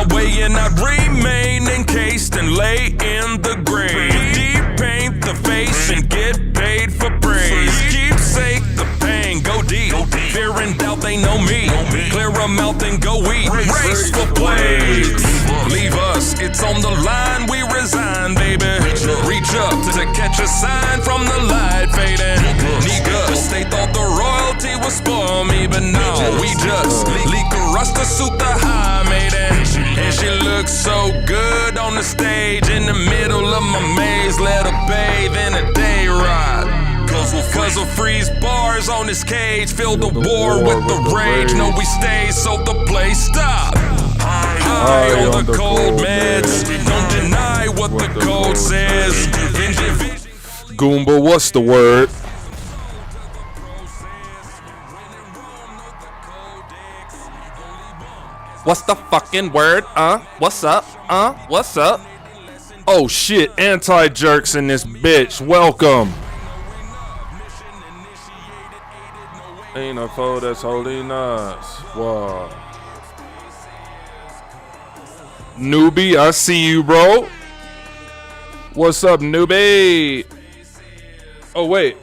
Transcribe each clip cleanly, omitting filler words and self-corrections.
my way and I'd remain encased and lay in the grave. Deep paint the face and get paid for praise. Keepsake the pain, go deep. Fear and doubt, they know me. Clear a mouth and go eat. Race for plays. Leave us, it's on the line, we resign, baby. Reach up to catch a sign from the light fading. Niggas, they thought the royalty would spoil me, but no, we just leak a rust to suit the high maiden. And she looks so good on the stage in the middle of my maze. Let her bathe in a day ride. Cause we'll freeze bars on this cage. Fill the war with the rage. No, we stay, so the play stop. High on the cold meds. Don't deny what the code says. Goomba, what's the word? What's the fucking word? What's up? What's up? Oh shit, anti-jerks in this bitch. Welcome. Ain't a foe that's holding us. Whoa. Newbie, I see you, bro. What's up, newbie? Oh, wait.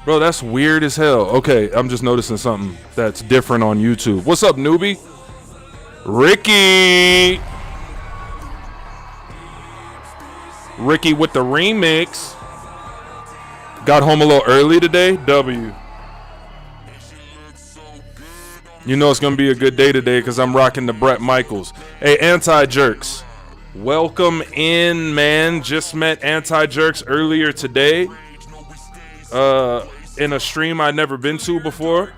Bro, that's weird as hell. Okay, I'm just noticing something that's different on YouTube. What's up, newbie? Ricky. Ricky with the remix. Got home a little early today. W. You know it's going to be a good day today because I'm rocking the Brett Michaels. Hey, anti-jerks. Welcome in, man. Just met anti-jerks earlier today. In a stream I'd never been to before.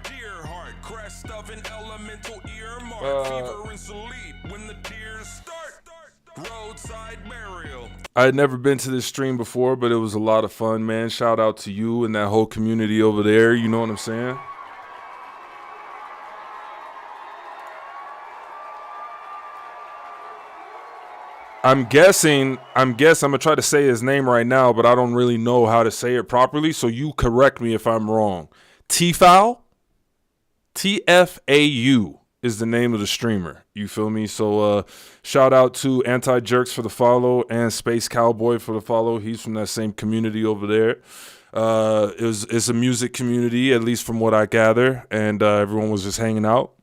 I had never been to this stream before, but it was a lot of fun, man. Shout out to you and that whole community over there. You know what I'm saying? I'm gonna try to say his name right now, but I don't really know how to say it properly, so you correct me if I'm wrong. Tfau? TFAU is the name of the streamer. You feel me? So shout out to Anti-Jerks for the follow and Space Cowboy for the follow. He's from that same community over there. It's a music community, at least from what I gather, and everyone was just hanging out,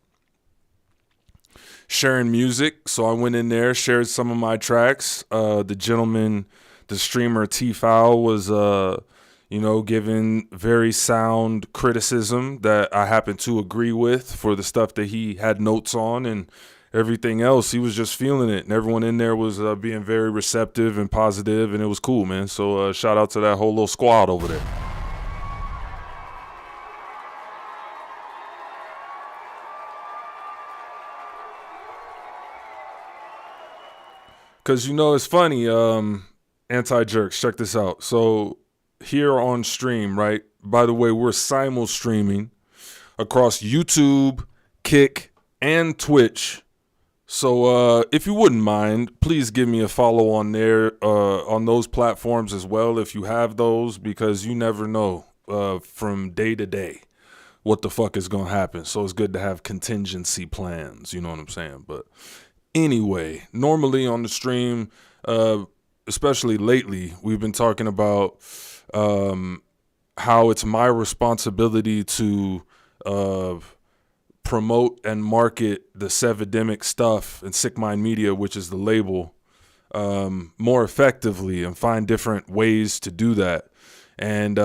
sharing music. So I went in there, shared some of my tracks. The streamer Tfau was giving very sound criticism that I happen to agree with for the stuff that he had notes on, and everything else, he was just feeling it. And everyone in there was being very receptive and positive, and it was cool, man. So shout out to that whole little squad over there. Because, it's funny, anti-jerks, check this out. So here on stream, right? By the way, we're simul-streaming across YouTube, Kick, and Twitch. So if you wouldn't mind, please give me a follow on there, on those platforms as well, if you have those, because you never know from day to day what the fuck is going to happen. So it's good to have contingency plans, you know what I'm saying? But anyway, normally on the stream, especially lately, we've been talking about how it's my responsibility to promote and market the Sevidemic stuff and Sick Mind Media, which is the label, more effectively, and find different ways to do that. And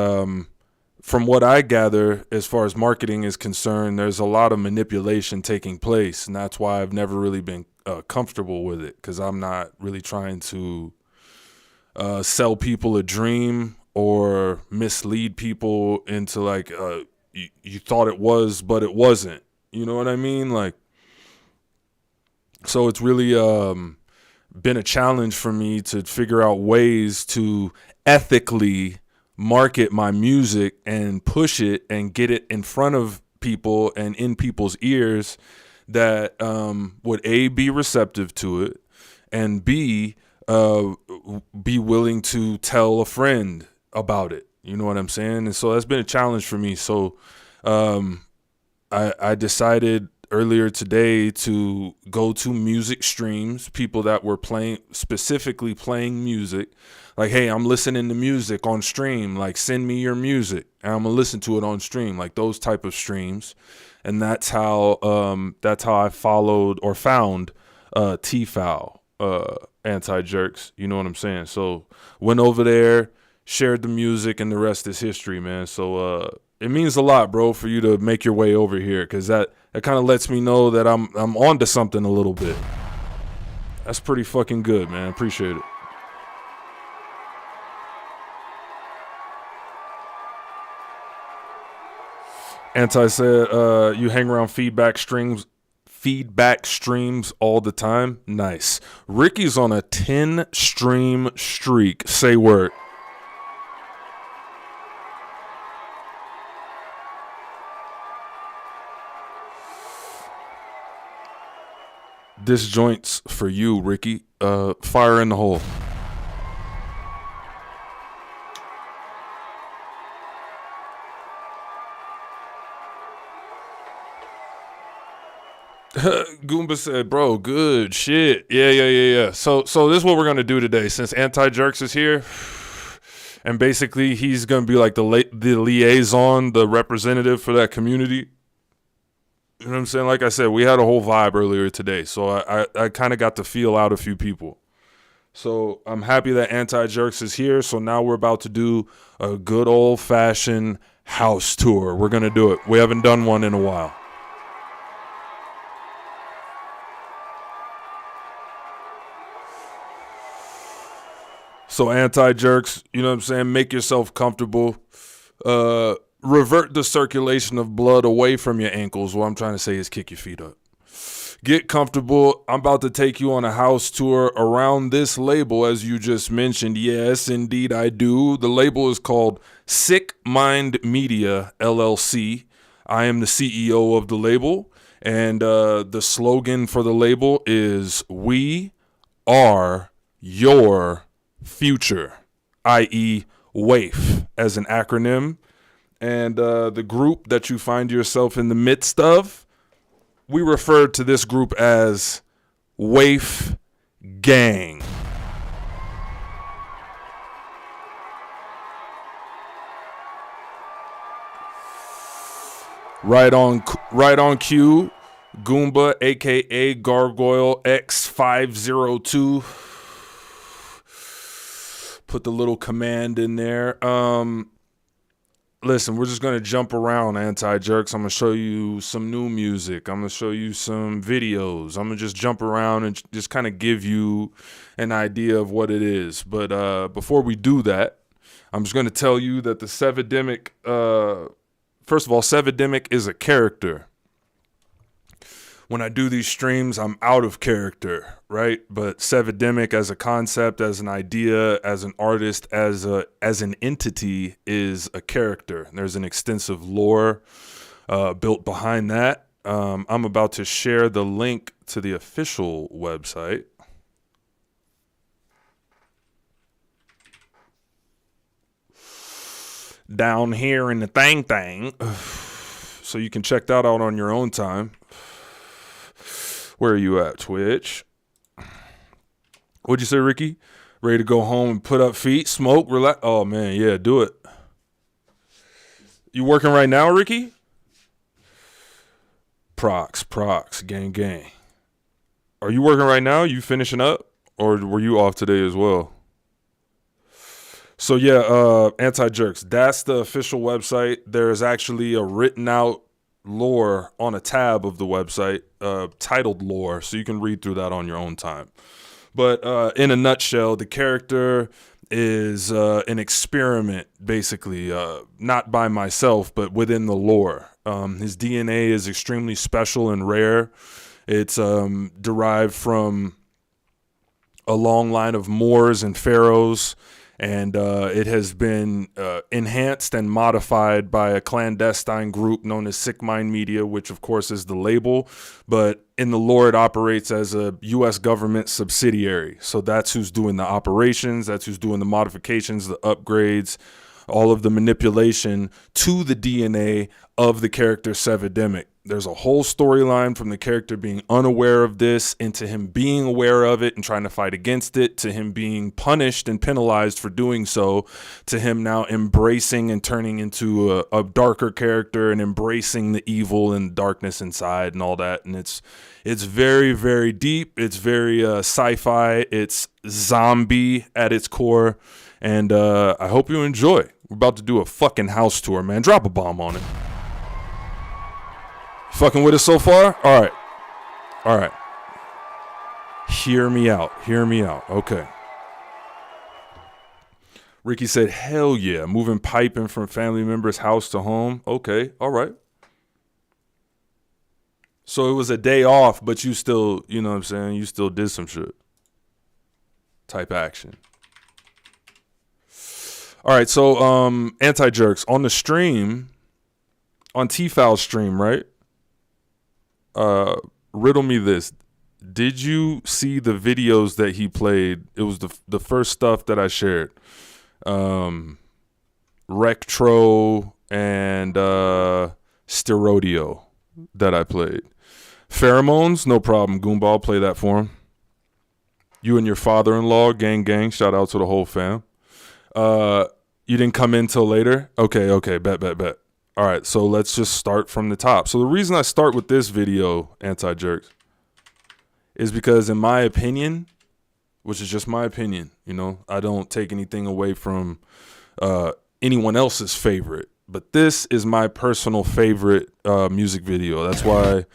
from what I gather, as far as marketing is concerned, there's a lot of manipulation taking place, and that's why I've never really been comfortable with it, because I'm not really trying to sell people a dream or mislead people into like you thought it was, but it wasn't. You know what I mean? Like, so it's really been a challenge for me to figure out ways to ethically market my music and push it and get it in front of people and in people's ears that would A, be receptive to it, and B, be willing to tell a friend about it. You know what I'm saying? And so that's been a challenge for me. So I decided earlier today to go to music streams, people that were specifically playing music. Like, hey, I'm listening to music on stream. Like, send me your music, and I'm gonna listen to it on stream. Like those type of streams, and that's how I followed or found T-Foul, Anti-Jerks. You know what I'm saying? So went over there, shared the music, and the rest is history, man. So it means a lot, bro, for you to make your way over here, because that kind of lets me know that I'm onto something a little bit. That's pretty fucking good, man. Appreciate it. Anti said, you hang around feedback streams all the time. Nice. Ricky's on a 10 stream streak. Say word. This joint's for you, Ricky. Fire in the hole. Goomba said, bro, good shit. Yeah. So this is what we're going to do today. Since Anti-Jerks is here, and basically he's going to be like the liaison, the representative for that community. You know what I'm saying? Like I said, we had a whole vibe earlier today, so I kind of got to feel out a few people. So I'm happy that Anti-Jerks is here. So now we're about to do a good old-fashioned house tour. We're going to do it. We haven't done one in a while. So Anti-Jerks, you know what I'm saying? Make yourself comfortable. Revert the circulation of blood away from your ankles. What I'm trying to say is kick your feet up. Get comfortable. I'm about to take you on a house tour around this label, as you just mentioned. Yes, indeed, I do. The label is called Sick Mind Media, LLC. I am the CEO of the label, and the slogan for the label is "We are your future," i.e. WAIF as an acronym. And the group that you find yourself in the midst of, we refer to this group as WAIF Gang. Right on cue, Goomba, aka Gargoyle X502. Put the little command in there. Listen, we're just going to jump around, Anti-Jerks. I'm going to show you some new music. I'm going to show you some videos. I'm going to just jump around and just kind of give you an idea of what it is. But before we do that, I'm just going to tell you that the Sevidemic, first of all, Sevidemic is a character. When I do these streams, I'm out of character, right? But Sevidemic as a concept, as an idea, as an artist, as an entity is a character. There's an extensive lore built behind that. I'm about to share the link to the official website. Down here in the thing. So you can check that out on your own time. Where are you at, Twitch? What'd you say, Ricky? Ready to go home and put up feet, smoke, relax? Oh, man, yeah, do it. You working right now, Ricky? Procs, gang. Are you working right now? You finishing up? Or were you off today as well? So, yeah, Anti-Jerks, that's the official website. There's actually a written out lore on a tab of the website titled lore, so you can read through that on your own time. But in a nutshell, the character is an experiment, basically, not by myself, but within the lore. His DNA is extremely special and rare. It's derived from a long line of Moors and pharaohs, and it has been enhanced and modified by a clandestine group known as Sick Mind Media, which of course is the label, but in the lore it operates as a U.S. government subsidiary. So that's who's doing the operations, that's who's doing the modifications, the upgrades, all of the manipulation to the DNA of the character Sevidemic. There's a whole storyline from the character being unaware of this into him being aware of it and trying to fight against it, to him being punished and penalized for doing so, to him now embracing and turning into a darker character and embracing the evil and darkness inside and all that. And it's very, very deep. It's very sci-fi. It's zombie at its core. And I hope you enjoy. We're about to do a fucking house tour, man. Drop a bomb on it. Fucking with us so far? All right. Hear me out. Okay. Ricky said, hell yeah. Moving piping from family member's house to home. Okay. All right. So it was a day off, but you still, you know what I'm saying? You still did some shit. Type action. All right. So, anti-jerks on the stream, on T-Foul's stream, right? Riddle me this. Did you see the videos that he played? It was the first stuff that I shared. Rectro and Sterodio that I played. Pheromones, no problem. Goomball, play that for him. You and your father-in-law, gang. Shout out to the whole fam. You didn't come in till later? Okay, bet. All right, so let's just start from the top. So the reason I start with this video, Anti-Jerks, is because in my opinion, which is just my opinion, you know, I don't take anything away from anyone else's favorite, but this is my personal favorite music video. That's why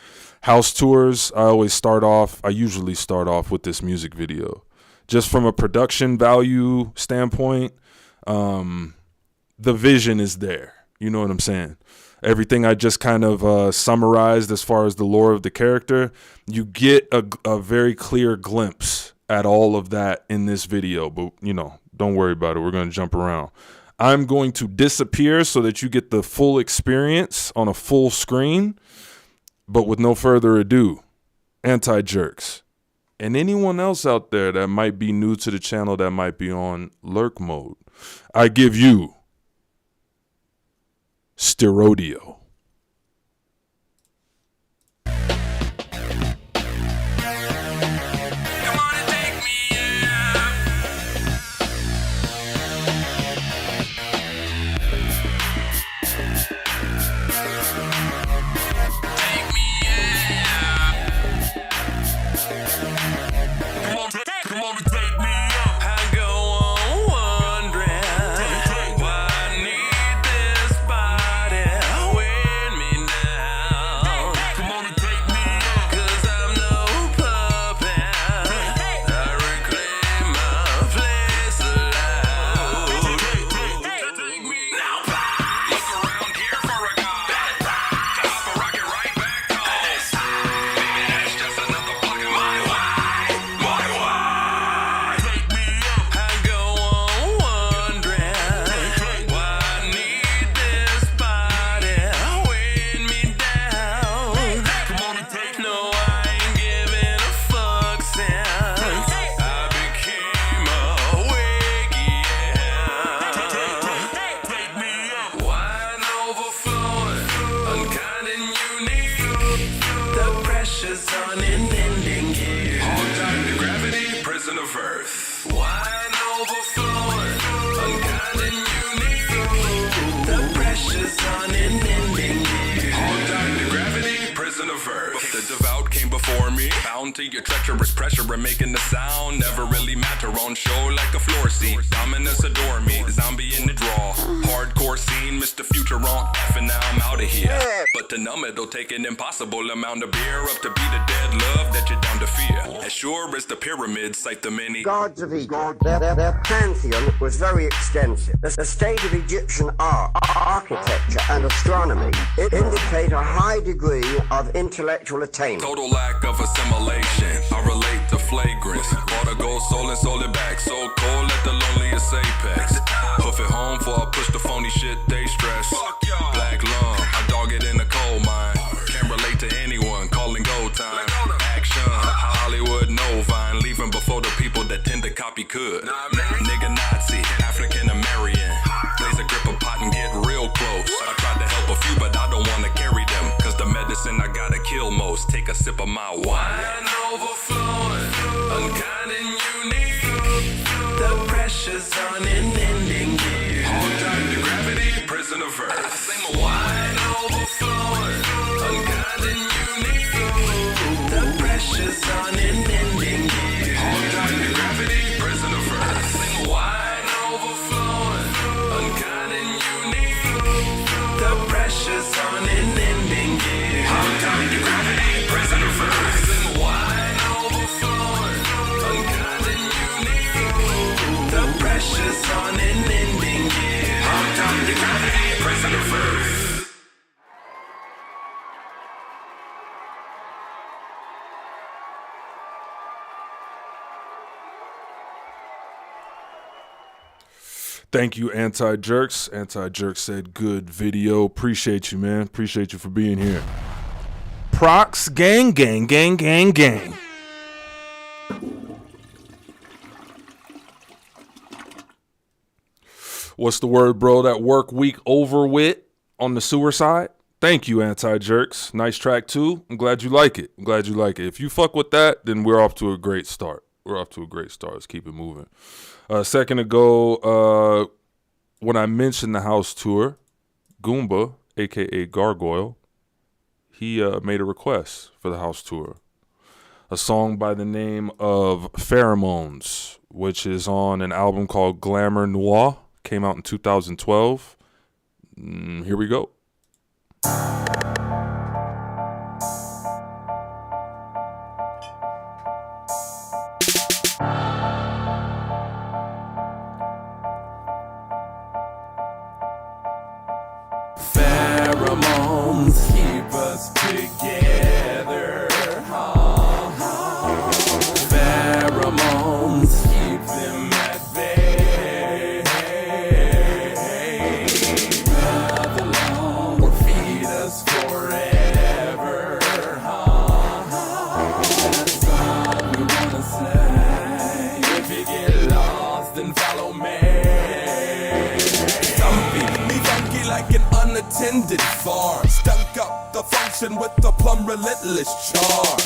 house tours, I usually start off with this music video. Just from a production value standpoint, the vision is there. You know what I'm saying? Everything I just kind of summarized as far as the lore of the character, you get a very clear glimpse at all of that in this video. But, you know, don't worry about it. We're going to jump around. I'm going to disappear so that you get the full experience on a full screen. But with no further ado, Anti-Jerks. And anyone else out there that might be new to the channel that might be on lurk mode, I give you Sterodio. To your treacherous pressure and making the sound never really matter on show like a floor seat. Dominance adore me, zombie in the draw. Hardcore scene, Mr. Future on F and now I'm out of here. But to numb it'll take an impossible amount of beer up to be the dead love that you're down to fear. As sure as the pyramids cite the many gods of Egypt, their pantheon was very extensive. The state of Egyptian art, architecture and astronomy indicate a high degree of intellectual attainment. Total lack of assimilation. I relate to flagrance. Bought a gold soul and sold it back. So cold at the loneliest apex. Hoof it home for I push the phony shit they stress. Black lung, I dog it in a coal mine. Can't relate to anyone, calling go time. Action, Hollywood no vine. Leaving before the people that tend to copy could. Nigga Nazi, African American. Blaze a grip of pot and get real close. I tried to help a few, but I don't wanna carry them. Cause the medicine I sip of my wine overflowing, unkind and unique. The pressure's unending. Hold tight to gravity, prison of earth. I say my wine overflowing, unkind and unique. The pressure's unending. Hold tight to gravity, prison of earth. I say my wine overflowing, unkind and unique. The pressure's unending. Hold tight to gravity, prison of earth. I say my wine overflowing, unkind and unique. The pressure's unending. Hold tight to gravity, prison of earth. Thank you, Anti-Jerks. Anti-Jerks said good video. Appreciate you, man. Appreciate you for being here. Prox, gang, gang, gang, gang, gang. What's the word, bro? That work week over with on the sewer side? Thank you, Anti-Jerks. Nice track, too. I'm glad you like it. I'm glad you like it. If you fuck with that, then we're off to a great start. Let's keep it moving. A second ago, when I mentioned the house tour, Goomba, a.k.a. Gargoyle, he made a request for the house tour. A song by the name of Pheromones, which is on an album called Glamour Noir, came out in 2012. Here we go. Pheromones keep us together. Pheromones keep them at bay. Nothing long or feed us forever. That's all we wanna say. If you get lost, then follow me. Some people be funky like an unattended farm. Stunk up the function with the plumb relentless charm.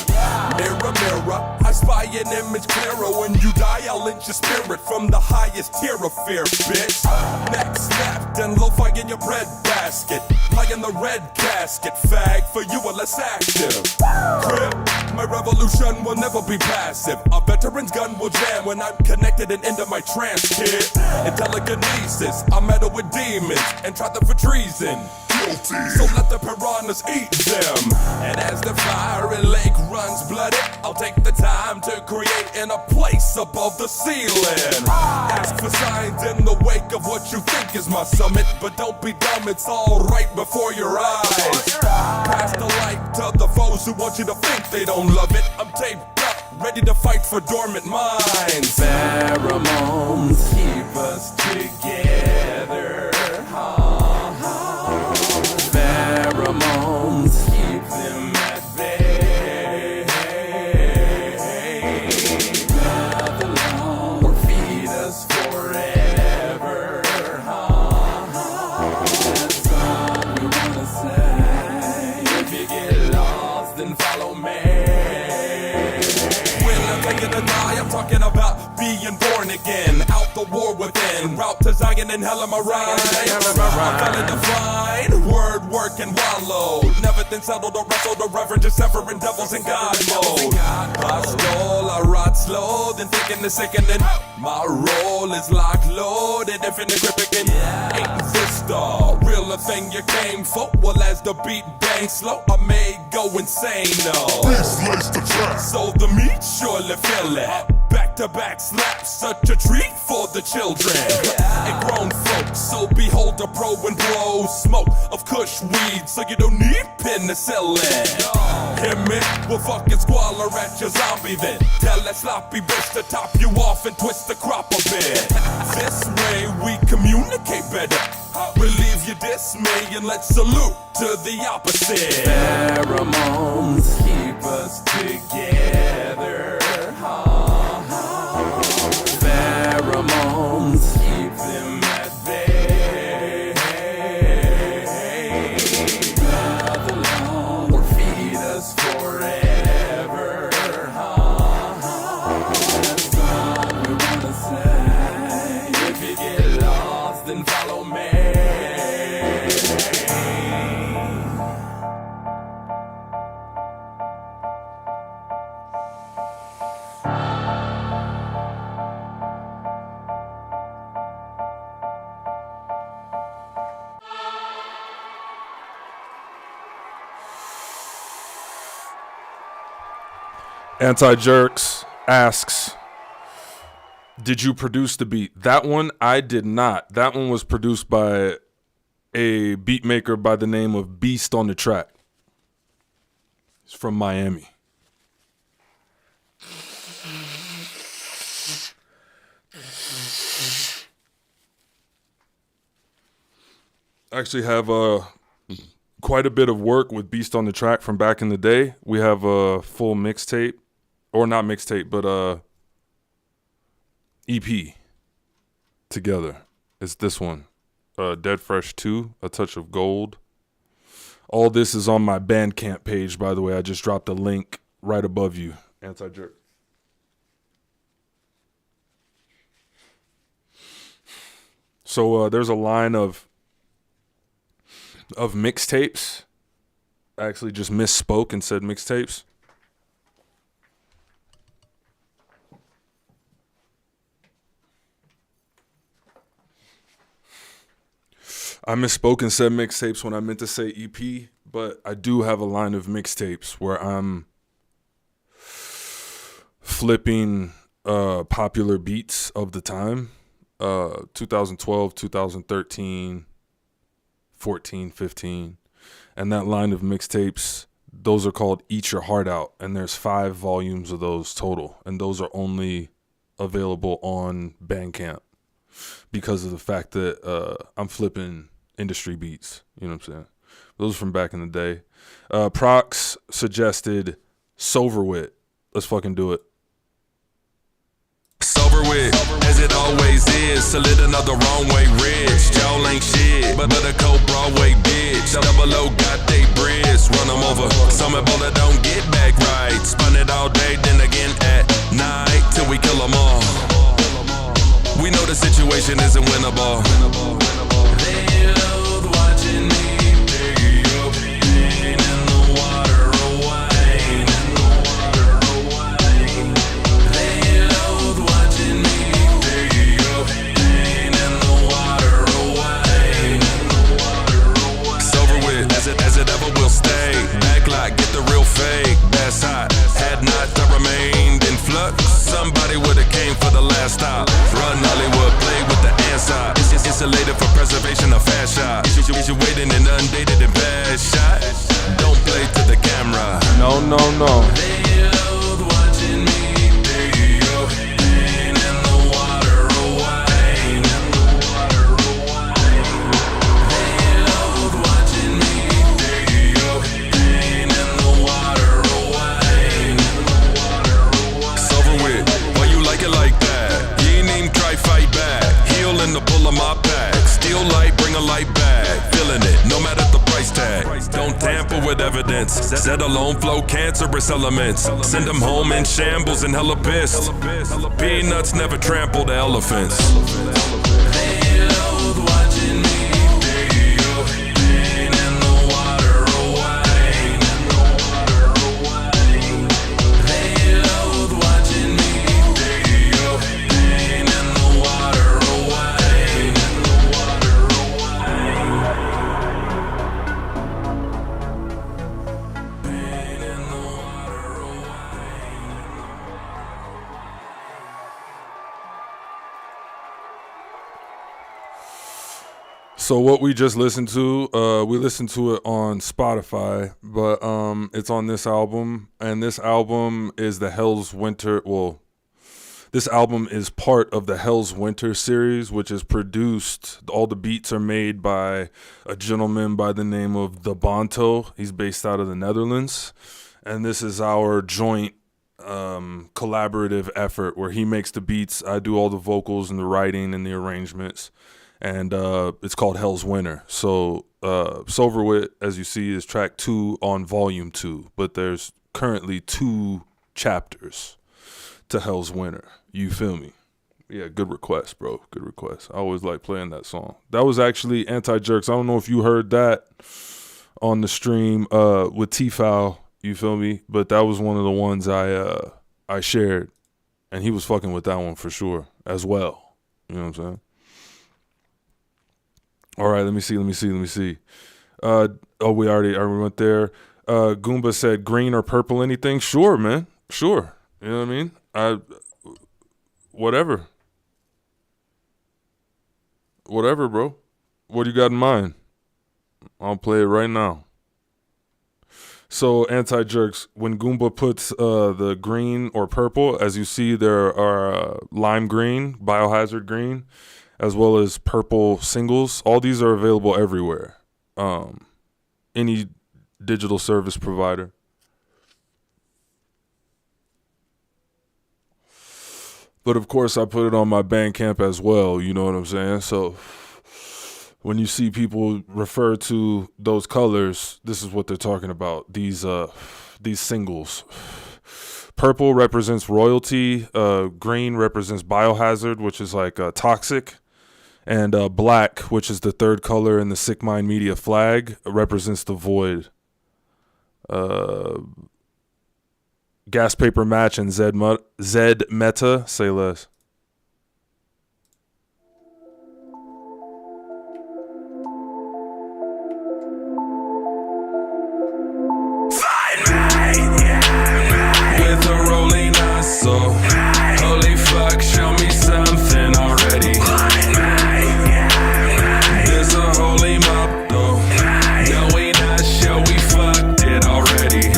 Mirror, mirror, I spy an image clearer. When you die, I'll lynch your spirit from the highest tier of fear, bitch. Neck snapped and lo-fi in your bread basket. Lie in the red casket, fag, for you are less active. Crip, my revolution will never be passive. A veteran's gun will jam when I'm connected and into my trance, kid. In telekinesis, I meddle with demons and try them for treason. So let the piranhas eat them. And as the fiery lake runs blooded, I'll take the time to create in a place above the ceiling. Ask for signs in the wake of what you think is my summit, but don't be dumb, it's all right before your eyes. Pass the light to the foes who want you to think they don't love it. I'm taped up, ready to fight for dormant minds. Pheromones keep us together. Pheromones keep them at bay. Nothing long or feed us forever. That's all we wanna say. If you get lost, then follow me. When I'm taking a die, I'm talking about being born again. Out the war within, route to Zion and hell of my ride. I'm feeling divine, word, work, and wallow. Never been settled or wrestled or reverend, just severing devils in God mode. I stole, I rot slow, then thinking the sickening. My role is locked, loaded, infinite gripping. Ain't this the real thing you came for? Well, as the beat bangs slow, I may go insane, though. So the meat surely feel it. Back-to-back slaps, such a treat for the children and grown folks. So behold a pro and blow smoke of kush weed, so you don't need penicillin. Hear me? We'll fucking squalor at your zombie then. Tell that sloppy bitch to top you off and twist the crop a bit. This way we communicate better. Relieve your dismay and let's salute to the opposite. Pheromones keep us together. Pheromones keep them at bay. Nothing long or feed us forever. Anti-Jerks asks, did you produce the beat? That one, I did not. That one was produced by a beat maker by the name of Beast on the Track. He's from Miami. I actually have quite a bit of work with Beast on the Track from back in the day. We have a full mixtape, or not mixtape, but EP together. It's this one, Dead Fresh 2, A Touch of Gold. All this is on my Bandcamp page, by the way. I just dropped a link right above you, Anti-Jerk. So there's a line of mixtapes. I actually just misspoke and said mixtapes. I misspoke and said mixtapes when I meant to say EP, but I do have a line of mixtapes where I'm flipping popular beats of the time. 2012, 2013, 14, 15. And that line of mixtapes, those are called Eat Your Heart Out. And there's 5 volumes of those total. And those are only available on Bandcamp because of the fact that I'm flipping industry beats. You know what I'm saying? Those are from back in the day. Prox suggested Soverwit. Let's fucking do it. Sober with, as it always is. Salute another wrong way rich. Y'all ain't shit, but a cold Broadway bitch. Double O got they bricks, run them over. Some Ebola don't get back right. Spun it all day, then again at night, till we kill them all. We know the situation isn't winnable. They loathe watching me dig your pain in the water away. They loathe watching me dig your pain in the water away. Sober with, as it ever will stay. Act like, get the real fake. That's hot. Had not I remained in flux, somebody would've came for the last stop. Run Hollywood, play with the answer. It's insulated for preservation of fast shot. Is you waiting and undated and bad shot? Don't play to the camera. No, no, no. They loathe watching me dig your pain in the water away. They loathe watching me dig your pain in the water away. Sober with, why you like it like that? You ain't even try fight back. Heal in the pull of my back. Steal light, bring a light back. Feeling it, no matter the price tag. Don't tamper with evidence. Set alone flow cancerous elements. Send them home in shambles and hella pissed. Peanuts never trample the elephants. They loathe watching me dig your pain in the water away. They loathe watching me dig your pain in the water away. Pain in the water away. So what we just listened to, we listened to it on Spotify, but it's on this album, and this album is the Hell's Winter. Well, this album is part of the Hell's Winter series, which is produced. All the beats are made by a gentleman by the name of The Bonto. He's based out of the Netherlands, and this is our joint collaborative effort where he makes the beats, I do all the vocals and the writing and the arrangements. And it's called Hell's Winter. So Soverwit, as you see, is track 2 on volume 2, but there's currently 2 chapters to Hell's Winter. You feel me? Yeah, good request, bro. Good request. I always like playing that song. That was actually Anti-Jerks. I don't know if you heard that on the stream with T-Foul. You feel me? But that was one of the ones I shared, and he was fucking with that one for sure as well. You know what I'm saying? All right, let me see. We already went there. Goomba said green or purple anything. Sure, man. Sure. You know what I mean? Whatever. Whatever, bro. What do you got in mind? I'll play it right now. So, anti-jerks, when Goomba puts the green or purple, as you see, there are lime green, biohazard green, as well as purple singles. All these are available everywhere. Any digital service provider. But of course, I put it on my Bandcamp as well. You know what I'm saying? So when you see people refer to those colors, this is what they're talking about. These singles. Purple represents royalty. Green represents biohazard, which is like toxic. And black, which is the third color in the Sick Mind Media flag, represents the void. Gas Paper Match and Zed Meta, say less. With a rolling hustle. Holy fuck, show me something already. There's a holy mop though. No, we not sure we fucked it already.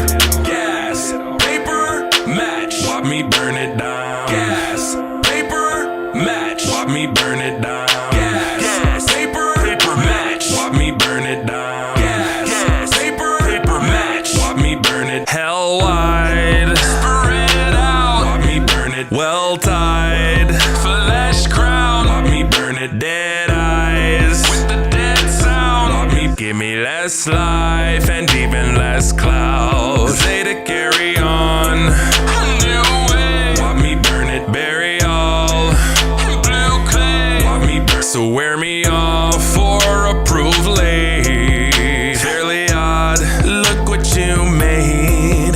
Gas, paper, match. Watch me burn it down. Gas, paper, match. Watch me burn it down. Gas, paper, match. Watch me burn it down. Gas, paper, match. Watch me burn it. Hell wide, spread out. Watch me burn it. Well tied, flesh crown. Watch me burn it. Dead eyes with the dead sound. Watch me give me less life and even less clouds. Say to carry on a new way. Watch me burn it. Bury all in blue clay. Watch me burn. So wear me off for approved late. Fairly odd, look what you made.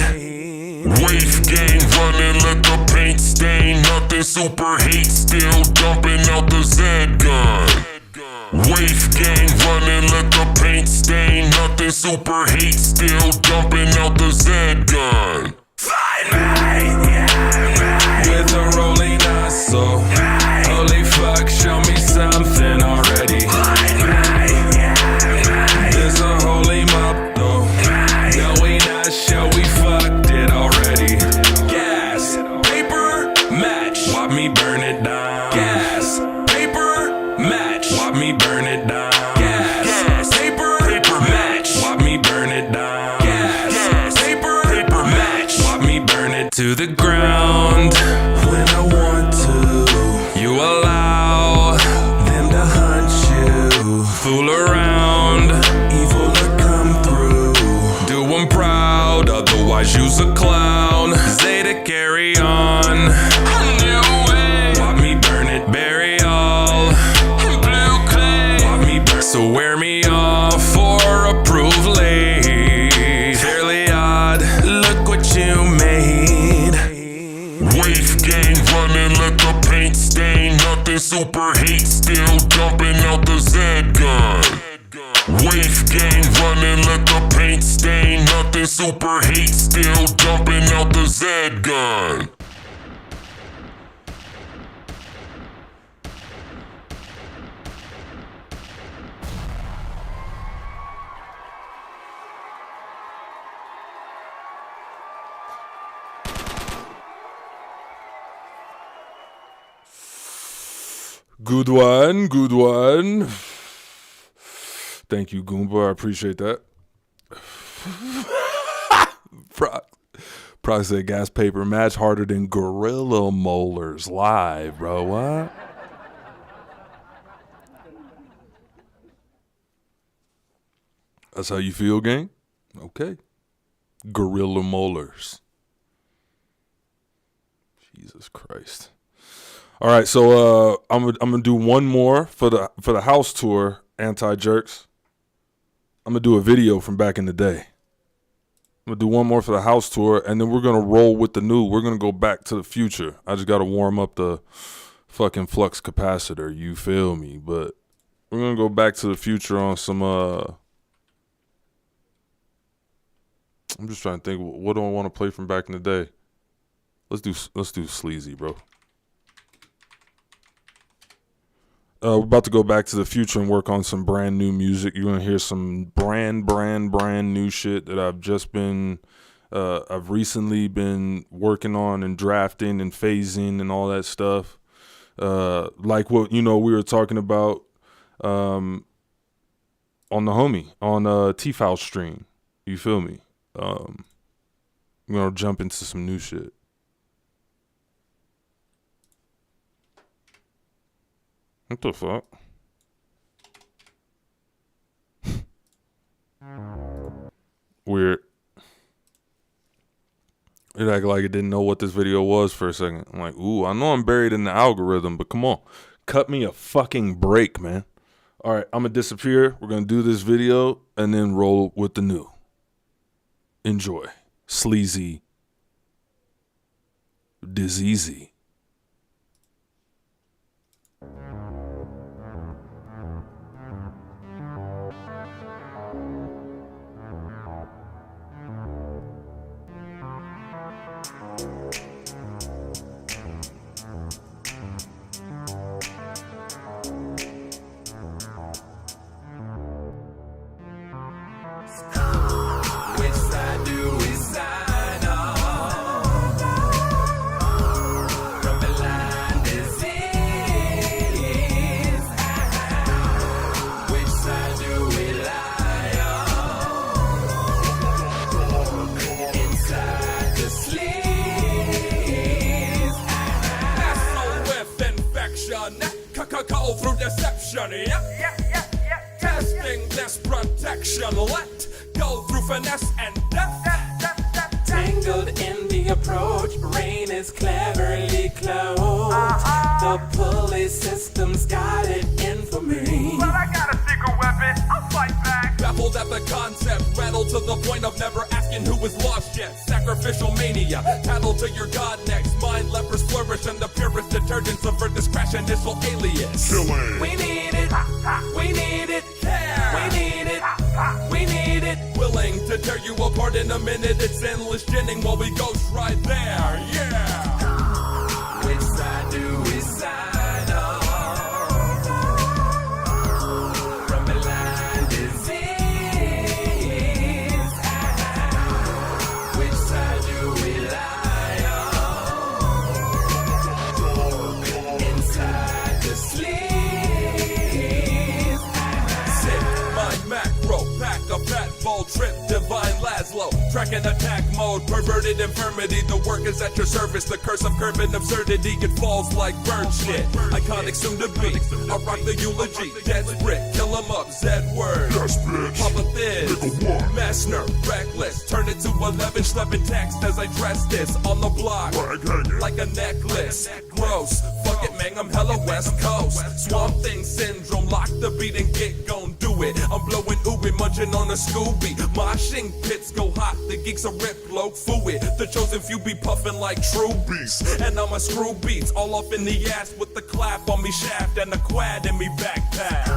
Wave gang running, let the paint stain. Nothing super hate, still dumping out the Z gun. Wave gang running, let the paint stain. Nothing super hate, still dumping out the Z gun. Find me with a rolling hustle. Holy fuck, show me something already. There's a holy mop though. No, we not sure we fucked it already. Gas, paper, match. Watch me burn it down. Gas, paper, match. Watch me burn it down. Gas, paper, match. Watch me burn it down. Gas, paper, match. Watch me burn it to the ground. When I want to, you allow them to hunt you. Fool around, evil to come through. Do 'em proud, otherwise you's a clown. Zeta carry on a new way. Watch me burn it, bury all in blue clay. Watch me burn. So wear me off for approved late. Fairly odd, look what you made. Wave gang running, let the paint stain. Nothing super hate, still dumping out the Z gun. Wave gang running, let the paint stain. Nothing super hate, still dumping out the Z gun. Good one, good one. Thank you, Goomba. I appreciate that. Probably said gas paper match harder than gorilla molars live, bro. What? That's how you feel, gang? Okay. Gorilla molars. Jesus Christ. All right, so I'm gonna do one more for the house tour, anti-jerks. I'm gonna do a video from back in the day. I'm gonna do one more for the house tour, and then we're gonna roll with the new. We're gonna go back to the future. I just gotta warm up the fucking flux capacitor. You feel me? But we're gonna go back to the future on some. I'm just trying to think. What do I want to play from back in the day? Let's do sleazy, bro. We're about to go back to the future and work on some brand new music. You're gonna hear some brand new shit that I've recently been working on and drafting and phasing and all that stuff. Like what we were talking about on the homie on T-Foul stream. You feel me? We're gonna jump into some new shit. What the fuck? Weird. It acted like it didn't know what this video was for a second. I'm like, ooh, I know I'm buried in the algorithm, but come on. Cut me a fucking break, man. All right, I'm going to disappear. We're going to do this video and then roll with the new. Enjoy. Sleazy. Diseasy. Go through deception, testing this protection. Let go through finesse and death. Tangled in the approach, rain is cleverly closed. The pulley system's got it in for me. But I got a secret weapon, I'll fight back. Baffled at the concept, rattled to the point of never asking who is lost yet. Sacrificial mania, tattle to your god next. Mind lepers flourish and the purest detergent subvert this crash initial alias. Killing. We need it, we need it, Care. we need it, we need it. Willing to tear you apart in a minute. It's endless ginning while we ghost right there. Yeah. Which side do we sign on? From Milan disease. Which side do we lie on? Inside the sleeve. Sick, mind macro, pack a fat ball trip, divine Laszlo, tracking attack mode, perverted infirmity, the work is at your service, the curse of curb and absurdity, it falls like bird shit, iconic soon to be, I rock the eulogy, dead brick, kill 'em up, Z-word, Yes, bitch. Papa Thin, Nigga, what? Messner, reckless, turn it to 11, schlepping text as I dress this, on the block, Rag hanging. like a necklace, gross, fuck it man, I'm hella west coast, swamp thing syndrome, lock the beat and get gon' do it, I'm blowing ooey, munching on a Scooby, moshing pits go hot, the geeks are rip low fooey, the chosen few be puffing like true beasts, and I'm a screw beats, all up in the ass with the clap on me shaft and a quad in me backpack.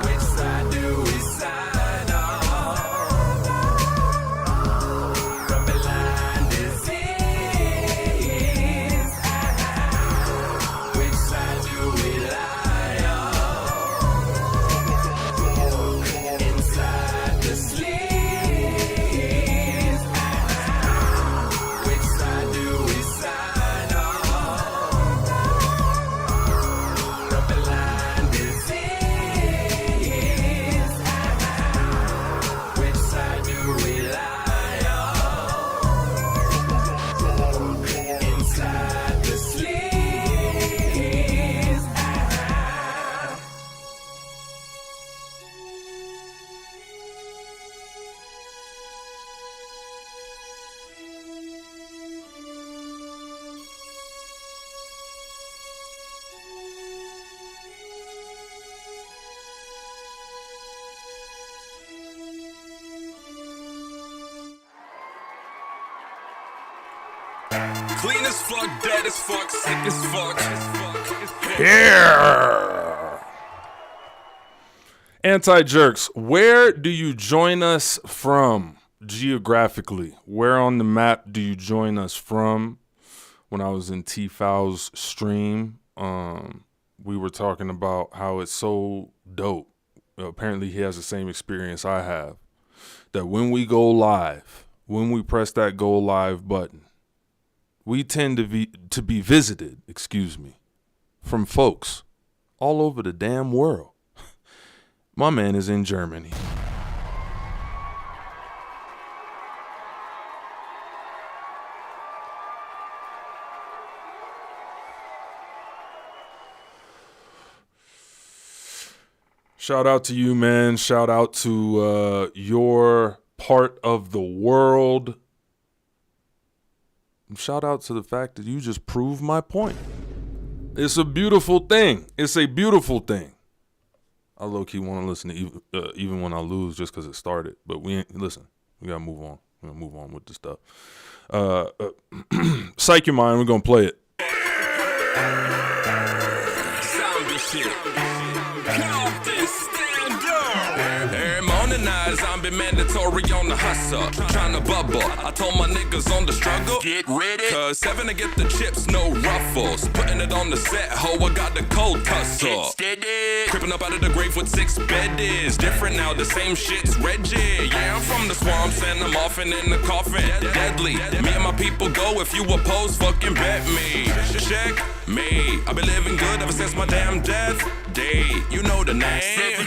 Which side do we sign on? From Milan disease. Which side do we lie on? Inside the sleeves. Which side do we sign on? From Milan disease. Which side do we lie on? Inside the sleeves. Clean as fuck, dead as fuck, sick as fuck. Yeah. Anti-jerks, where do you join us from geographically? Where on the map do you join us from? when I was in T-Fow's stream. We were talking about how it's so dope. Apparently he has the same experience I have. That when we go live, when we press that go live button, we tend to be visited, from folks all over the damn world. My man is in Germany. Shout out to you, man. Shout out to your part of the world. Shout out to the fact that you just proved my point. It's a beautiful thing. It's a beautiful thing. I low-key want to listen to even when I lose just because it started. But we ain't, listen, we got to move on. We're going to move on with this stuff. Psych your mind. We're going to play it. Zombie shit. Compton, stand up. Every morning now, zombie mandatory on the hustle. Trying to bubble. I told my niggas on the struggle. Get ready. Cause 7 to get the chips, no ruffles. Putting it on the set, ho, I got the cold tussle. Steady. Creeping up out of the grave with 6 beddies. Different now, the same shit's Reggie. Yeah, I'm from the swamps and I'm often in the coffin. Deadly. Me and my people go. If you oppose, fucking bet me. Check me. I've been living good ever since my damn death day. You know the name.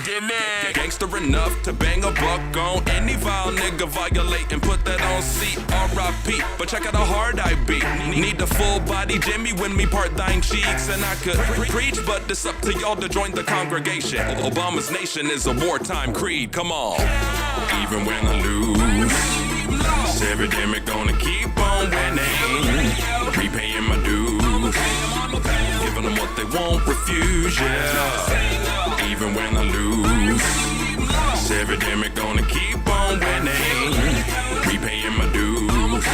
Gangster enough to bang a buck on any vile nigga violate and put that on C-R-I-P. But check out how hard I beat. Need the full body Jimmy when me part thine cheeks. And I could preach, but it's up to y'all to join the congregation. Obama's nation is a wartime creed. Come on. Even when I lose, epidemic gonna keep on winning. Repaying my dues. Giving them what they won't refuse, yeah. Even when I lose, epidemic gonna keep on winning. Repaying my dues.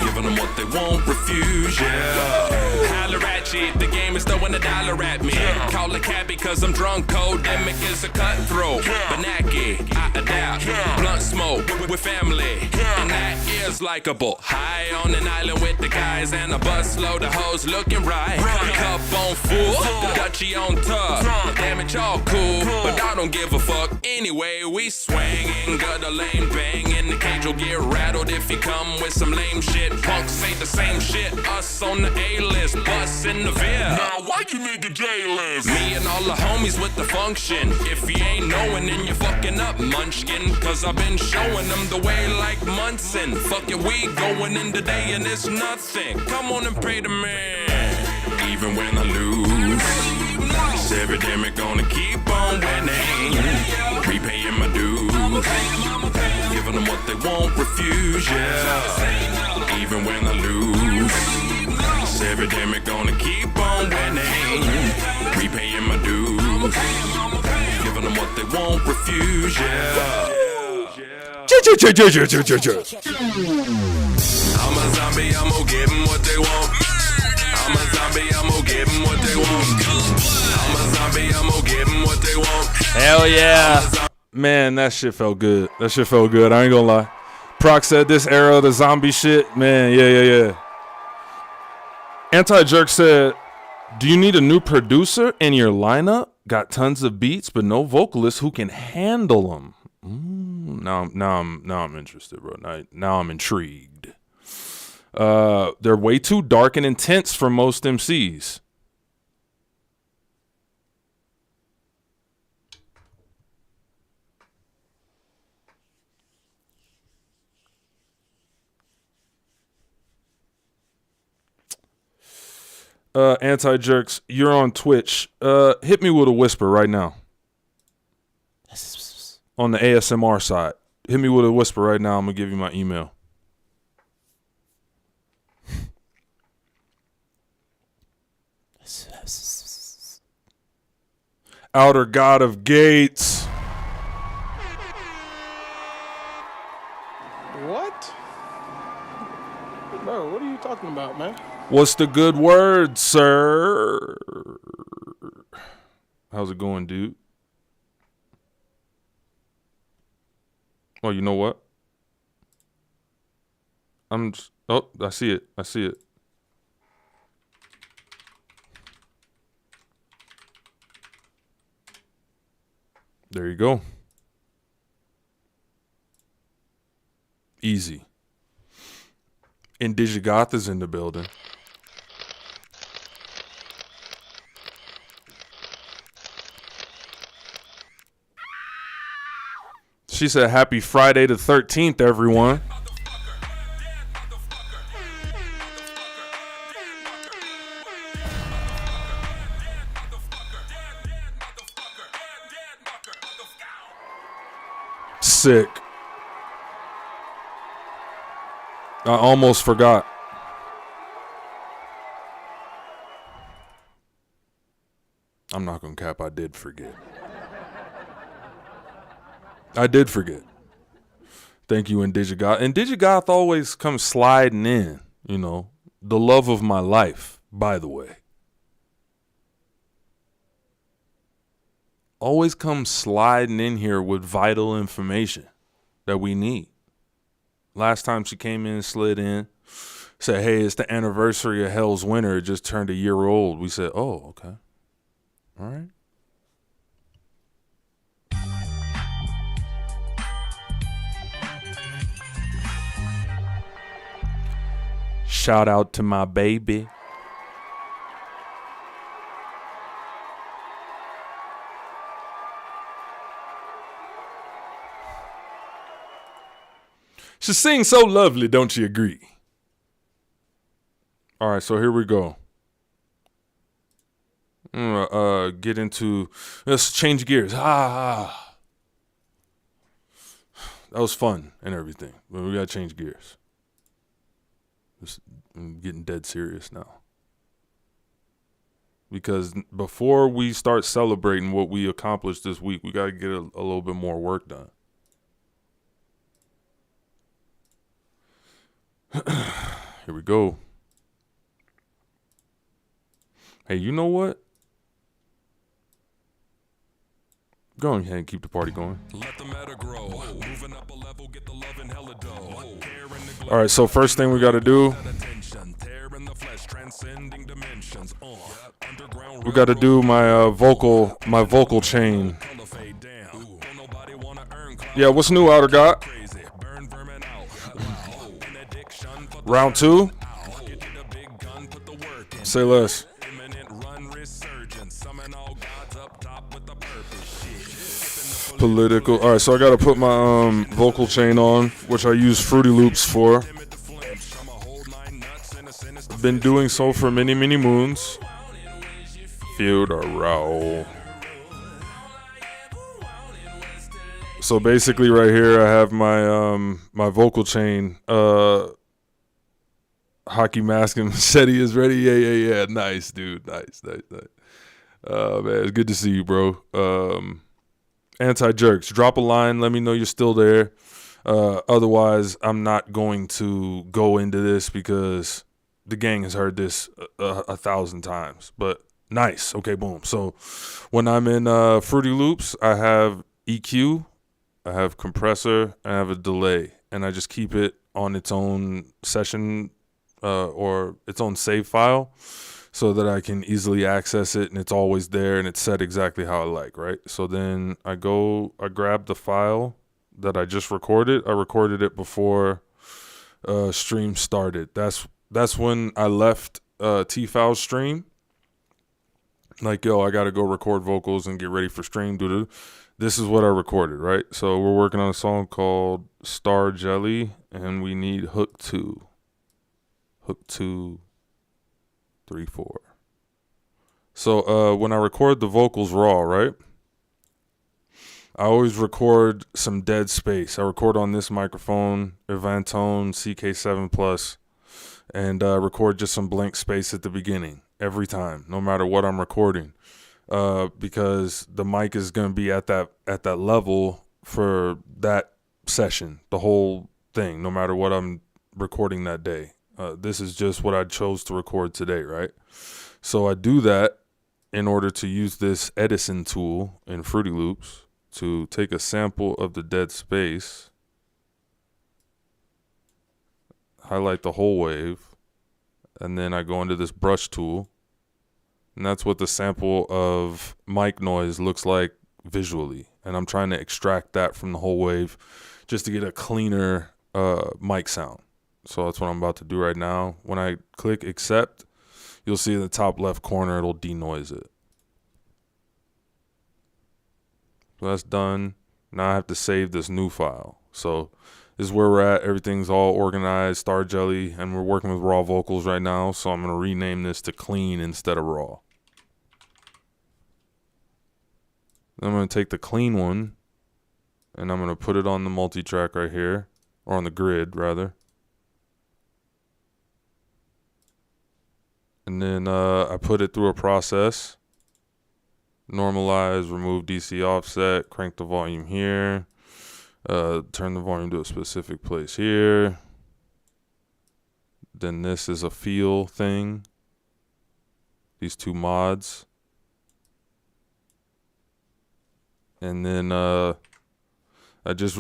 Giving them what they won't refuse, yeah. Holler at you, the game is throwing $1 at me. Call a cab because I'm drunk, codemic is a cutthroat. Banaki, I adapt. Blunt smoke with family, and that is likable. High on an island with the guys and a busload of hoes looking right. Cup on full, Dutchie on tough. Damn it, y'all cool, but I don't give a fuck. Anyway, we swinging, gutter lane banging. The cage will get rattled if you come with some lame shit. Punks say the same shit. Us on the A-list, bus in the Ville. Now why you nigga J-list? Me and all the homies with the function. If you ain't knowing, then you're fucking up, munchkin. Cause I've been showing them the way like Munson. Fuck it, we going in today and it's nothing. Come on and pray to me. Even when I lose, epidemic gonna keep on winning. Repaying my dues. Giving them what they won't refuse, yeah. Even when I lose, epidemic gonna keep on winning. Repaying my dues. Giving them what they won't refuse, yeah. I'm a zombie, I'm gonna give them what they want. I'm a zombie, I'm gonna give them what they want. I'm a zombie, I'm gonna give them what they want. Hell yeah. Man, that shit felt good. That shit felt good. I ain't gonna lie. Proc said this era of the zombie shit. Man, yeah. Anti-Jerk said, do you need a new producer in your lineup? Got tons of beats, but no vocalist who can handle them. Now I'm interested, bro. Now I'm intrigued. They're way too dark and intense for most MCs. Anti-Jerks, you're on Twitch. Hit me with a whisper right now. On the ASMR side. Hit me with a whisper right now. I'm going to give you my email. Outer God of Gates. What? Bro, what are you talking about, man? What's the good word, sir? How's it going, dude? Oh, you know what? I see it. There you go. Easy. Indigigoth is in the building. She said, happy Friday the 13th, everyone. Sick. I almost forgot. I'm not gonna cap, I did forget. I did forget. Thank you, Indigigoth. Indigigoth always comes sliding in, you know. The love of my life, by the way. Always comes sliding in here with vital information that we need. Last time she came in, slid in, said, hey, it's the anniversary of Hell's Winter. It just turned a year old. We said, oh, okay. All right. Shout out to my baby. She sings so lovely, don't you agree? All right, so here we go. Get into, let's change gears. That was fun and everything, but we gotta change gears. I'm getting dead serious now. Because before we start celebrating what we accomplished this week, we gotta get a little bit more work done. Here we go. Hey, you know what? Go ahead and keep the party going. Let the matter grow. Moving up a level, get the love and hella dough. All right, so first thing we got to do, we got to do my vocal chain. Yeah, what's new, Outer God? Round 2. Say less. Political. All right, so I got to put my vocal chain on, which I use Fruity Loops for. Been doing so for many, many moons. Feel the row. So basically, right here, I have my my vocal chain. Hockey mask and machete is ready. Yeah. Nice, dude. Nice. Man, it's good to see you, bro. Anti-jerks, drop a line. Let me know you're still there. Otherwise, I'm not going to go into this because the gang has heard this 1,000 times. But nice. Okay, boom. So when I'm in Fruity Loops, I have EQ, I have compressor, I have a delay, and I just keep it on its own session or its own save file so that I can easily access it and it's always there and it's set exactly how I like, right? So then I grab the file that I just recorded. I recorded it before stream started. That's when I left T-Foul's stream. Like, yo, I got to go record vocals and get ready for stream. This is what I recorded, right? So we're working on a song called Star Jelly, and we need hook 2. Hook 2, 3, 4. So when I record the vocals raw, right? I always record some dead space. I record on this microphone, Evantone CK7 Plus, and record just some blank space at the beginning every time, no matter what I'm recording, because the mic is going to be at that level for that session, the whole thing, no matter what I'm recording that day. This is just what I chose to record today, right? So I do that in order to use this Edison tool in Fruity Loops to take a sample of the dead space, highlight the whole wave, and then I go into this brush tool, and that's what the sample of mic noise looks like visually. and I'm trying to extract that from the whole wave just to get a cleaner mic sound. So that's what I'm about to do right now. When I click accept, you'll see in the top left corner, it'll denoise it. So that's done. Now I have to save this new file. So this is where we're at. Everything's all organized, Star Jelly, and we're working with raw vocals right now. So I'm going to rename this to clean instead of raw. Then I'm going to take the clean one, and I'm going to put it on the multi-track right here, or on the grid, rather. And then I put it through a process. Normalize, remove DC offset, crank the volume here, turn the volume to a specific place here. Then this is a feel thing. These two mods. And then I just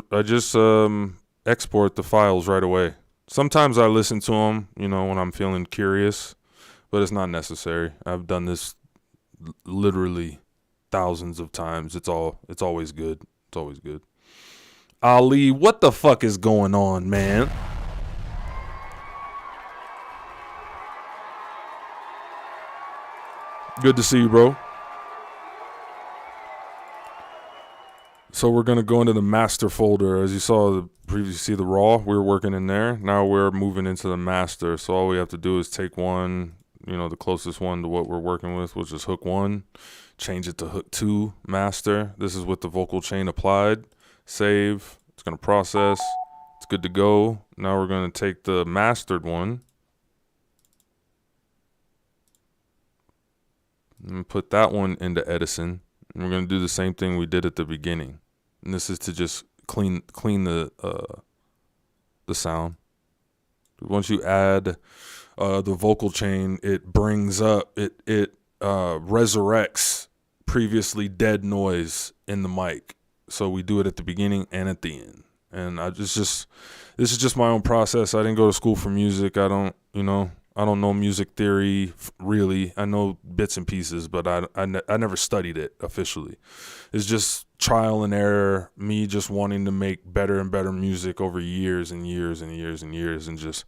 export the files right away. Sometimes I listen to them, you know, when I'm feeling curious, but it's not necessary. I've done this literally thousands of times. It's always good. It's always good. Ali, what the fuck is going on, man? Good to see you, bro. So we're going to go into the master folder. As you saw previously, see the raw, we were working in there. Now we're moving into the master. So all we have to do is take one, you know, the closest one to what we're working with, which is hook 1, change it to hook 2, master. This is with the vocal chain applied. Save. It's going to process. It's good to go. Now we're going to take the mastered one and put that one into Edison. And we're going to do the same thing we did at the beginning. And this is to just clean the sound. Once you add the vocal chain, it brings up, it resurrects previously dead noise in the mic. So we do it at the beginning and at the end. And this is just my own process. I didn't go to school for music. I don't know music theory really. I know bits and pieces, but I never studied it officially. It's just trial and error, me just wanting to make better and better music over years and years and years and years, and just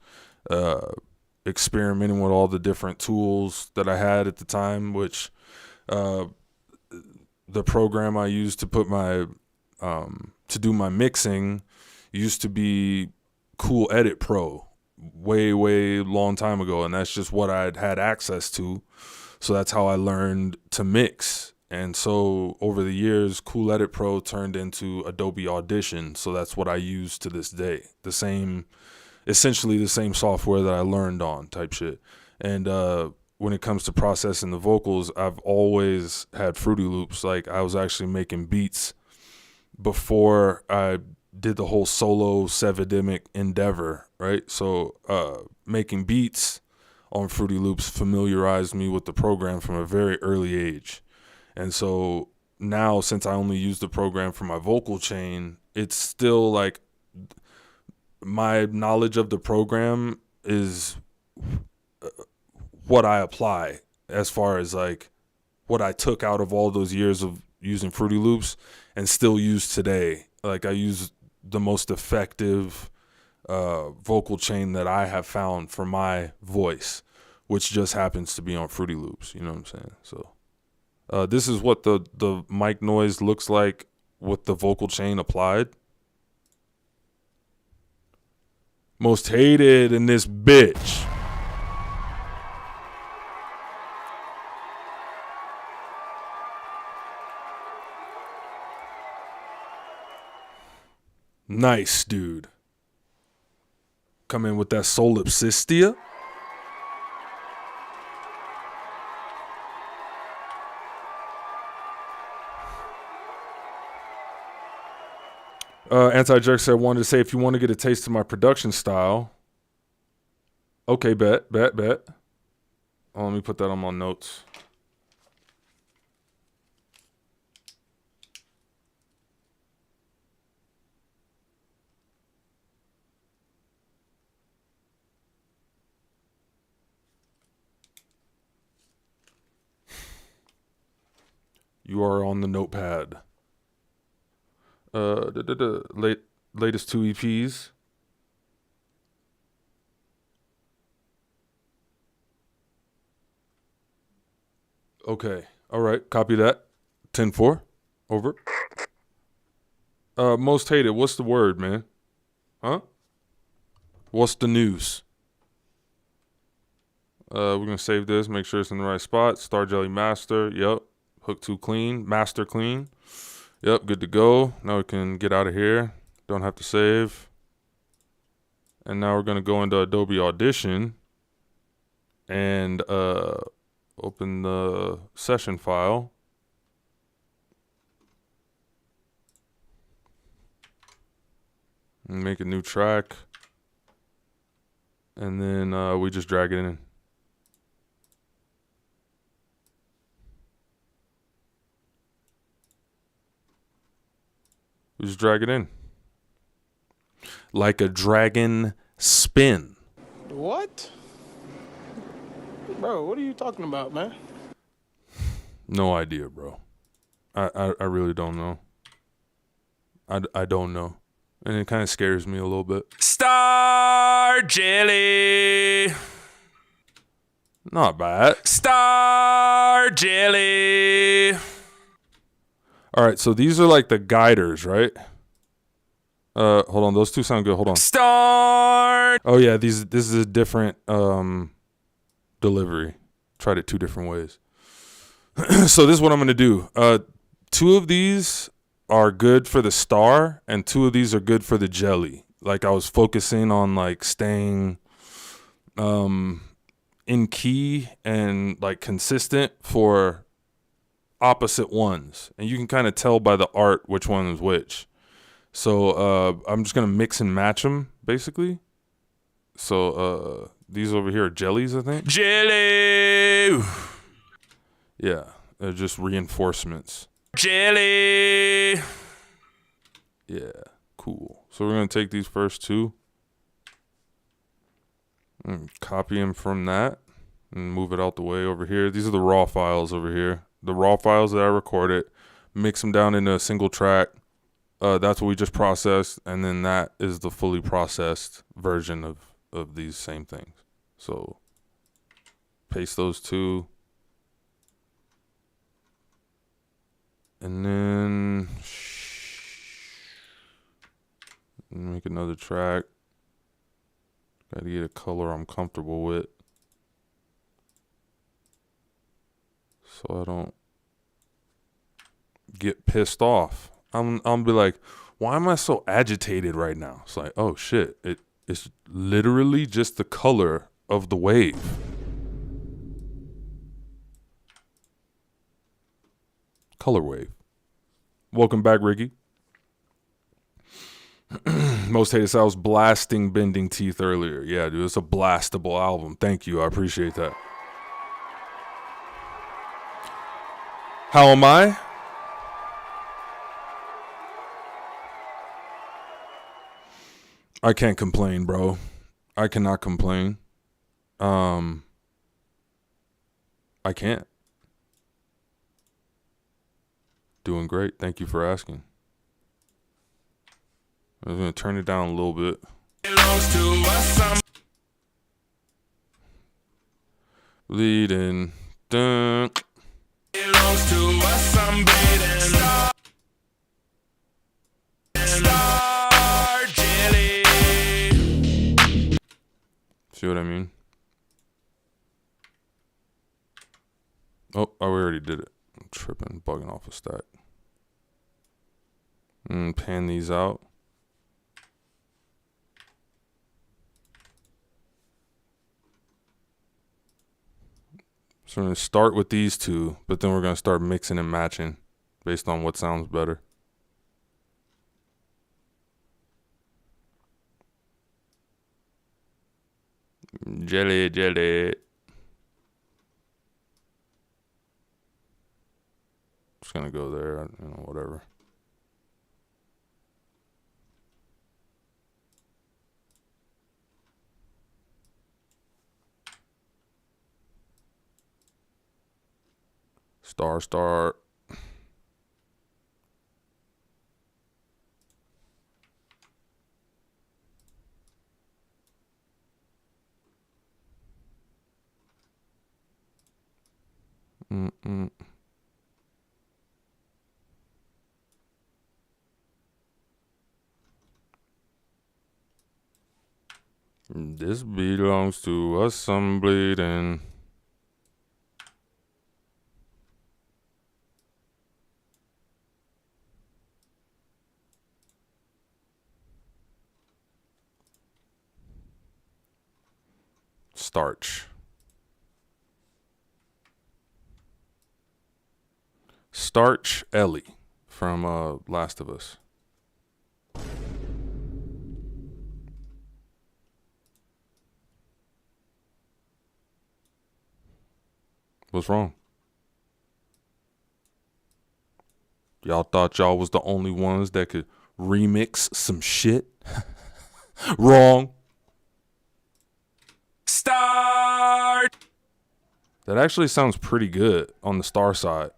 experimenting with all the different tools that I had at the time, which the program I used to put my to do my mixing used to be Cool Edit Pro. Way long time ago, and that's just what I'd had access to. So that's how I learned to mix. And so over the years, Cool Edit Pro turned into Adobe Audition. So that's what I use to this day. Essentially the same software that I learned on, type shit. And when it comes to processing the vocals, I've always had Fruity Loops. Like, I was actually making beats before I did the whole solo Sevidemic endeavor, right? So making beats on Fruity Loops familiarized me with the program from a very early age. And so now, since I only use the program for my vocal chain, it's still like my knowledge of the program is what I apply, as far as like what I took out of all those years of using Fruity Loops and still use today. Like, I use the most effective vocal chain that I have found for my voice, which just happens to be on Fruity Loops. You know what I'm saying? So this is what the mic noise looks like with the vocal chain applied. Most hated in this bitch. Nice, dude. Come in with that solipsistia. Anti-Jerk said, wanted to say, if you want to get a taste of my production style. Okay, bet. Oh, let me put that on my notes. You are on the notepad. Latest 2 EPs. Okay. All right. Copy that. 10-4. Over. Most hated. What's the word, man? Huh? What's the news? We're going to save this. Make sure it's in the right spot. Star Jelly Master. Yep. Hook 2 clean. Master clean. Yep. Good to go. Now we can get out of here. Don't have to save. And now we're going to go into Adobe Audition and open the session file. And make a new track. And then we just drag it in. We just drag it in. Like a dragon spin. What? Bro, what are you talking about, man? No idea, bro. I really don't know. I don't know. And it kind of scares me a little bit. Star Jelly. Not bad. Star Jelly. All right, so these are like the guiders, right? Hold on, those two sound good. Hold on. Star. Oh yeah, this is a different delivery. Tried it 2 different ways. So this is what I'm gonna do. 2 of these are good for the star, and 2 of these are good for the jelly. Like I was focusing on like staying in key and like consistent for opposite ones, and you can kind of tell by the art which one is which. So I'm just gonna mix and match them basically. So these over here are jellies, I think. Jelly. Yeah, they're just reinforcements. Jelly. Yeah, cool. So we're gonna take these first 2 and copy them from that and move it out the way over here. These are the raw files over here. The raw files that I recorded, mix them down into a single track. That's what we just processed, and then that is the fully processed version of these same things. So paste those 2. And then make another track. Gotta get a color I'm comfortable with, so I don't get pissed off. I'm be like, why am I so agitated right now? It's like, oh shit, it's literally just the color of the wave. Color wave. Welcome back, Ricky. Most hated. I was blasting Bending Teeth earlier. Yeah, dude, it's a blastable album. Thank you. I appreciate that. How am I? I can't complain, bro. I cannot complain. I can't. Doing great. Thank you for asking. I'm going to turn it down a little bit. Belongs to us. Leading. Dun. Belongs to us. I'm bleeding. Star Jelly. See what I mean? Oh, we already did it. I'm tripping, bugging off a stack. Pan these out. So we're going to start with these 2, but then we're going to start mixing and matching based on what sounds better. Jelly, jelly. Just going to go there, whatever. Star. This belongs to us, some bleeding. Starch. Starch Ellie from Last of Us. What's wrong? Y'all thought y'all was the only ones that could remix some shit? Wrong. Start. That actually sounds pretty good on the star side.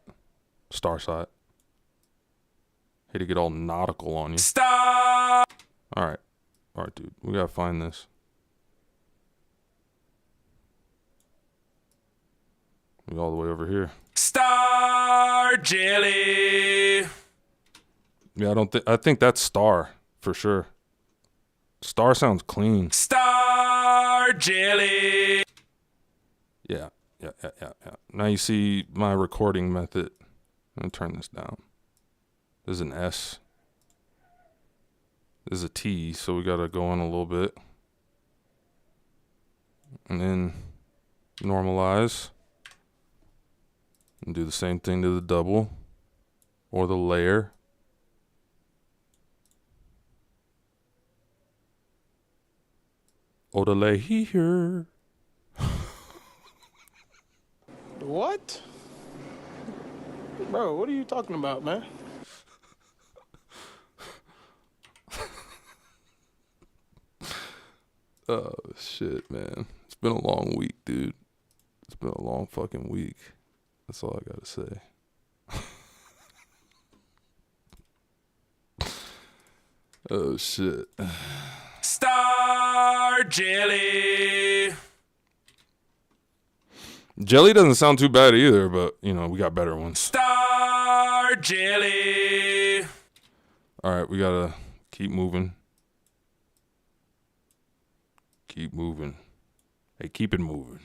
Star side. Hate to get all nautical on you. Start. All right, dude. We gotta find this. We all the way over here. Star jelly. Yeah, I think that's star for sure. Star sounds clean. Star jelly. Yeah. Now you see my recording method. I'm gonna turn this down. This is an S. This is a T, so we gotta go in a little bit. And then normalize. And do the same thing to the double. Or the layer. Or the layer. What? Bro, what are you talking about, man? Oh, shit, man. It's been a long week, dude. It's been a long fucking week. That's all I gotta say. Oh, shit. Star jelly. Jelly doesn't sound too bad either, but, you know, we got better ones. Star jelly. All right, we gotta keep moving. Keep moving. Hey, keep it moving.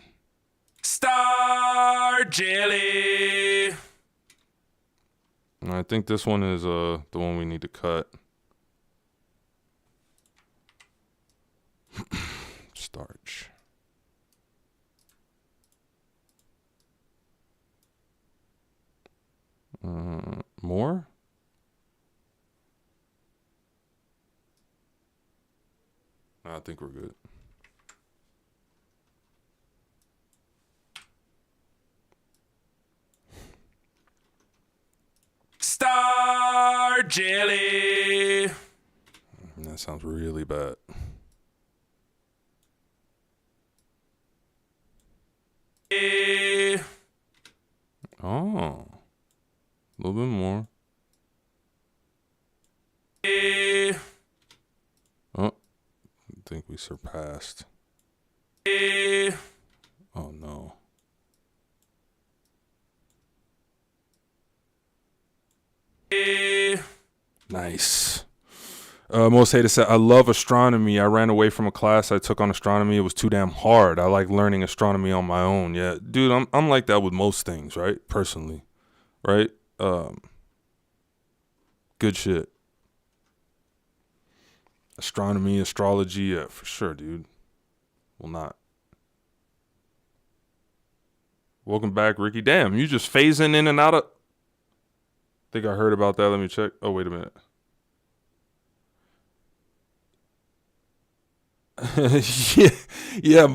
Star jelly. And I think this one is the one we need to cut. Starch. More? I think we're good. Star jelly. That sounds really bad. Oh. A little bit more. Oh. I think we surpassed. Oh no. Nice. Most hated said, I love astronomy. I ran away from a class I took on astronomy. It was too damn hard. I like learning astronomy on my own. Yeah, dude, I'm like that with most things, right? Personally, right? Good shit. Astronomy, astrology, yeah, for sure, dude. Well, not. Welcome back, Ricky. Damn, you just phasing in and out of. Think I heard about that. Let me check. Oh, wait a minute. yeah.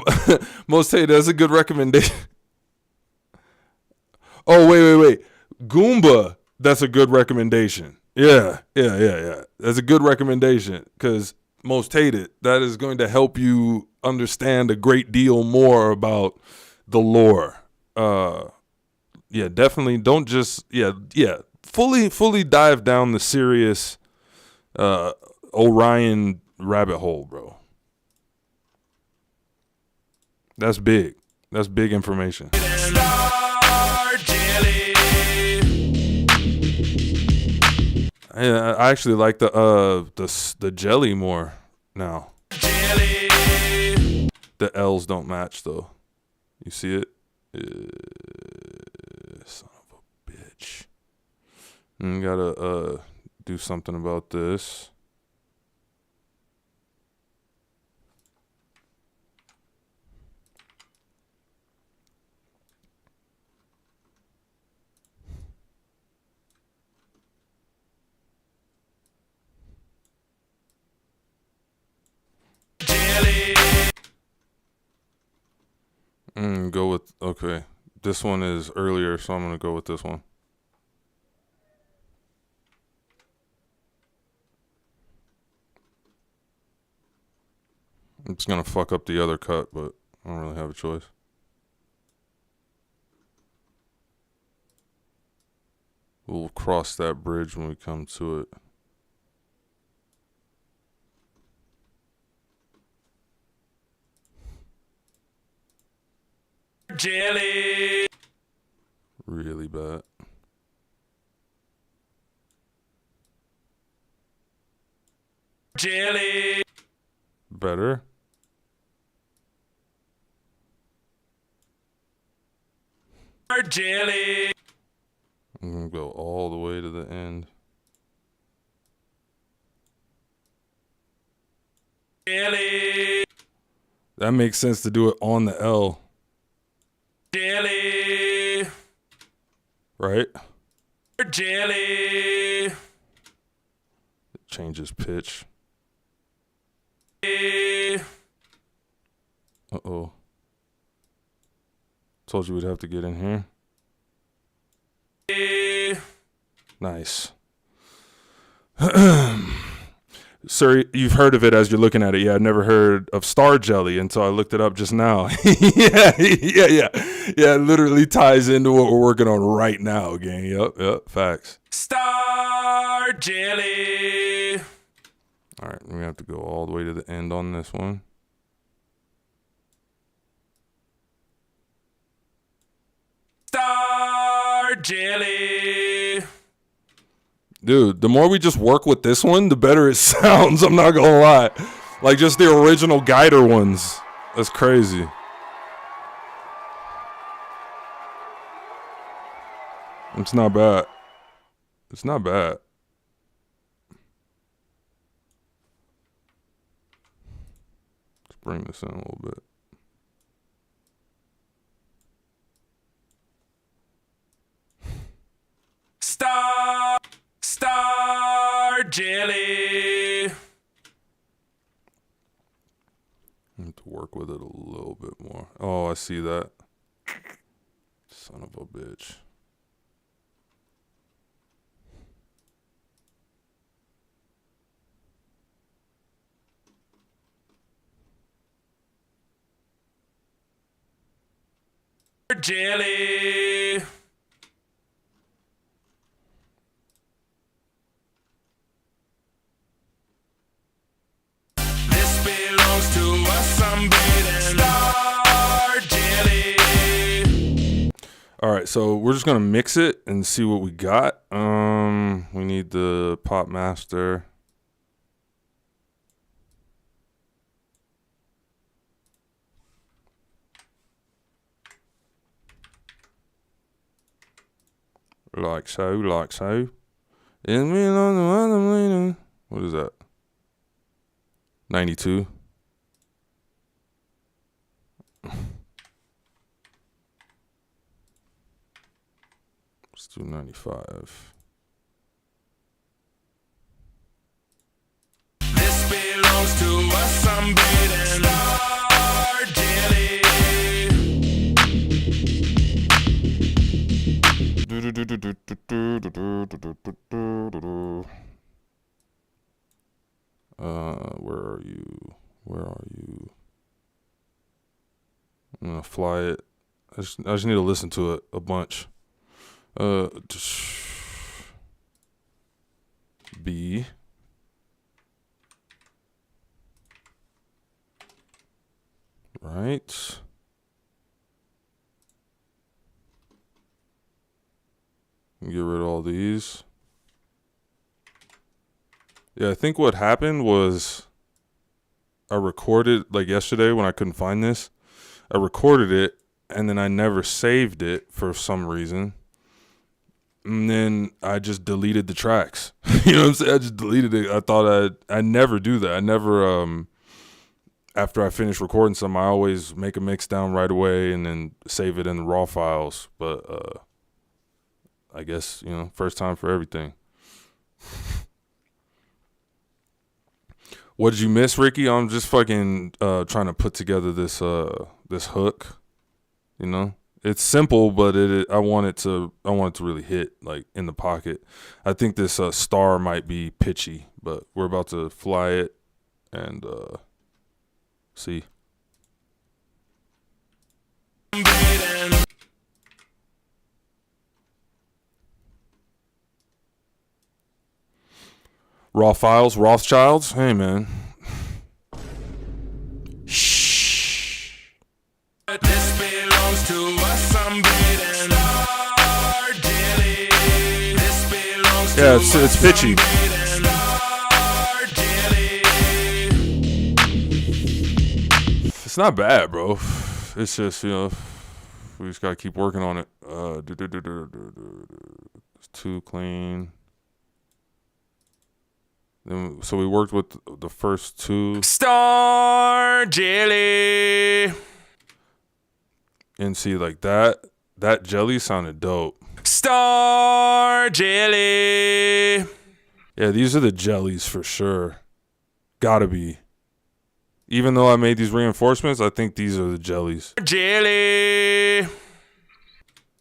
Most say that's a good recommendation. Oh, wait. Goomba, that's a good recommendation. Yeah. That's a good recommendation because most hated. That is going to help you understand a great deal more about the lore. Yeah, definitely don't just fully dive down the serious Orion rabbit hole, bro. That's big. That's big information. Star jelly. I actually like the jelly more now. Jelly. The L's don't match though. You see it? Son of a bitch. And gotta do something about this. Go with, okay. This one is earlier, so I'm gonna go with this one. It's gonna fuck up the other cut, but I don't really have a choice. We'll cross that bridge when we come to it. Jelly. Really bad. Jelly. Better. Jelly. I'm gonna go all the way to the end. Jelly. That makes sense to do it on the L. Jelly. Right? Jelly. It changes pitch. Uh-oh. Told you we'd have to get in here. Nice. Sir, you've heard of it as you're looking at it. Yeah, I've never heard of star jelly until I looked it up just now. Yeah, it literally ties into what we're working on right now, gang. Yep, facts. Star jelly. All right, we have to go all the way to the end on this one. Star jelly. Dude, the more we just work with this one, the better it sounds. I'm not gonna lie. Like just the original guider ones. That's crazy. It's not bad. It's not bad. Let's bring this in a little bit. Star jelly. I have to work with it a little bit more. Oh, I see that. Son of a bitch. Jelly. This belongs to us, I'm beating star jelly. All right, so we're just gonna mix it and see what we got. We need the pop master. Like so, like so. What is that? 92. Let's do 95. This belongs to us, I'm beating star jelly. Where are you? Where are you? I'm gonna fly it. I just need to listen to it a bunch. B. Right. Get rid of all these. Yeah, I think what happened was I recorded, like yesterday when I couldn't find this, I recorded it and then I never saved it for some reason. And then I just deleted the tracks. You know what I'm saying? I just deleted it. I thought I never do that. I never, after I finish recording something, I always make a mix down right away and then save it in the raw files. But I guess, you know, first time for everything. What did you miss, Ricky? I'm just fucking trying to put together this this hook. You know, it's simple, but I want it to really hit like in the pocket. I think this star might be pitchy, but we're about to fly it and see. Raw files, Rothschilds. Hey, man. Shh. This belongs to us, I'm bleeding. Star Daily. This belongs to us. Yeah, it's pitchy. Star Daily. It's not bad, bro. It's just, you know, we just gotta keep working on it. It's too clean. Then, so we worked with the first two. Star Jelly. And see, like that jelly sounded dope. Star Jelly. Yeah, these are the jellies for sure. Gotta be. Even though I made these reinforcements, I think these are the jellies. Jelly.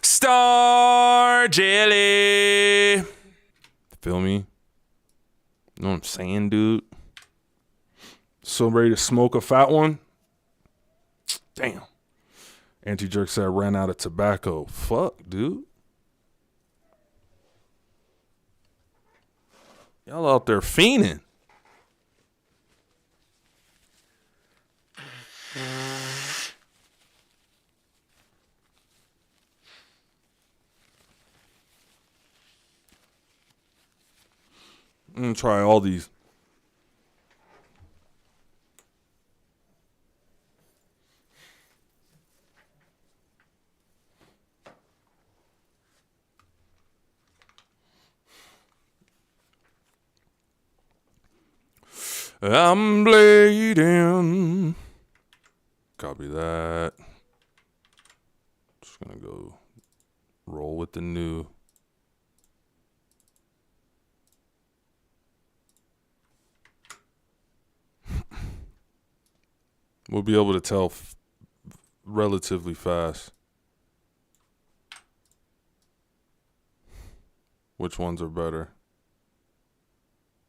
Star Jelly. Feel me? You know what I'm saying, dude? So ready to smoke a fat one? Damn. Anti-Jerk said I ran out of tobacco. Fuck, dude. Y'all out there fiending. I'm gonna try all these. I'm bleeding. Copy that. Just gonna go roll with the new. We'll be able to tell relatively fast which ones are better.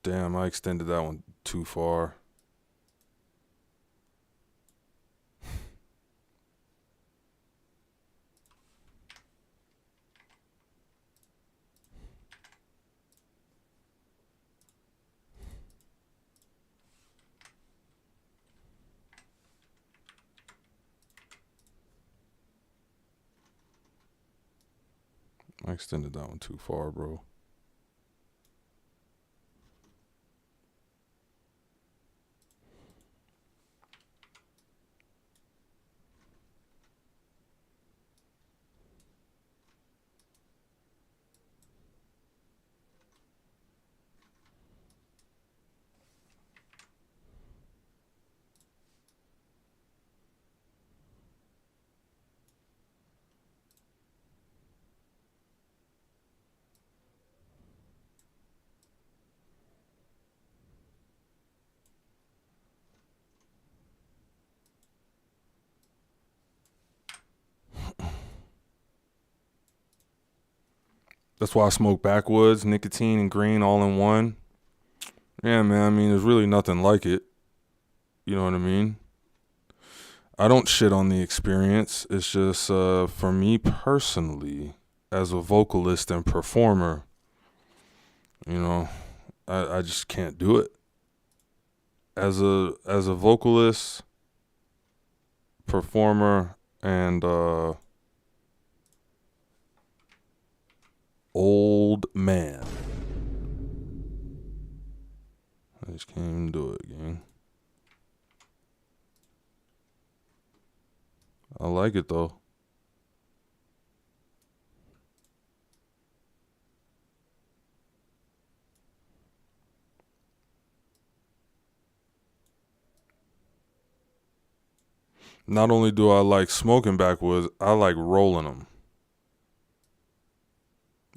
Damn, I extended that one too far. I extended that one too far, bro. That's why I smoke backwoods, nicotine, and green all in one. Yeah, man, I mean, there's really nothing like it. You know what I mean? I don't shit on the experience. It's just, for me personally, as a vocalist and performer, you know, I just can't do it. As a vocalist, performer, and old man, I just can't even do it, gang. like it though. Not only do I like smoking backwoods, I like rolling them.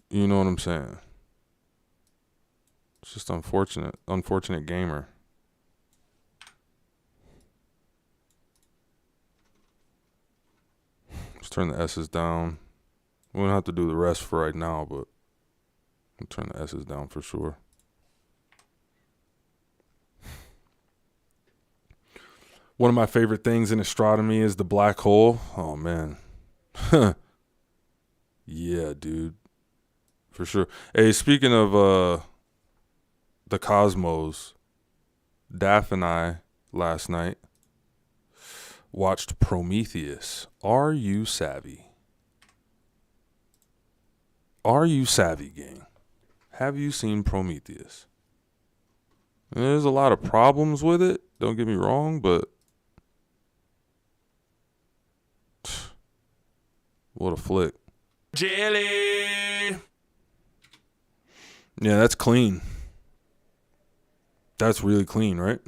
You know what I'm saying? It's just unfortunate gamer. Let's turn the S's down. We don't have to do the rest for right now, but I'll turn the S's down for sure. One of my favorite things in astronomy is the black hole. Oh, man. Yeah, dude. For sure. Hey, speaking of the cosmos, Daph and I, last night, watched Prometheus. Are you savvy? Are you savvy, gang? Have you seen Prometheus? There's a lot of problems with it. Don't get me wrong, but what a flick. Jelly. Yeah, that's clean. That's really clean, right?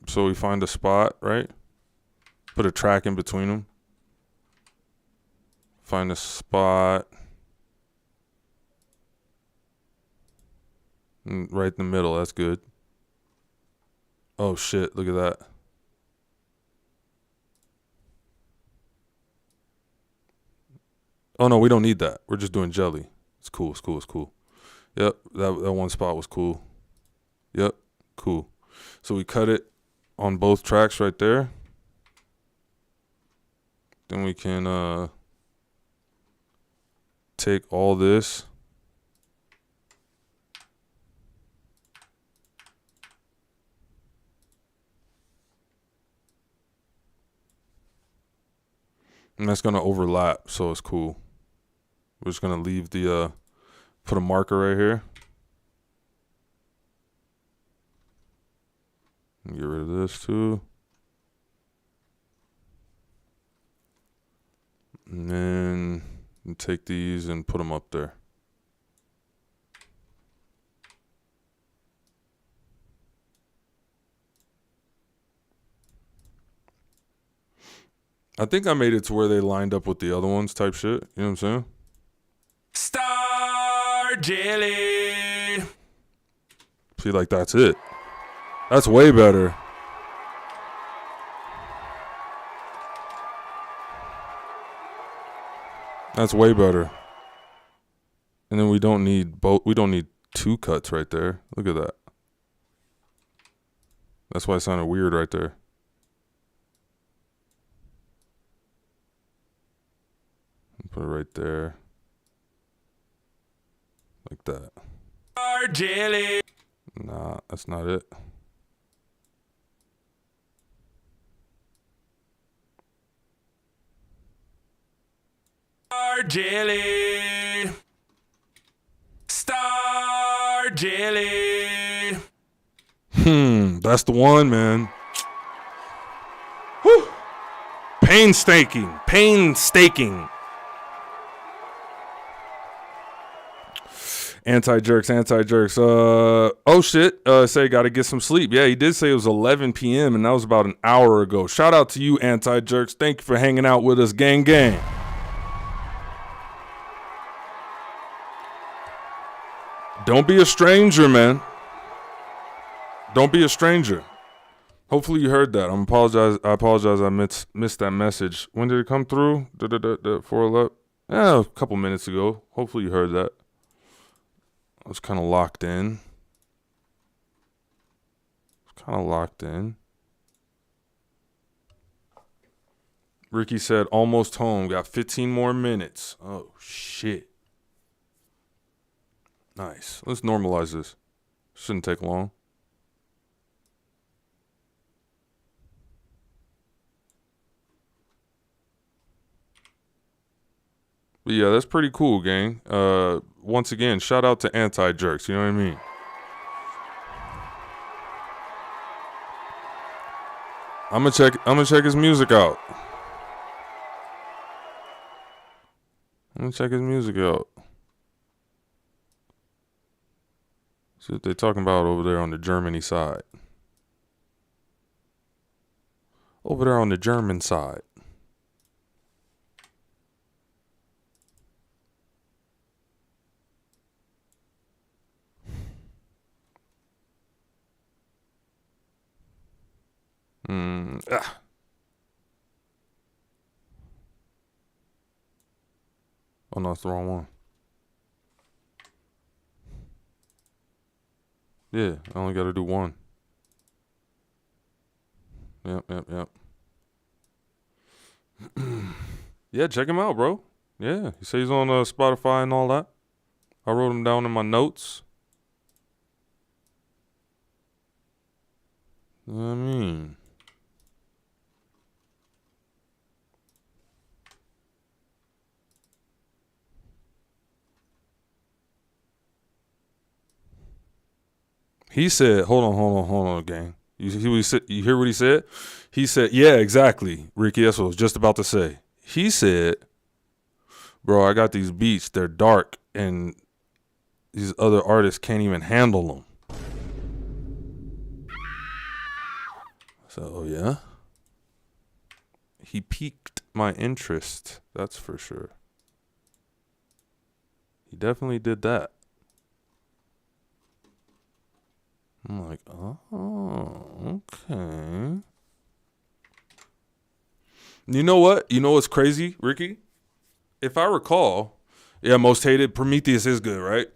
So we find a spot, right? Put a track in between them. Find a spot. Right in the middle, that's good. Oh shit, look at that. Oh no, we don't need that. We're just doing jelly. It's cool, it's cool, it's cool. Yep, that one spot was cool. Yep, cool. So we cut it on both tracks right there. Then we can take all this. And that's going to overlap, so it's cool. We're just going to leave the, put a marker right here. Get rid of this too. And then take these and put them up there. I think I made it to where they lined up with the other ones type shit. You know what I'm saying? Star jelly. See, like, that's it. That's way better. That's way better. And then we don't need both. We don't need two cuts right there. Look at that. That's why it sounded weird right there. Put it right there. Like that. Star jelly. Nah, that's not it. Star jelly. Star jelly. That's the one, man. Whew. Painstaking. Anti-jerks. Oh shit. Say gotta get some sleep. Yeah, he did say it was 11 p.m. and that was about an hour ago. Shout out to you, anti-jerks. Thank you for hanging out with us, gang. Don't be a stranger, man. Don't be a stranger. Hopefully you heard that. I apologize. I missed that message. When did it come through? 411. Yeah, a couple minutes ago. Hopefully you heard that. I was kind of locked in. Ricky said, almost home. Got 15 more minutes. Oh, shit. Nice. Let's normalize this. Shouldn't take long. But yeah, that's pretty cool, gang. Once again, shout out to anti-jerks. You know what I mean? I'm gonna check his music out. I'm gonna check his music out. See what they're talking about over there on the Germany side. Over there on the German side. Oh no, it's the wrong one. Yeah, I only got to do one. Yep. Yeah, check him out, bro. Yeah, he says he's on Spotify and all that. I wrote him down in my notes. You know what I mean? He said, hold on, gang. You hear what he said? He said, yeah, exactly, Ricky. That's what I was just about to say. He said, bro, I got these beats. They're dark, and these other artists can't even handle them. So, oh, yeah? He piqued my interest. That's for sure. He definitely did that. I'm like, oh, okay. You know what? You know what's crazy, Ricky? If I recall, yeah, Most Hated, Prometheus is good, right?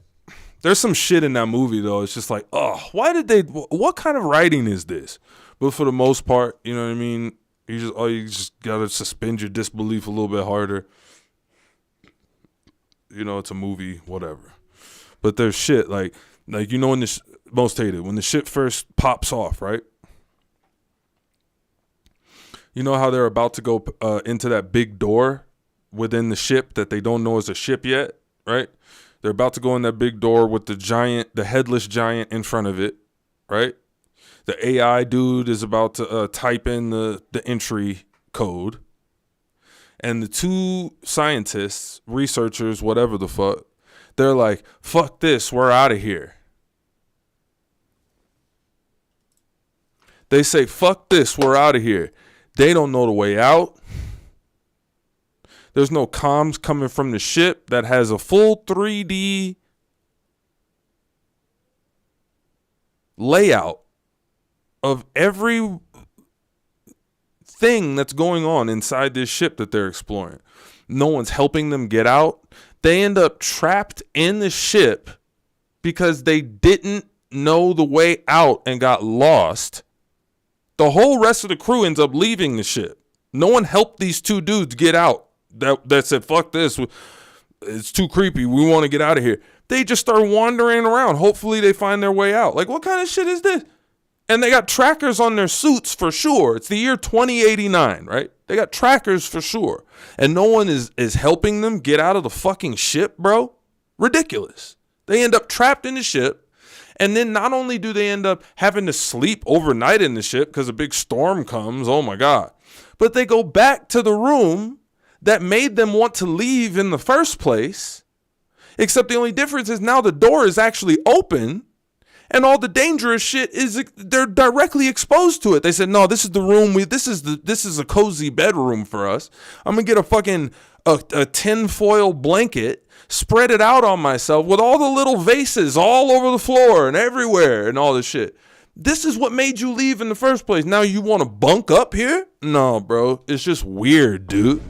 There's some shit in that movie, though. It's just like, oh, what kind of writing is this? But for the most part, you know what I mean? You just gotta suspend your disbelief a little bit harder. You know, it's a movie, whatever. But there's shit like you know, in this Most Hated, when the shit first pops off, right? You know how they're about to go into that big door within the ship that they don't know is a ship yet, right? They're about to go in that big door with the headless giant in front of it, right? The AI dude is about to type in the entry code. And the two scientists, researchers, whatever the fuck, they're like, fuck this, we're out of here. They say, fuck this, we're out of here. They don't know the way out. There's no comms coming from the ship that has a full 3D layout of every thing that's going on inside this ship that they're exploring. No one's helping them get out. They end up trapped in the ship because they didn't know the way out and got lost. The whole rest of the crew ends up leaving the ship. No one helped these two dudes get out. That said, fuck this. It's too creepy. We want to get out of here. They just start wandering around. Hopefully they find their way out. Like, what kind of shit is this? And they got trackers on their suits for sure. It's the year 2089, right? They got trackers for sure. And no one is helping them get out of the fucking ship, bro. Ridiculous. They end up trapped in the ship. And then not only do they end up having to sleep overnight in the ship because a big storm comes, oh my God, but they go back to the room that made them want to leave in the first place, except the only difference is now the door is actually open and all the dangerous shit they're directly exposed to it. They said, no, this is the room. This is a cozy bedroom for us. I'm going to get a fucking a tinfoil blanket, spread it out on myself with all the little vases all over the floor and everywhere and all this shit. This is what made you leave in the first place. Now you want to bunk up here? No, bro. It's just weird, dude.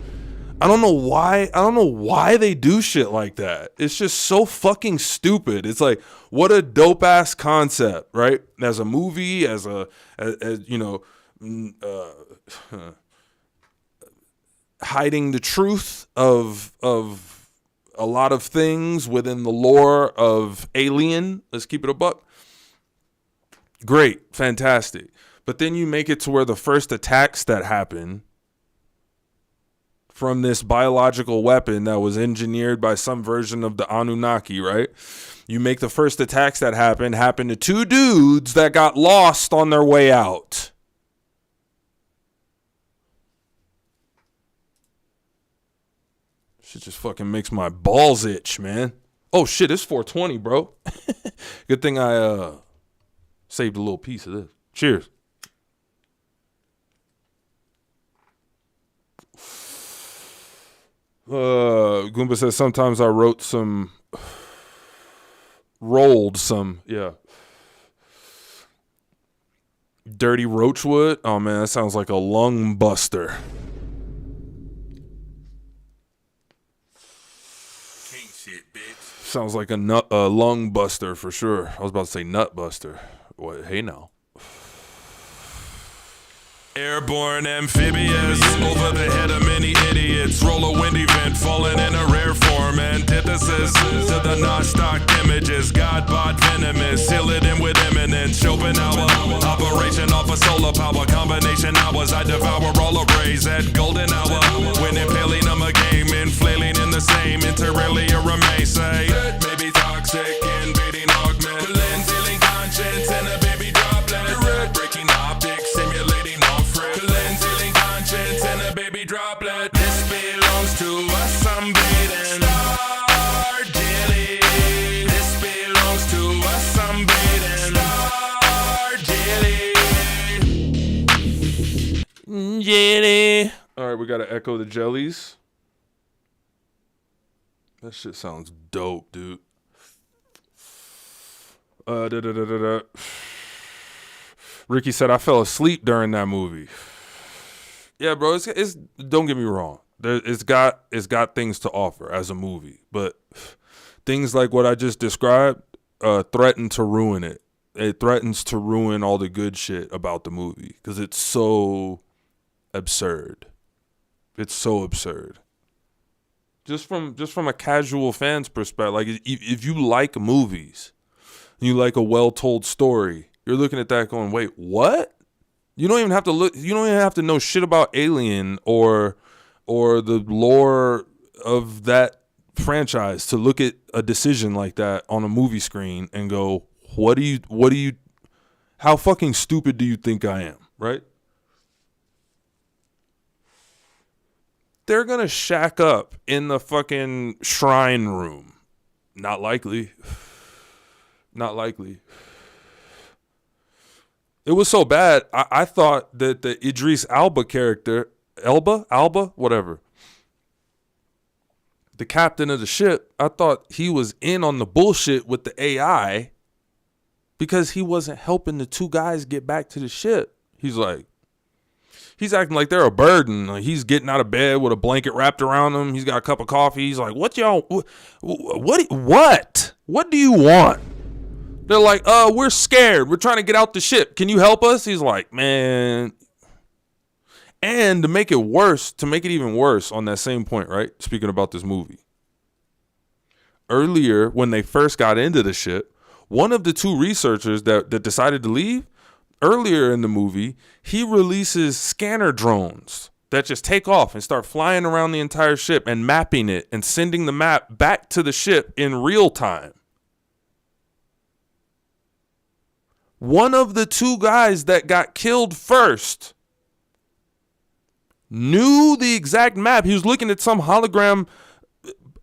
I don't know why they do shit like that. It's just so fucking stupid. It's like, what a dope ass concept, right? As a movie, as you know, hiding the truth of a lot of things within the lore of Alien. Let's keep it a buck. Great, fantastic. But then you make it to where the first attacks that happen from this biological weapon that was engineered by some version of the Anunnaki, right? You make the first attacks that happen to two dudes that got lost on their way out. Shit just fucking makes my balls itch, man. Oh shit, it's 420, bro. Good thing I saved a little piece of this. Cheers. Goomba says sometimes I rolled some, dirty roachwood. Oh man, that sounds like a lung buster. Sounds like a lung buster for sure. I was about to say nut buster. What? Hey now. Airborne amphibious, over the head of many idiots. Roll a windy vent, falling in a rare form. Antithesis to the non-stock images. God-bought venomous, seal it in with imminence. Schopenhauer, operation off of solar power. Combination hours, I devour all arrays at golden hour. When impaling them a game, inflating in the same. Inter-alia remain, say. Maybe toxic, invading augment. Cleansing conscience and a baby droplet. Breaking optics, simulating cleansing conscience and a baby droplet. This belongs to us, I'm baiting. Star jelly. This belongs to us, I'm baiting. Star jelly. Jelly. All right, we got to echo the jellies. That shit sounds dope, dude. Ricky said I fell asleep during that movie. Yeah, bro, it's don't get me wrong. It's got things to offer as a movie, but things like what I just described threaten to ruin it. It threatens to ruin all the good shit about the movie because it's so absurd. It's so absurd. Just from a casual fan's perspective, like if you like movies, and you like a well-told story, you're looking at that going, wait, what? You don't even have to look. You don't even have to know shit about Alien or the lore of that franchise to look at a decision like that on a movie screen and go, what do you? How fucking stupid do you think I am? Right? They're gonna shack up in the fucking shrine room. Not likely. Not likely. It was so bad, I thought that the Idris Elba character, Alba, whatever, the captain of the ship, I thought he was in on the bullshit with the AI because he wasn't helping the two guys get back to the ship. He's acting like they're a burden. Like he's getting out of bed with a blanket wrapped around him. He's got a cup of coffee. He's like, what y'all, what do you want? They're like, we're scared. We're trying to get out the ship. Can you help us? He's like, man. And to make it even worse on that same point, right? Speaking about this movie. Earlier, when they first got into the ship, one of the two researchers that decided to leave, earlier in the movie, he releases scanner drones that just take off and start flying around the entire ship and mapping it and sending the map back to the ship in real time. One of the two guys that got killed first knew the exact map. He was looking at some hologram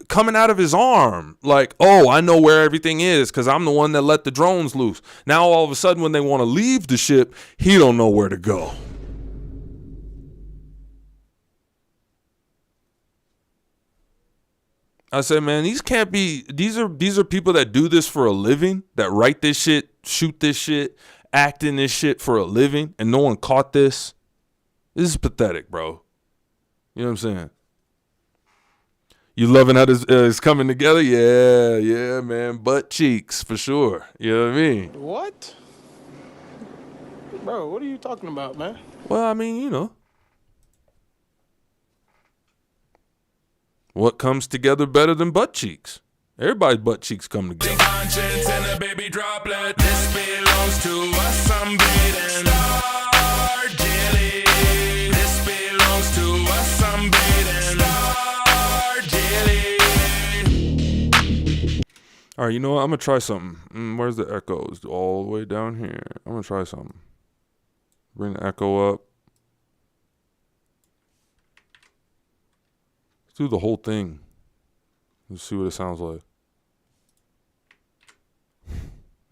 coming out of his arm. Like, oh, I know where everything is because I'm the one that let the drones loose. Now, all of a sudden, when they want to leave the ship, he don't know where to go. I said, man, these are people that do this for a living, that write this shit, shoot this shit, act in this shit for a living, and no one caught this. This is pathetic, bro. You know what I'm saying? You loving how this is coming together? Yeah, man. Butt cheeks, for sure. You know what I mean? What? Bro, what are you talking about, man? Well, I mean, you know. What comes together better than butt cheeks? Everybody's butt cheeks come together. Conscience and a baby droplet. This belongs to us, I'm baiting. Star jelly. This belongs to us, I'm baiting. Star jelly. All right, you know what? I'm going to try something. Where's the echoes? All the way down here. I'm going to try something. Bring the echo up. Let's do the whole thing. Let's see what it sounds like.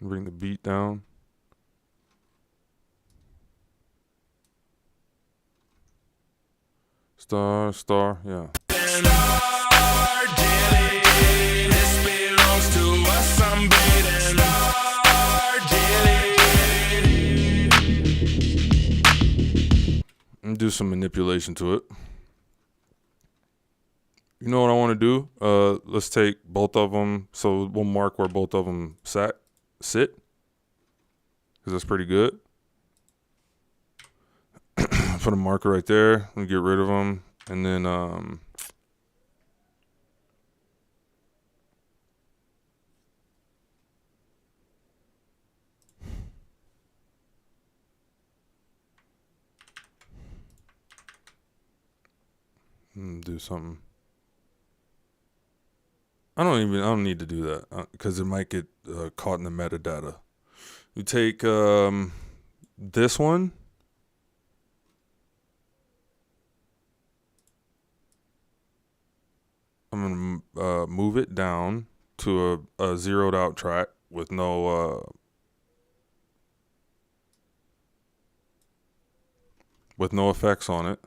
Bring the beat down. Star, star, yeah. And do some manipulation to it. You know what I want to do? Let's take both of them. So we'll mark where both of them sit, because that's pretty good. Put a marker right there and get rid of them, and then do something. I don't need to do that because it might get caught in the metadata. You take this one. I'm gonna move it down to a zeroed out track with no effects on it.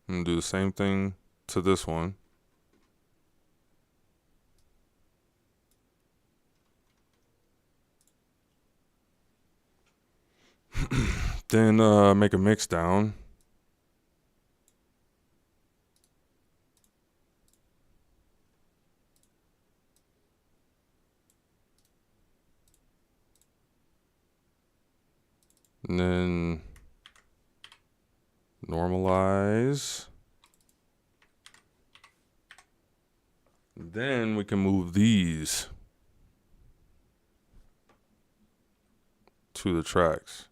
I'm gonna do the same thing to this one. Then make a mix down. And then normalize. Then we can move these to the tracks.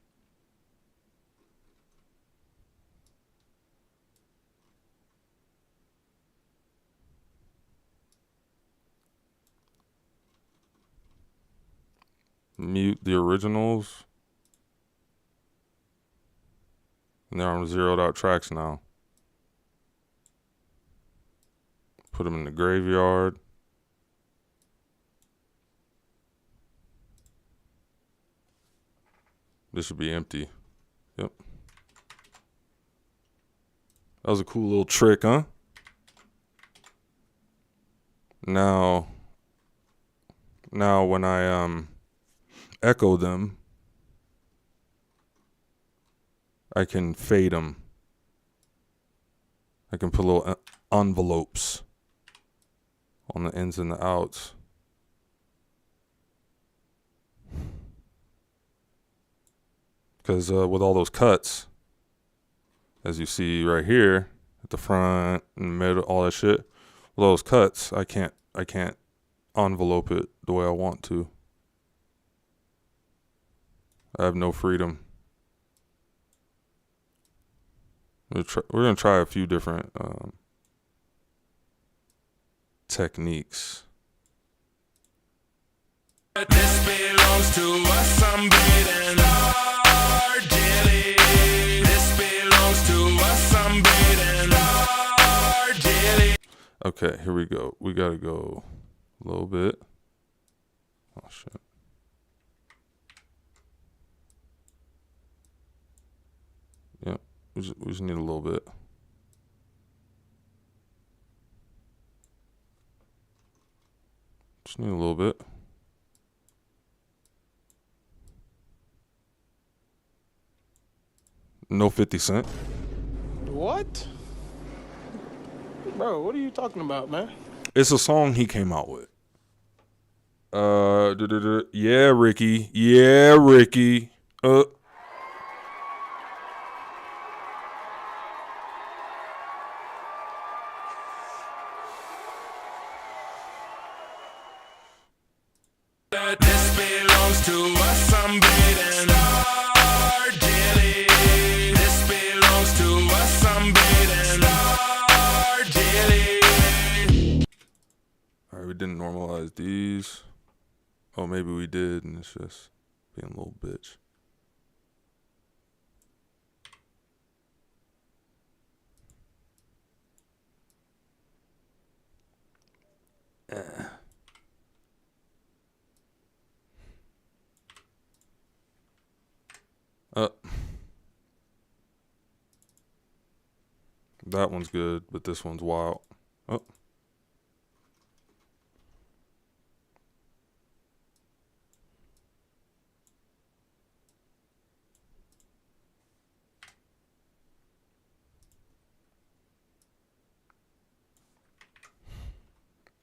Mute the originals. And they're on zeroed out tracks now. Put them in the graveyard. This should be empty. Yep. That was a cool little trick, huh? Now when I echo them, I can fade them. I can put little envelopes on the ins and the outs. Because with all those cuts, as you see right here, at the front and middle, all that shit, with those cuts, I can't envelope it the way I want to. I have no freedom. We're gonna try a few different techniques. This belongs to us, I'm beating our daily. This belongs to us, I'm beating our daily. Okay, here we go. We gotta go a little bit. Oh shit. Yep, we just need a little bit. Just need a little bit. No 50 Cent. What? Bro, what are you talking about, man? It's a song he came out with. Yeah, Ricky. Yeah, Ricky. This belongs to us, I'm beating our daily. This belongs to us, I'm beating our daily. Alright, we didn't normalize these. Oh, maybe we did, and it's just being a little bitch. That one's good, but this one's wild. Oh.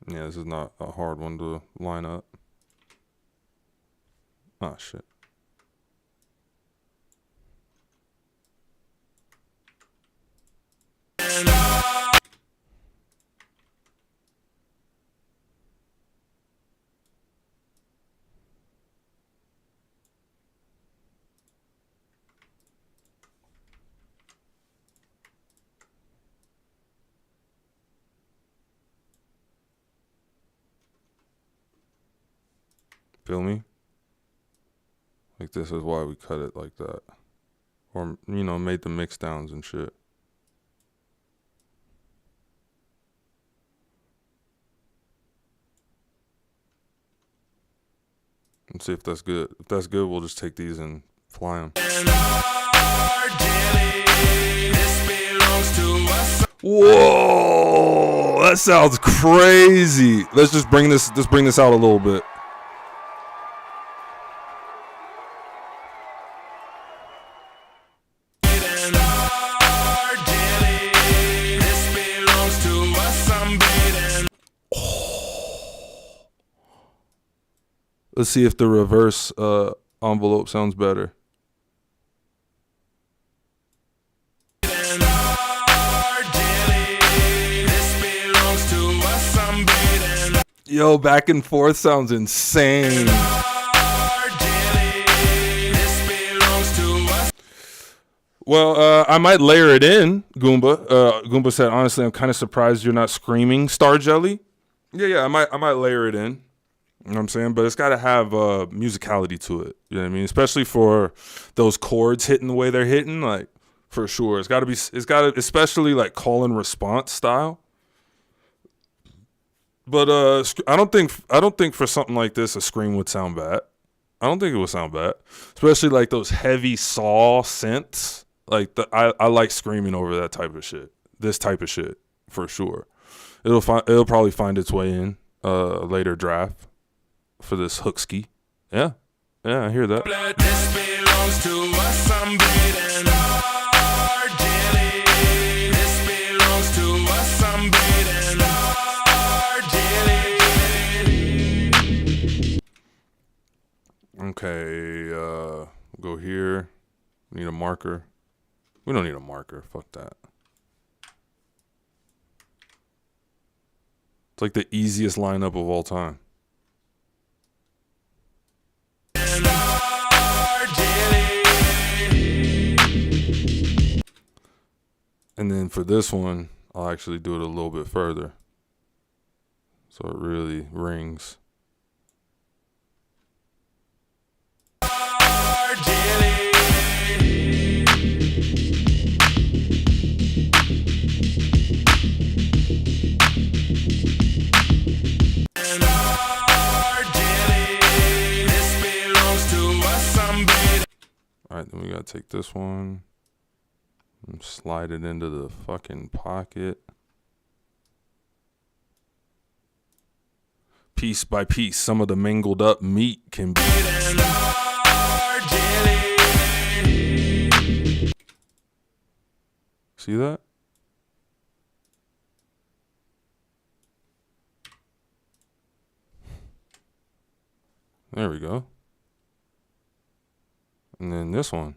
Yeah, this is not a hard one to line up. Oh, shit. Feel me? Like, this is why we cut it like that. Or, you know, made the mix downs and shit. Let's see if that's good. If that's good, we'll just take these and fly them. Whoa, that sounds crazy. Let's just bring this out a little bit. Let's see if the reverse envelope sounds better. Yo, back and forth sounds insane. Well, I might layer it in, Goomba. Goomba said, honestly, I'm kind of surprised you're not screaming Star Jelly. Yeah, I might layer it in. You know what I'm saying? But it's got to have musicality to it. You know what I mean? Especially for those chords hitting the way they're hitting, like, for sure. It's got to, especially like call and response style. But I don't think for something like this, a scream would sound bad. I don't think it would sound bad. Especially like those heavy saw synths. Like, I like screaming over that type of shit. This type of shit, for sure. It'll probably find its way in a later draft. For this hook ski. Yeah, I hear that. This belongs to us, I'm bleeding. This belongs to us, I'm bleeding. Okay, we'll go here. We need a marker. We don't need a marker. Fuck that. It's like the easiest lineup of all time. And then for this one, I'll actually do it a little bit further. So it really rings. Alright, then we gotta take this one and slide it into the fucking pocket. Piece by piece, some of the mangled up meat can be. See that? There we go. And then this one.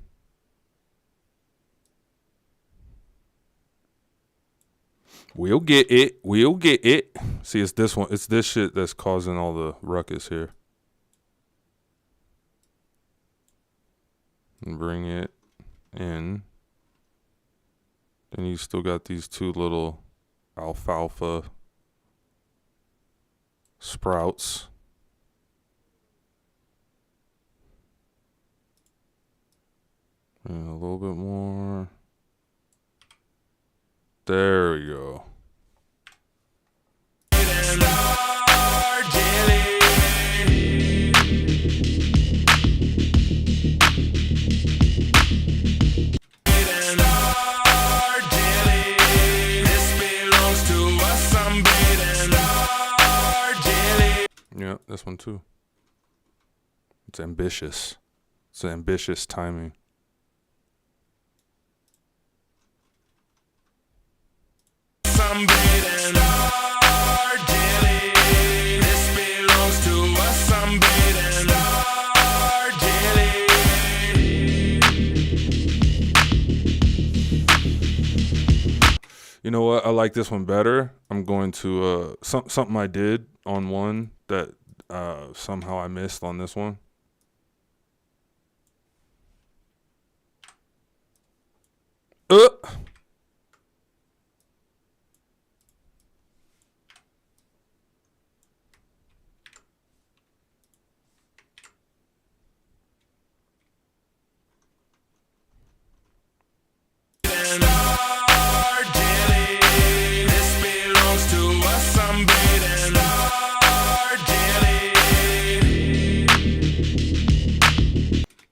We'll get it. We'll get it. See, it's this one. It's this shit that's causing all the ruckus here. And bring it in. Then you still got these two little alfalfa sprouts. And a little bit more. There we go. All Yeah, this one too. It's ambitious. It's ambitious timing. Sunbathing, Ardilly. This belongs to us. Sunbathing, Ardilly. You know what? I like this one better. I'm going to something I did on one that somehow I missed on this one.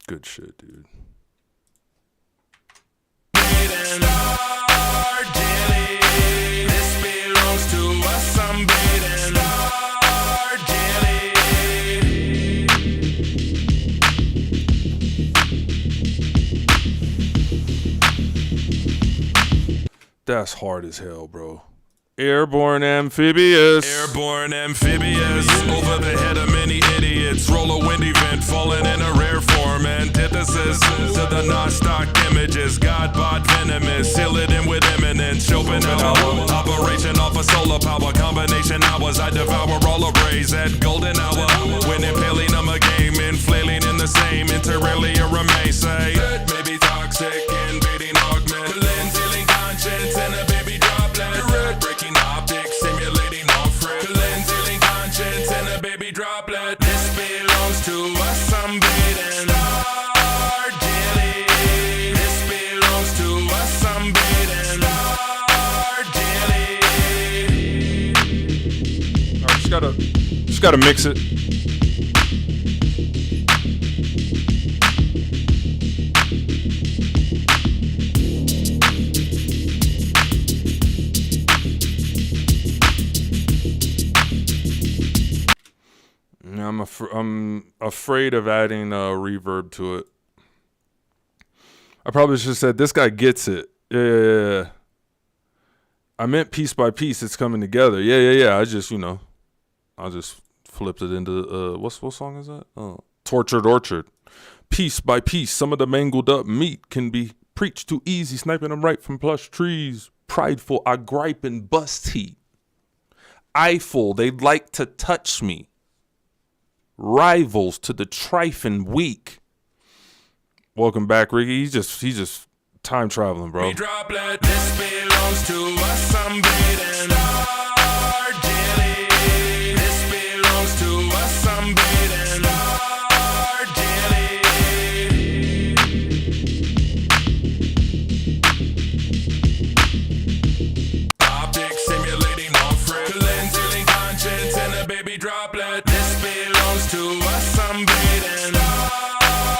Good shit, dude. That's hard as hell, bro. Airborne amphibious. Airborne amphibious, over the head of many idiots. Roll a wind event, falling in a rare form. Antithesis to the non-stock images. God-bought venomous, seal it in with eminence. Schopenhauer, operation off of solar power. Combination hours, I devour all arrays at golden hour. When impaling on a game, inflating in the same. Inter-alia remain, say. Maybe toxic, invading augment. Cleansing conscience and a baby droplet. Breaking optics, simulating off-rip. Cleansing conscience and a baby droplet. This belongs to us, sunbathing. Ardilly. This belongs to us, sunbathing. Ardilly. Alright, just gotta mix it. I'm afraid of adding reverb to it. I probably should have said, this guy gets it. Yeah. I meant piece by piece, it's coming together. Yeah. I just flipped it into, what song is that? Tortured Orchard. Piece by piece, some of the mangled up meat can be preached too easy, sniping them right from plush trees. Prideful, I gripe and bust heat. Eyeful, they'd like to touch me. Rivals to the trifling weak. Welcome back, Ricky. He's just time traveling, bro. Droplet, this belongs to us, sunbathing. Ardilly. This belongs to us, sunbathing. Ardilly. Optics simulating off-rip. Cleansing conscience and a baby droplet. This belongs to us, sunbathing.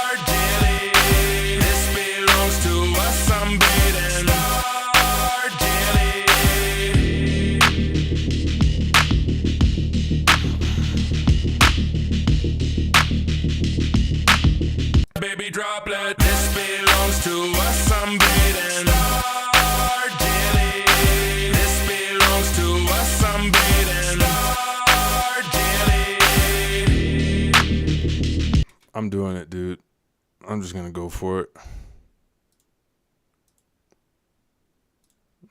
Ardilly. This belongs to us, sunbathing. Ardilly. Baby droplet. This belongs to us, sunbathing. Ardilly. This belongs to us, sunbathing. Ardilly. I'm doing it, dude. I'm just gonna go for it.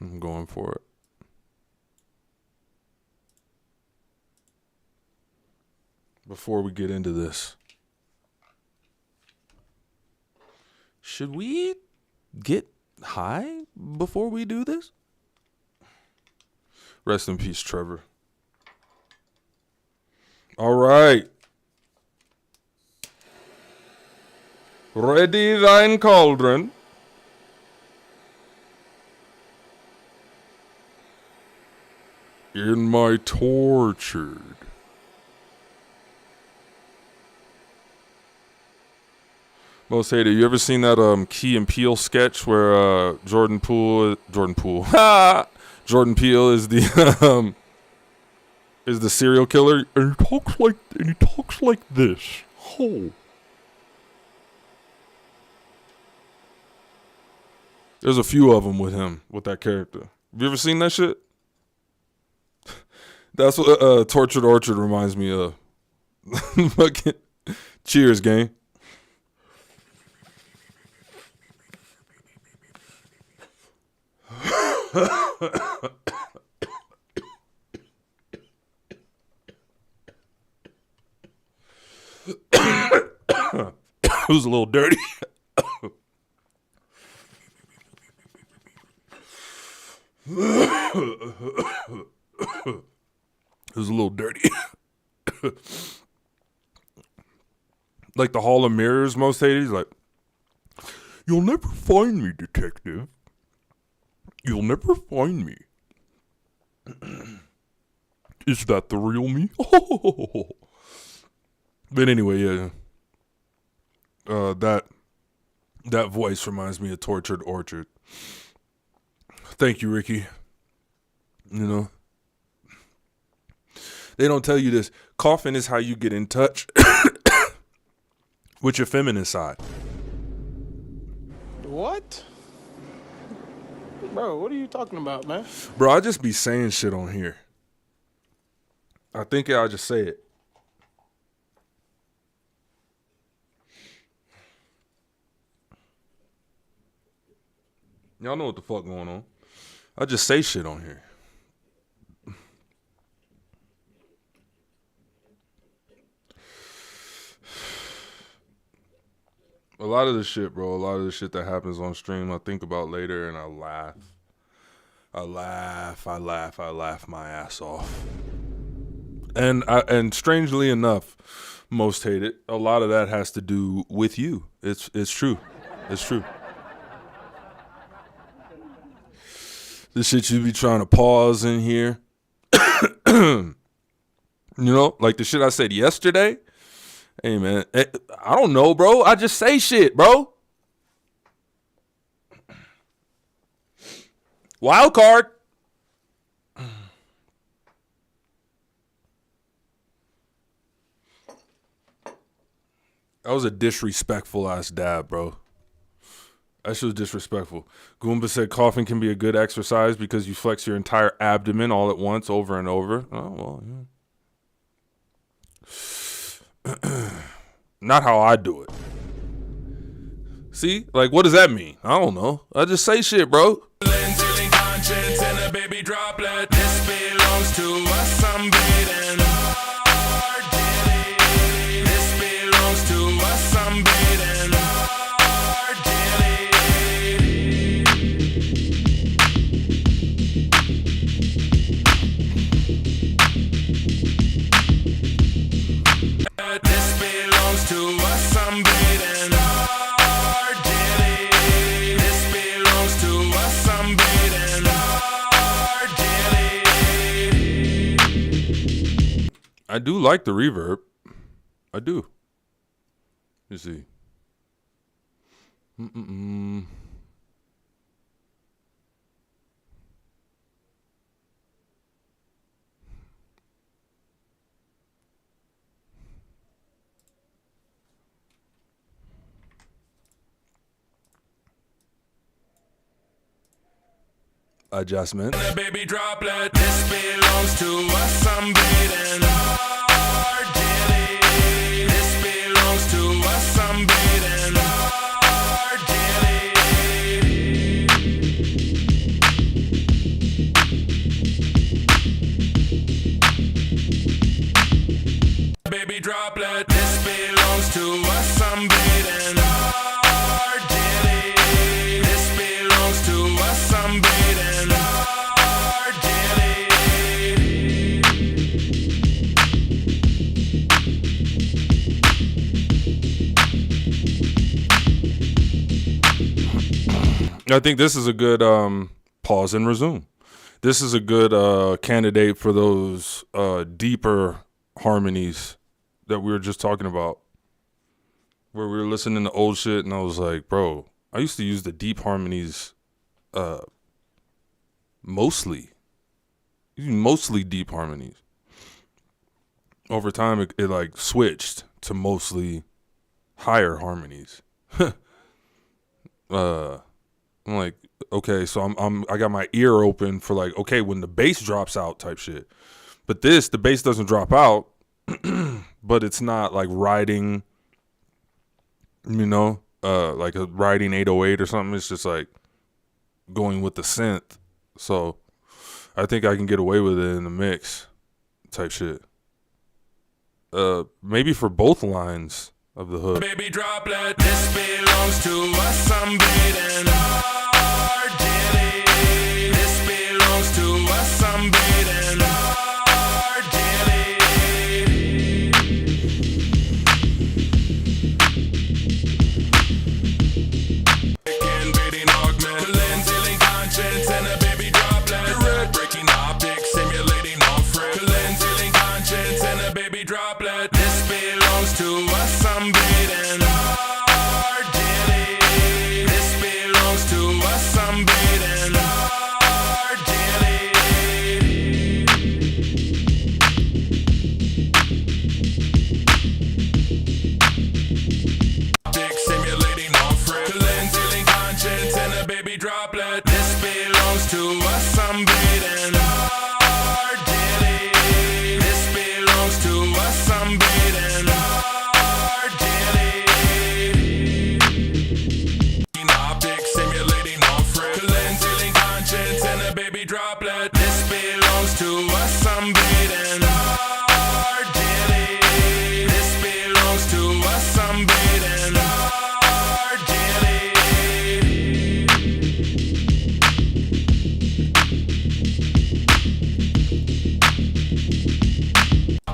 I'm going for it. Before we get into this, should we get high before we do this? Rest in peace, Trevor. All right. Ready thine cauldron. In my tortured. Most hated. You ever seen that Key and Peele sketch where Jordan Peele is the is the serial killer, and he talks like this. Oh. There's a few of them with him, with that character. Have you ever seen that shit? That's what Tortured Orchard reminds me of. Fucking cheers, gang. It was a little dirty. It was a little dirty. Like the Hall of Mirrors most hated. He's like, "You'll never find me, detective. You'll never find me. Is that the real me?" But anyway, yeah. That voice reminds me of Tortured Orchard. Thank you, Ricky. You know, they don't tell you this. Coughing is how you get in touch with your feminine side. What? Bro, what are you talking about, man? Bro, I just be saying shit on here. I think I'll just say it. Y'all know what the fuck going on. I just say shit on here. A lot of the shit, bro, a lot of the shit that happens on stream, I think about later and I laugh. I laugh my ass off. And strangely enough, most hate it. A lot of that has to do with you. It's true. It's true. The shit you be trying to pause in here. You know, like the shit I said yesterday. Hey, man, I don't know, bro. I just say shit, bro. Wild card. That was a disrespectful ass dab, bro. That shit was disrespectful. Goomba said coughing can be a good exercise because you flex your entire abdomen all at once over and over. Oh, well, yeah. Not how I do it. See? Like, what does that mean? I don't know. I just say shit, bro. Conscience and a baby droplet. This belongs to us. I'm bleeding. This belongs to us. I'm bleeding. This belongs to us. I'm bleeding. This belongs to us. I'm bleeding. I do like the reverb. I do. You see. Adjustment. The baby droplet. This belongs to us. I'm bleeding. This belongs to us. I'm bleeding. Baby droplet. This belongs to us. I'm bleeding. This belongs to us. I'm bleeding. I think this is a good pause and resume. This is a good candidate for those deeper harmonies that we were just talking about, where we were listening to old shit and I was like, bro, I used to use the deep harmonies mostly deep harmonies. over time it like switched to mostly higher harmonies. I'm like, okay, so I got my ear open for like, okay, when the bass drops out type shit. But the bass doesn't drop out, but it's not like riding, like a riding 808 or something. It's just like going with the synth. So I think I can get away with it in the mix type shit. Maybe for both lines of the hook. Baby droplet, this belongs to us. I'm beating hard, daily. This belongs to us. I'm beating hard, daily. Beating augment, cleansing conscience, and a baby droplet. Red breaking optics, simulating all frick. Cleansing conscience, and a baby droplet. This belongs to us. I'm beating hard, daily. This belongs to us. I'm beating hard, daily. Dick simulating all frick. Cleansing conscience and a baby droplet. This belongs to us. I'm beating hard, daily. This belongs to us. I'm beating hard, daily. Optics simulating all frick. Cleansing conscience and a baby droplet. This belongs to us. I'm beating hard, daily. This belongs to us. I'm beating hard, daily.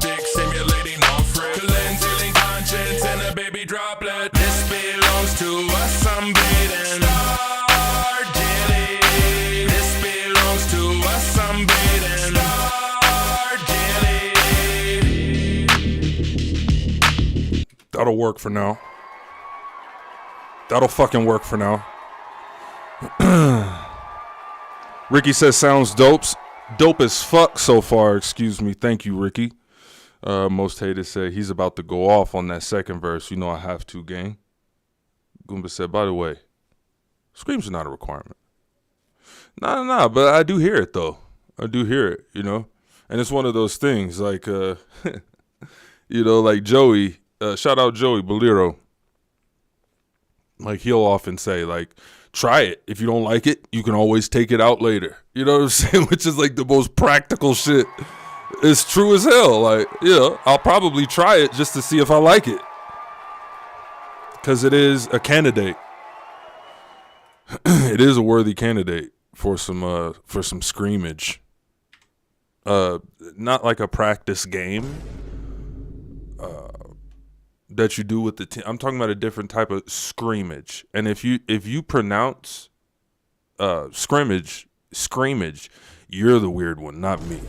Dick simulating all frick. Cleansing conscience and a baby droplet. This belongs to us. I'm beating hard, daily. This belongs to us. I'm beating hard, daily. That'll work for now. That'll fucking work for now. Ricky says sounds dope as fuck so far. Excuse me. Thank you, Ricky. Most haters say he's about to go off on that second verse. You know I have to, gang. Goomba said, by the way, screams are not a requirement. Nah, but I do hear it, though. I do hear it, And it's one of those things, like, like Joey, shout out Joey Bolero. Like, he'll often say, like, try it. If you don't like it, you can always take it out later. You know what I'm saying? Which is, like, the most practical shit. It's true as hell. Like, I'll probably try it just to see if I like it. Because it is a candidate. It is a worthy candidate for some screamage. Not like a practice game that you do with the team. I'm talking about a different type of screamage. And if you pronounce screamage, you're the weird one, not me.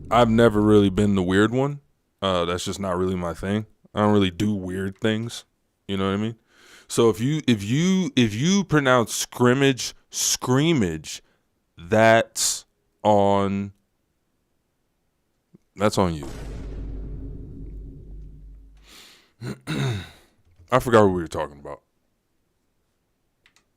I've never really been the weird one. That's just not really my thing. I don't really do weird things. You know what I mean? So if you pronounce screamage, that's on you. I forgot what we were talking about.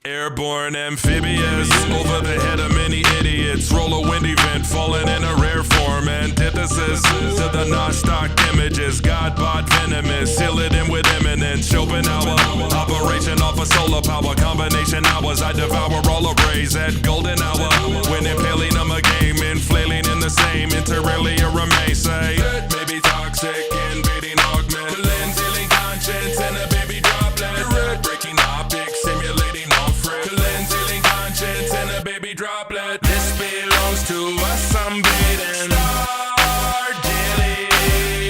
Airborne amphibious, over the head of many idiots. Roll a windy vent, falling in a rare form. Antithesis to the non-stock images. God-bought venomous, seal it in with eminence. Schopenhauer, operation off of solar power. Combination hours, I devour all arrays at golden hour. When impaling them a game, inflating in the same. Inter alia remain, say. Maybe toxic, invading augment. Cleansing conscience and a baby droplet. Breaking optics, simulating all frick. Cleansing conscience and a baby droplet. This belongs to us. I'm beating hard, daily.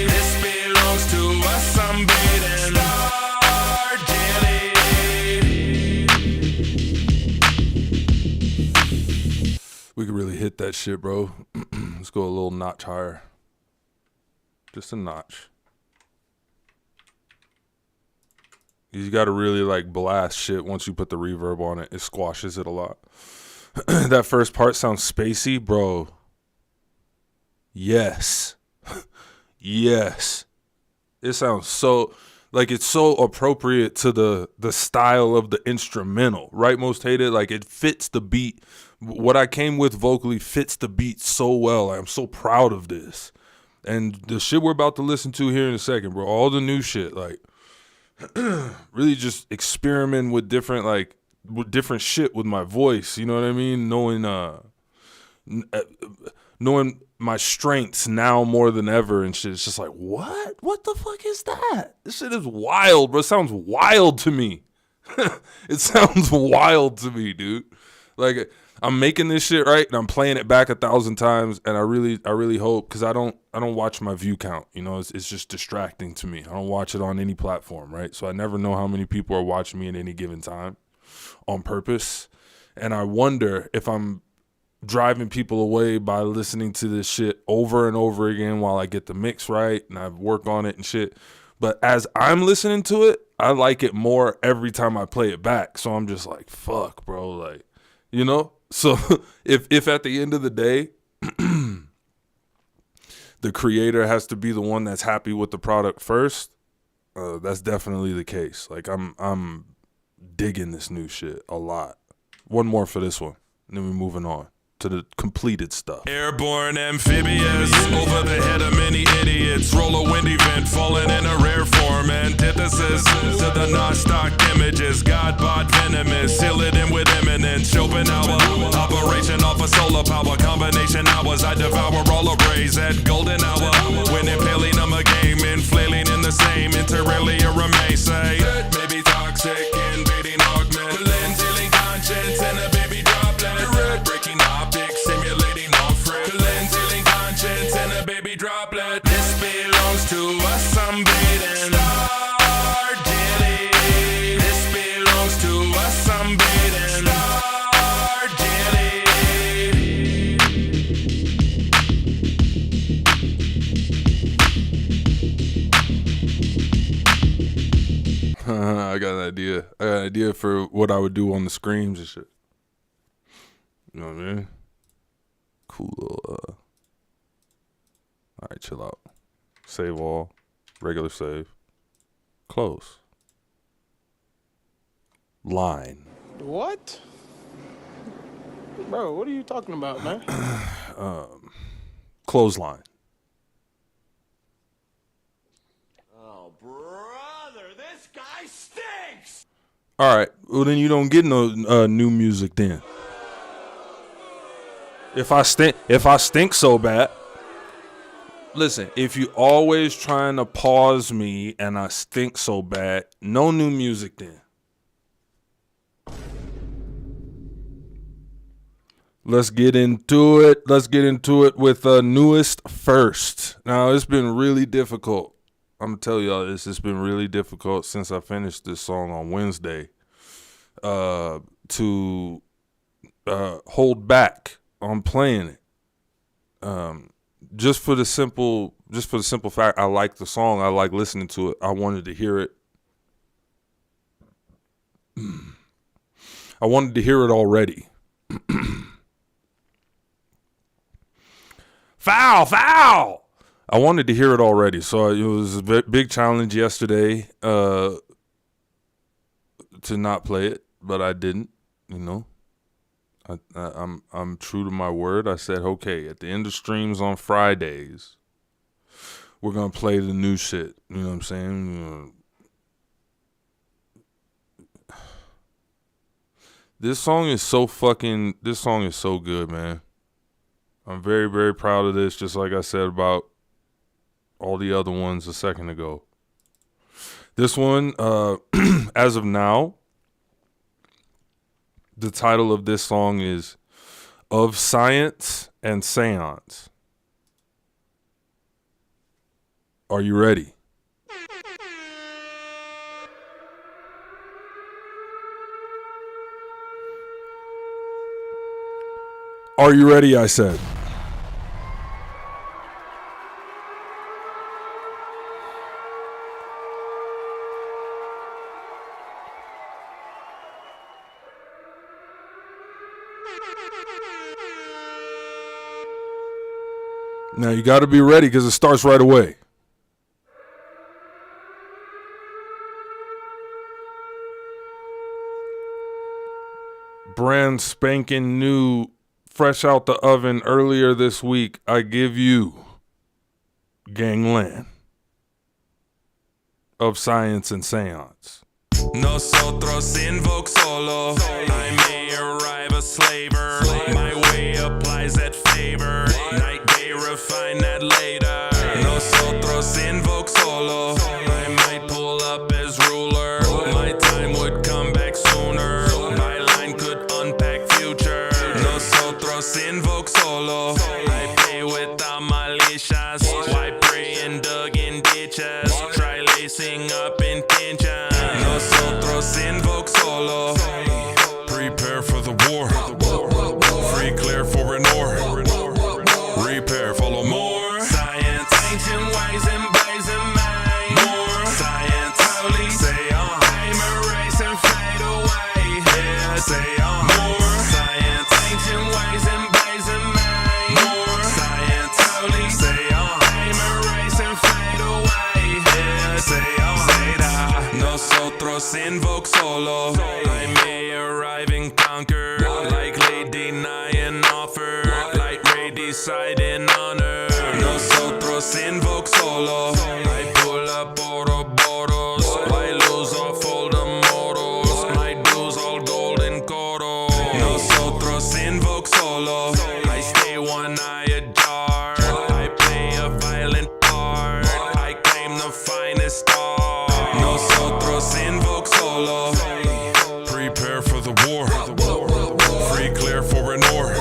This belongs to us. I'm beating hard, daily. We could really hit that shit, bro. Let's go a little notch higher. Just a notch. You got to really like blast shit once you put the reverb on it. It squashes it a lot. That first part sounds spacey, bro. Yes. Yes. It sounds so, like, it's so appropriate to the style of the instrumental, right? Most Hated, like, it fits the beat. What I came with vocally fits the beat so well. Like, I'm so proud of this. And the shit we're about to listen to here in a second, bro, all the new shit, like, really just experiment with different, like, with different shit with my voice, you know what I mean? Knowing my strengths now more than ever and shit. It's just like, what the fuck is that? This shit is wild, bro. It sounds wild to me. It sounds wild to me, dude. Like, I'm making this shit, right, and I'm playing it back 1,000 times, and I really hope, because I don't watch my view count, you know. It's just distracting to me. I don't watch it on any platform, right? So I never know how many people are watching me at any given time on purpose, and I wonder if I'm driving people away by listening to this shit over and over again while I get the mix right and I work on it and shit. But as I'm listening to it, I like it more every time I play it back. So I'm just like, fuck, bro, like, you know? So if at the end of the day, the creator has to be the one that's happy with the product first, that's definitely the case. Like, I'm digging this new shit a lot. One more for this one, and then we're moving on to the completed stuff. Airborne amphibious, over the head of many idiots. Roll a wind event, falling in a rare form. Antithesis to the non-stock images. God-bought venomous, seal it in with eminence. Schopenhauer, operation off of solar power. Combination hours, I devour all arrays at golden hour. When impaling them a game, inflating in the same. Inter-alia remain, say. Maybe toxic, invading augment. Cleansing conscience and a baby droplet. Breaking optics, simulating off-rip. Cleansing conscience and a baby droplet. This belongs to us, I'm baiting. Star Dilly. This belongs to us, I'm baiting. Star Dilly. I got an idea. I got an idea for what I would do on the screams and shit. You know what I mean? Cool little, all right, chill out. Save all. Regular save. Close. Line. What? Bro, what are you talking about, man? Clothesline. Oh, brother, this guy stinks! All right. Well, then you don't get no new music then. If I stink so bad. Listen, if you always trying to pause me and I stink so bad, no new music then. Let's get into it. Let's get into it with newest first. Now, it's been really difficult. I'm going to tell y'all this. It's been really difficult since I finished this song on Wednesday to hold back on playing it. Just for the simple fact I like the song. I like listening to it. I wanted to hear it. I wanted to hear it already. Foul! I wanted to hear it already, so it was a big challenge yesterday to not play it, but I didn't. You know, I'm true to my word. I said, okay, at the end of streams on Fridays, we're gonna play the new shit. You know what I'm saying? This song is so good, man. I'm very, very proud of this, just like I said about all the other ones a second ago. This one, as of now, the title of this song is Of Science and Seance. Are you ready? Are you ready, I said. Now you got to be ready because it starts right away. brand spanking new, fresh out the oven earlier this week, I give you Gangland of Science and Seance. Nosotros invoke solo. I may arrive a slaver. My way applies that favor. Night day refine that later. Nosotros invoke solo. I might pull up as ruler. My time would come back sooner. My line could unpack future. Nosotros invoke solo. I pay without militias. Why pray and dug in ditches? Try lacing up intention. Nosotros invoke solo. Prepare for the war. Free clear for an or. Repair, follow more. Science, ancient ways and ways and mind. More science, holy. Say on. Time erase and fade away. Yeah, say on. More science, ancient ways and ways and mind. More science, holy. Say on. Time erase and fade away. Yeah, say on. Say that. Nosotros invoke solo. I may arrive and conquer. Likely deny and offer. Light ray decide in honor. Nosotros invoke solo. I pull up Ouroboros. I lose all fold of mortals. My dues all golden coro. Nosotros invoke solo. I stay one eye ajar. I play a violent part. I claim the finest star. Nosotros invoke solo. Prepare for the war. Free clear for an or.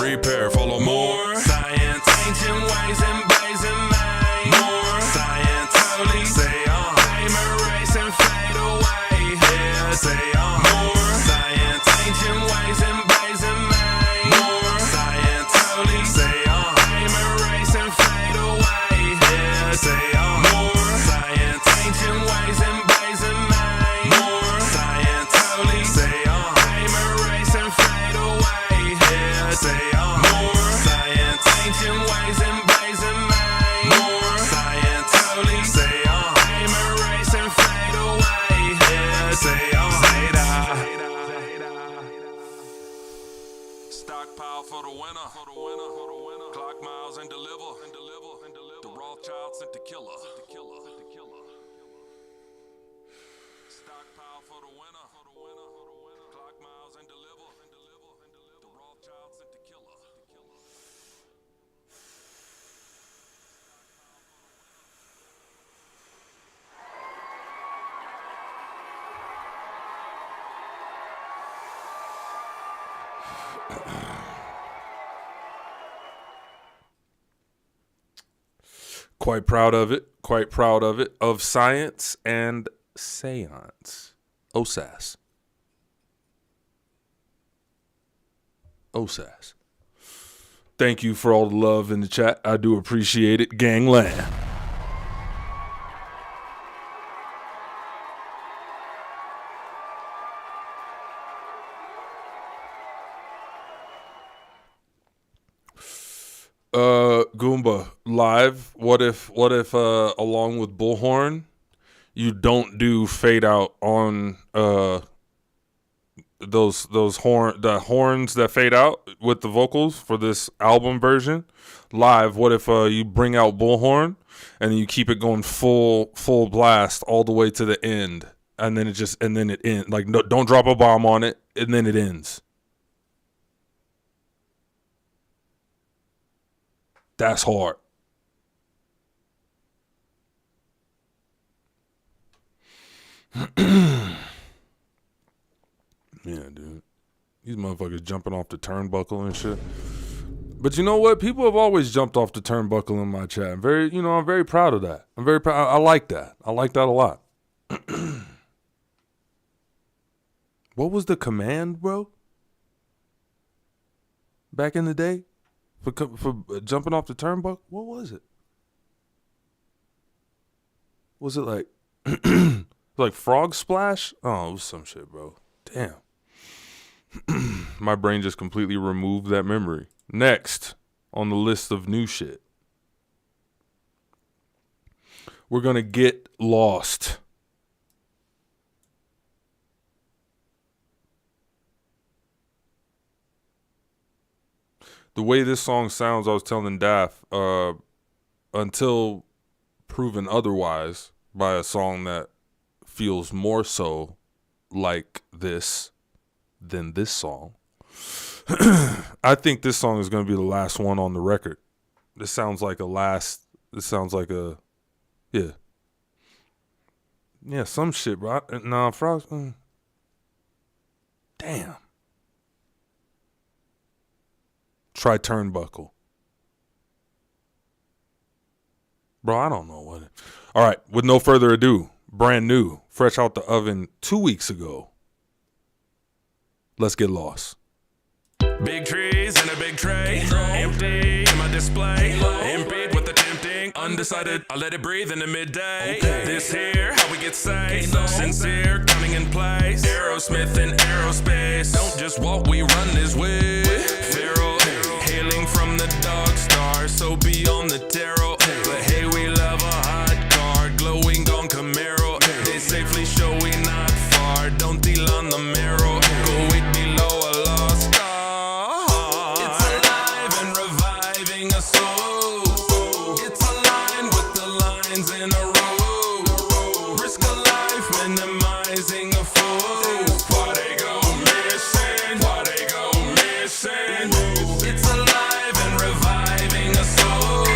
Repair, follow more. Science, ancient ways and ways and mind. More science, holy. Say on. Time erase and fade away. Yeah, say on. More science, ancient ways and ways and mind. More science, holy. Say on. Time erase and fade away. Yeah, say on. More science, ancient ways and ways and mind. More science, holy. Say on. Time erase and fade away. Yeah, say on. More science, ancient ways and ways and mind. More science, holy. Say on. Time erase and fade away. Yeah, say on. Say that. Stockpile for the winner. Clock miles and deliver. The Rothschilds and tequila. Stockpile for the winner. Clock miles and deliver. The Rothschilds and tequila. Quite proud of it. Quite proud of it. Of Science and Seance. OSAS. OSAS. Thank you for all the love in the chat. I do appreciate it. Gangland. Goomba, live. What if along with Bullhorn, you don't do fade out on those horns that fade out with the vocals for this album version? Live, what if you bring out Bullhorn and you keep it going full blast all the way to the end, and then it ends. Like, no, don't drop a bomb on it, and then it ends. That's hard. Yeah, dude. These motherfuckers jumping off the turnbuckle and shit. But you know what? People have always jumped off the turnbuckle in my chat. I'm very proud of that. I'm very proud. I like that. I like that a lot. What was the command, bro? Back in the day? For jumping off the turnbuckle? What was it? Was it like like frog splash? Oh, it was some shit, bro. Damn. My brain just completely removed that memory. Next on the list of new shit, we're gonna get lost. the way this song sounds, I was telling Daft, until proven otherwise by a song that feels more so like this than this song, I think this song is going to be the last one on the record. This sounds like yeah, some shit, bro. Nah, Frogs, damn. Try Turnbuckle. Bro, I don't know what. All right, with no further ado, brand new, fresh out the oven 2 weeks ago. Let's get lost. Big trees in a big tray, empty in my display, emptied with the tempting, undecided, I let it breathe in the midday. This here, how we get saved, sincere, counting in place, Aerosmith and aerospace, don't just walk, we run this way. Feral, hailing from the dog star, so beyond the tarot, but hey, we love a hot car, glowing on Camaro, they safely show we not far, don't deal on the marrow, go it below a lost star. It's alive and reviving a soul, it's aligned with the lines in a row, risk a life minimizing a fool, why they go missing, why they go missing. It's alive and reviving a soul,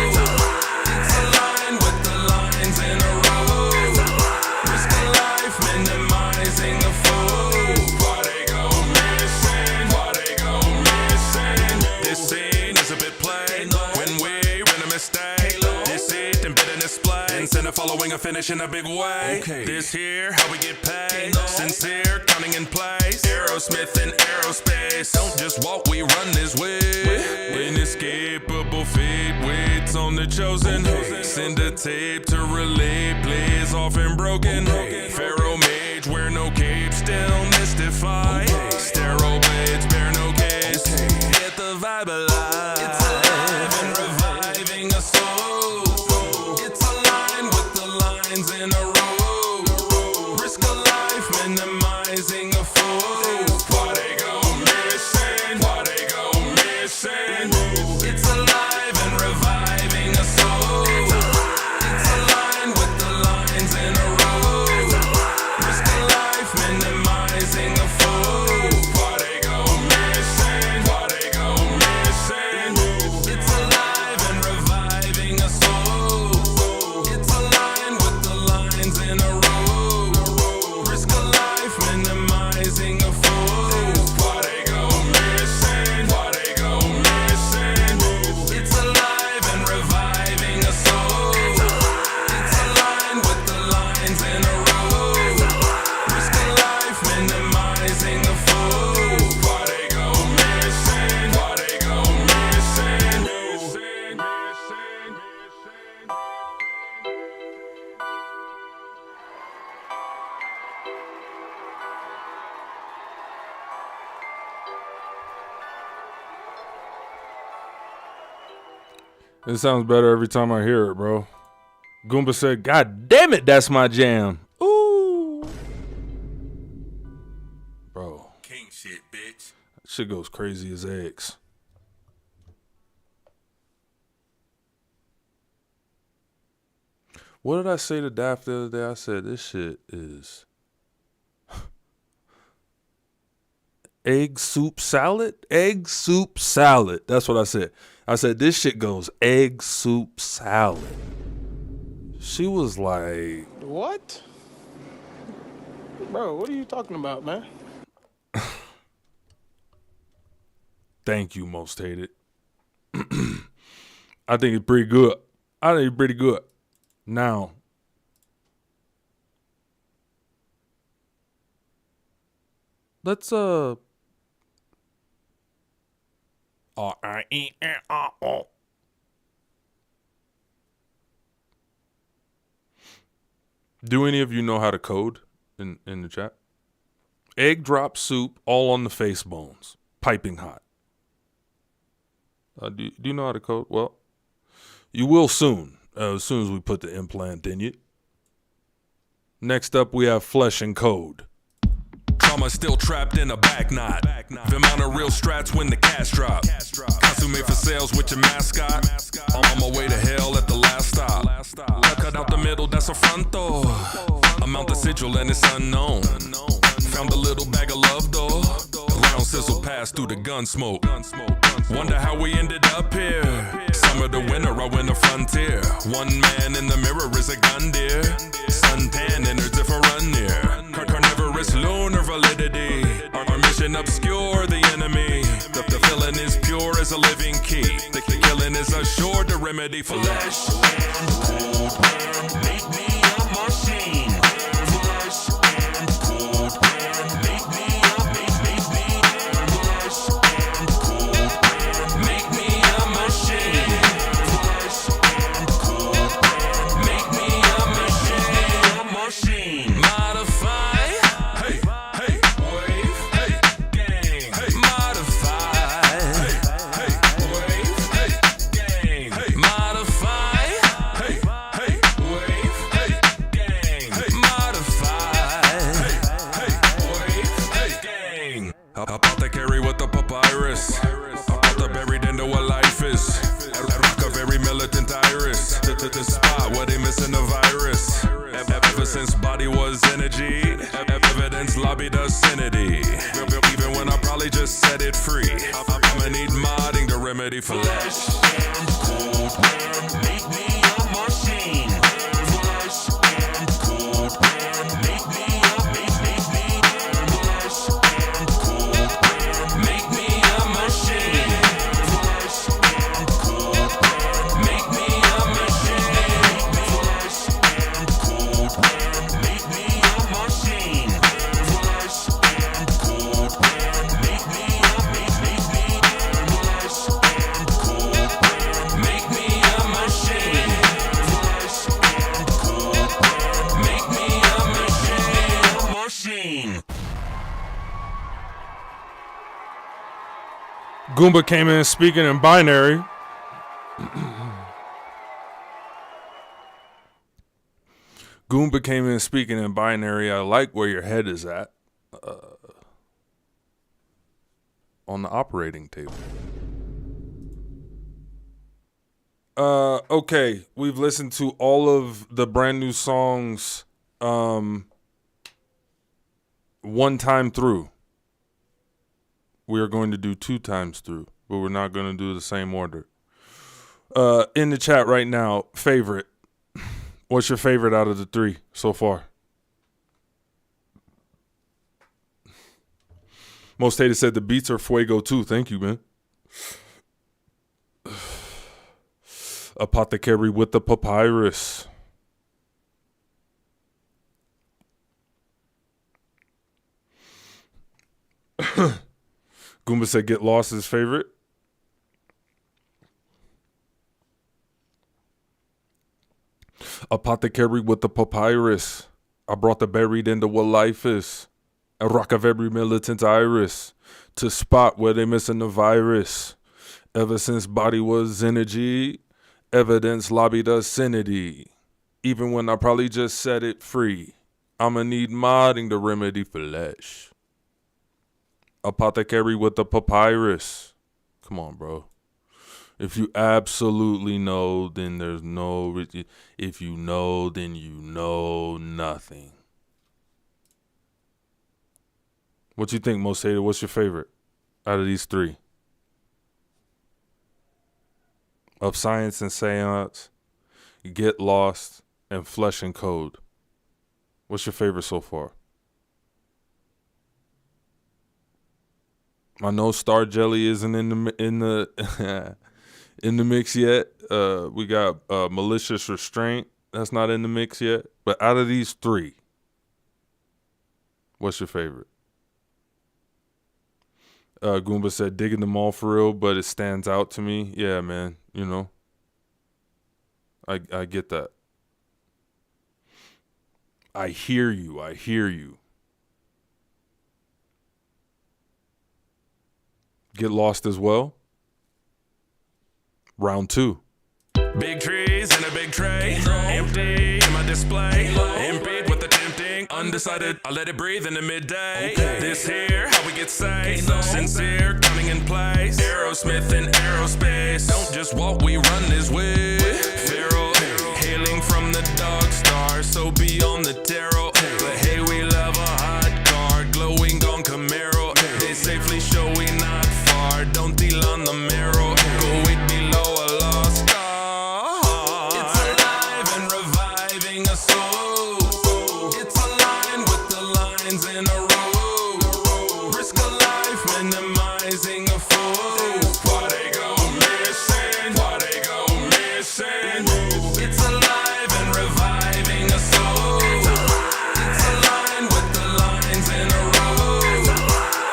it's aligned with the lines in a row, risk a life minimizing a fool, why they go missing, why they go missing. This scene is a bit plain when we're in a mistake, deceit and bitterness play, instead of following a finish in a big way. This here, how we get paid, sincere, counting in place, Aerosmith and aerospace, don't just walk, we run this way. Inescapable fate waits on the chosen, send a tape to relay, plays often broken, Pharaoh mage, wear no cape, still mystify, sterile blades, bear no case, get the vibe alive. It's alive and reviving a soul, it's aligned with the lines in a row, risk a life minimizing a fool, why they go missing, why they go missing. It's alive and reviving a soul, it's aligned with the lines in a row, risk a life minimizing a fool, why they go missing, why they go missing. It's alive and reviving a soul, it's aligned with the lines in a row, risk a life minimizing a fool, why they go missing, why they go missing. It's alive and reviving a soul, it's aligned with the lines in a row, risk a life minimizing a fool, why they go missing, why they go missing. It sounds better every time I hear it, bro. Goomba said, God damn it, that's my jam. Ooh. Bro, King shit, bitch. that shit goes crazy as eggs. What did I say to Daft the other day? I said, this shit is egg soup salad? Egg soup salad. That's what I said. I said, this shit goes egg soup salad. She was like, What? Bro, what are you talking about, man? thank you, most hated. I think it's pretty good. I think it's pretty good. Now, let's do any of you know how to code in the chat? Egg drop soup all on the face bones. Piping hot. Do you know how to code? Well, you will soon. As soon as we put the implant in you. Next up, we have flesh and code. Mama still trapped in a back knot. Them on the real strats when the cash drop. Costume made for sales with your mascot. I'm on my way to hell at the last stop. I cut out the middle, that's a front door. Amount the sigil and it's unknown. Found a little bag of love though. Round sizzle passed through the gun smoke. Wonder how we ended up here. Summer the winter, I win the frontier. One man in the mirror is a gun deer. Suntan in her different run near. Carnivorous lunar validity. Our mission obscure the enemy. The feeling is pure as a living key. The killing is assured the remedy for flesh and cold. Make me a machine. Flesh and cold. Make me a flesh and cold. Make me a machine. Flesh and cold. Make me a machine. Modify. Hey, hey, wave. Hey, gang. Hey, modify. Hey, hey, wave. Hey, gang. Hey, modify. Hey, hey, wave. Hey, gang. Hey, modify. Hey, hey, wave. Hey, gang. Apothecary with the papyrus. About the buried into what life is. At rock a very militant iris. The spot where they missing the virus. Ever since body was energy, evidence lobbied obscenity. Even when I probably just set it free, I'ma need modding the remedy for flesh and cold. Make me a machine. Flesh and cold. Make me a flesh and cold. Make me a machine. Flesh and cold. Make me a machine. Flesh and cold. Make me a machine. Flesh and cold. Make me a flesh and cold. Make me a machine. Flesh and cold. Make me a machine. Goomba came in speaking in binary. Goomba came in speaking in binary. I like where your head is at. On the operating table. Okay. We've listened to all of the brand new songs one time through. We are going to do 2 times through, but we're not going to do the same order. In the chat right now, favorite. What's your favorite out of the 3 so far? Most hated said the beats are fuego too. Thank you, man. Apothecary with the papyrus. Goomba said Get Lost is favorite. Apothecary with the papyrus. I brought the buried into what life is. A rock of every militant iris. To spot where they missing the virus. Ever since body was energy. Evidence lobbied obscenity. Even when I probably just set it free. I'ma need modding the remedy for flesh. Apothecary with the papyrus. Come on, bro. If you absolutely know, then there's no... If you know, then you know nothing. What you think, Most Hated? What's your favorite out of these 3? Of Science and Seance, Get Lost, and Flesh and Code. What's your favorite so far? I know Star Jelly isn't in the in the mix yet. We got Malicious Restraint. That's not in the mix yet. But out of these 3, what's your favorite? Goomba said digging them all for real, but it stands out to me. Yeah, man. You know, I get that. I hear you. I hear you. Get Lost as well. Round 2. Big trees in a big tray. Empty in my display. Emptied with the tempting. thing. Undecided, I let it breathe in the midday. This here, how we get saved. Sincere, counting in place. Aerosmith and aerospace. Don't just walk, we run this way. Feral, hailing from the dog star. So beyond the tarot. But hey, we love a hot car. Glowing on Camaro. They safely show we not far. Don't deal on the marrow. Go way below a lost star. It's alive and reviving a soul. It's aligned with the lines in a row. Risk a life, minimizing a foe. Why they go missing? Why they go missing? It's alive and reviving a soul. It's aligned with the lines in a row.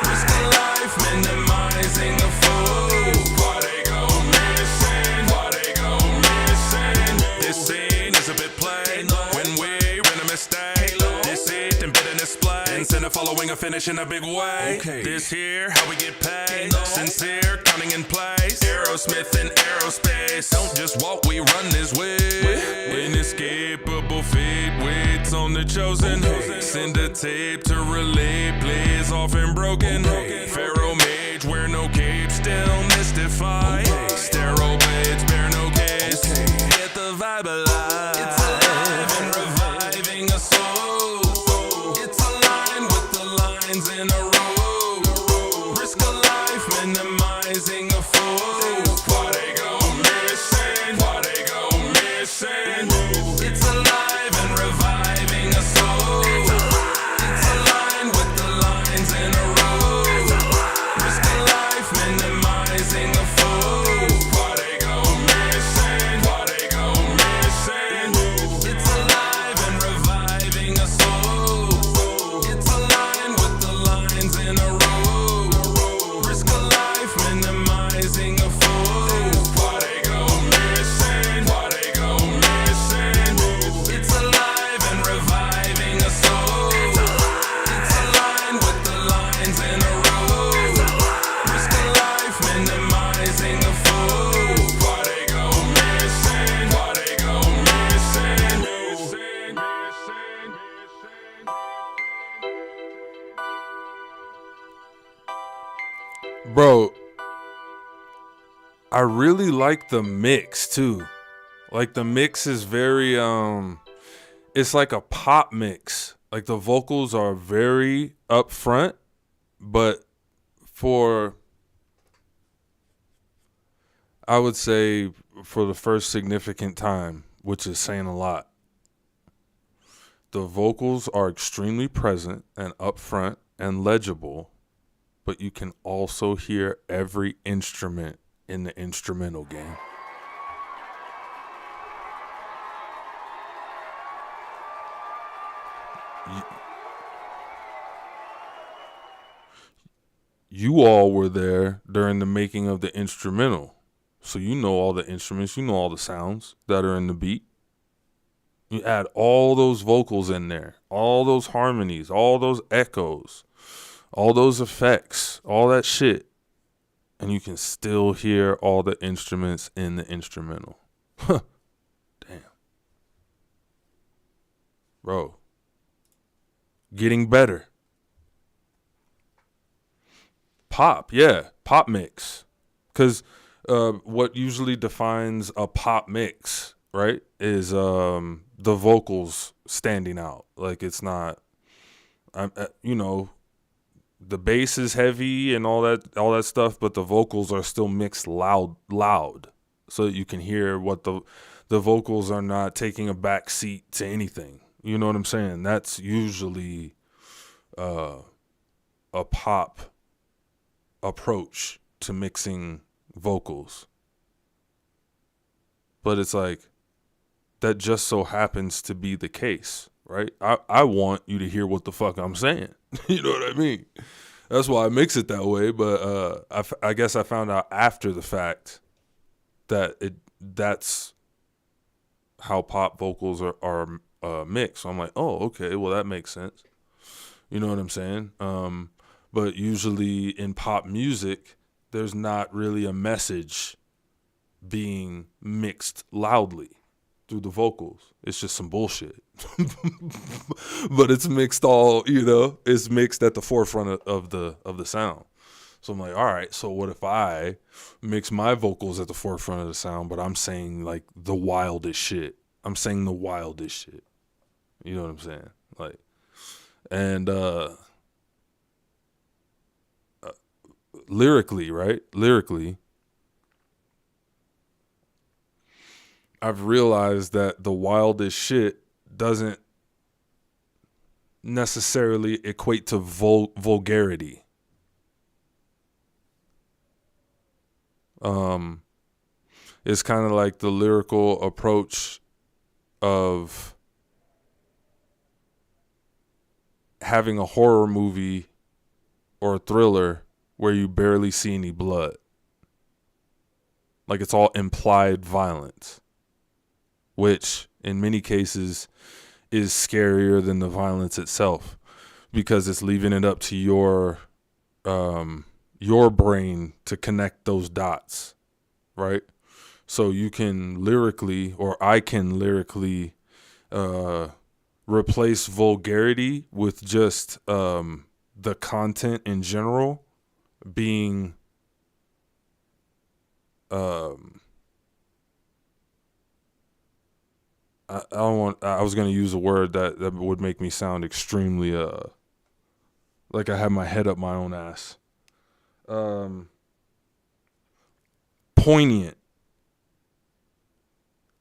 Risk a life, minimizing a foe. Why they go missing? Why they go missing? This scene is a bit plain when we're in a mistake. Deceit and bitterness play. Instead of following a finish in a big way. This here, how we get paid. Sincere, counting in place. Aerosmith and aerospace. Don't just walk, we run this way. Inescapable fate waits on the chosen. Send a tape to relay, plays often broken. Pharaoh mage, wear no cape, still mystified. Sterile blades, bear no case. Get the vibe alive. It's alive and reviving a soul. It's aligned with the lines in a row. Risk a life, minimizing a foe. Why they go missing? Why they go missing? It's alive and reviving a soul. It's aligned with the lines in a row. Risk a life, minimizing a foe. Why they go missing? Why they go missing? It's alive and reviving a soul. It's aligned with the lines in a row. Risk a life, minimizing a foe. Why they go missing? Why they go missing? It's alive and reviving a soul. It's aligned with the lines in a row. Risk a life, minimizing a foe. Why they go missing? Why they go missing? Bro, I really like the mix too. Like the mix is very it's like a pop mix. Like the vocals are very upfront, but for I would say for the first significant time, which is saying a lot. The vocals are extremely present and upfront and legible, but you can also hear every instrument in the instrumental game. You all were there during the making of the instrumental, so you know all the instruments, you know all the sounds that are in the beat. You add all those vocals in there, all those harmonies, all those echoes, all those effects, all that shit, and you can still hear all the instruments in the instrumental. Damn. Bro. Getting better. Pop, yeah. Pop mix. Because what usually defines a pop mix, right, is the vocals standing out. Like it's not, you know, the bass is heavy and all that stuff, but the vocals are still mixed loud, so that you can hear what the vocals are not taking a back seat to anything. You know what I'm saying? That's usually a pop approach to mixing vocals. But it's like that just so happens to be the case, right? I want you to hear what the fuck I'm saying. You know what I mean? That's why I mix it that way. But I guess I found out after the fact that that's how pop vocals are mixed. So I'm like, oh, okay, well that makes sense. You know what I'm saying? But usually in pop music, there's not really a message being mixed loudly. through the vocals. It's just some bullshit. But it's mixed all, it's mixed at the forefront of the sound. So I'm like, all right, so what if I mix my vocals at the forefront of the sound, but I'm saying like the wildest shit. I'm saying the wildest shit. You know what I'm saying? Like, and lyrically, right? Lyrically, I've realized that the wildest shit doesn't necessarily equate to vulgarity. It's kind of like the lyrical approach of having a horror movie or a thriller where you barely see any blood. Like it's all implied violence, which in many cases is scarier than the violence itself, because it's leaving it up to your brain to connect those dots, right? So you can lyrically, or I can lyrically replace vulgarity with just the content in general being I was going to use a word that would make me sound extremely like I have my head up my own ass. Poignant.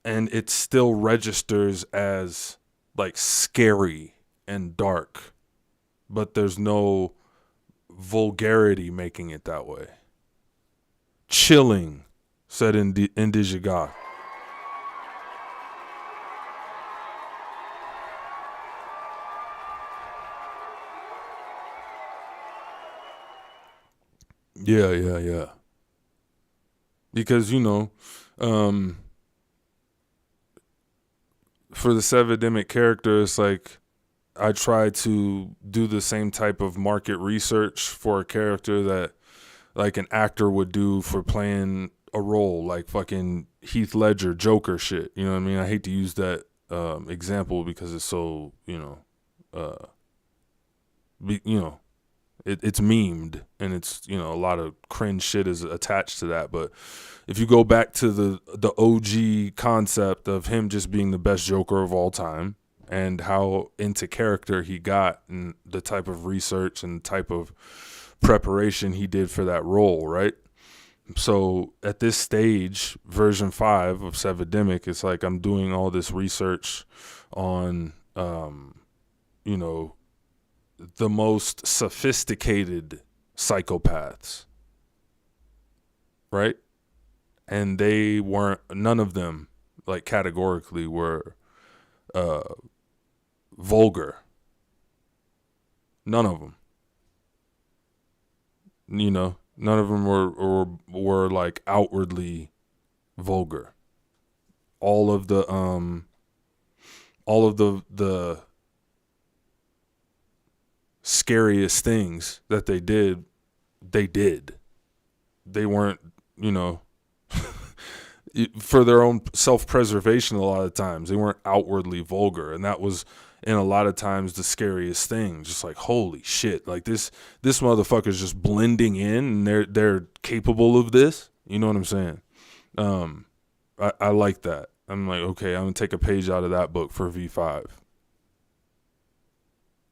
And it still registers as like scary and dark, but there's no vulgarity making it that way. Chilling, said Indijaga. Yeah. Because, for the Sevedemic character, it's like I try to do the same type of market research for a character that like an actor would do for playing a role, like fucking Heath Ledger, Joker shit. You know what I mean? I hate to use that example because it's so, it's memed and it's, a lot of cringe shit is attached to that. But if you go back to the OG concept of him just being the best Joker of all time and how into character he got and the type of research and type of preparation he did for that role, right? So at this stage, version 5 of Sevedemic, it's like I'm doing all this research on, the most sophisticated psychopaths, right? And they weren't, none of them, like categorically, were vulgar. None of them. None of them were like outwardly vulgar. All of the scariest things that they did. They weren't, for their own self-preservation a lot of times. They weren't outwardly vulgar. And that was, in a lot of times, the scariest thing. Just like, holy shit, like this motherfucker's just blending in and they're capable of this. You know what I'm saying? I like that. I'm like, okay, I'm going to take a page out of that book for V5.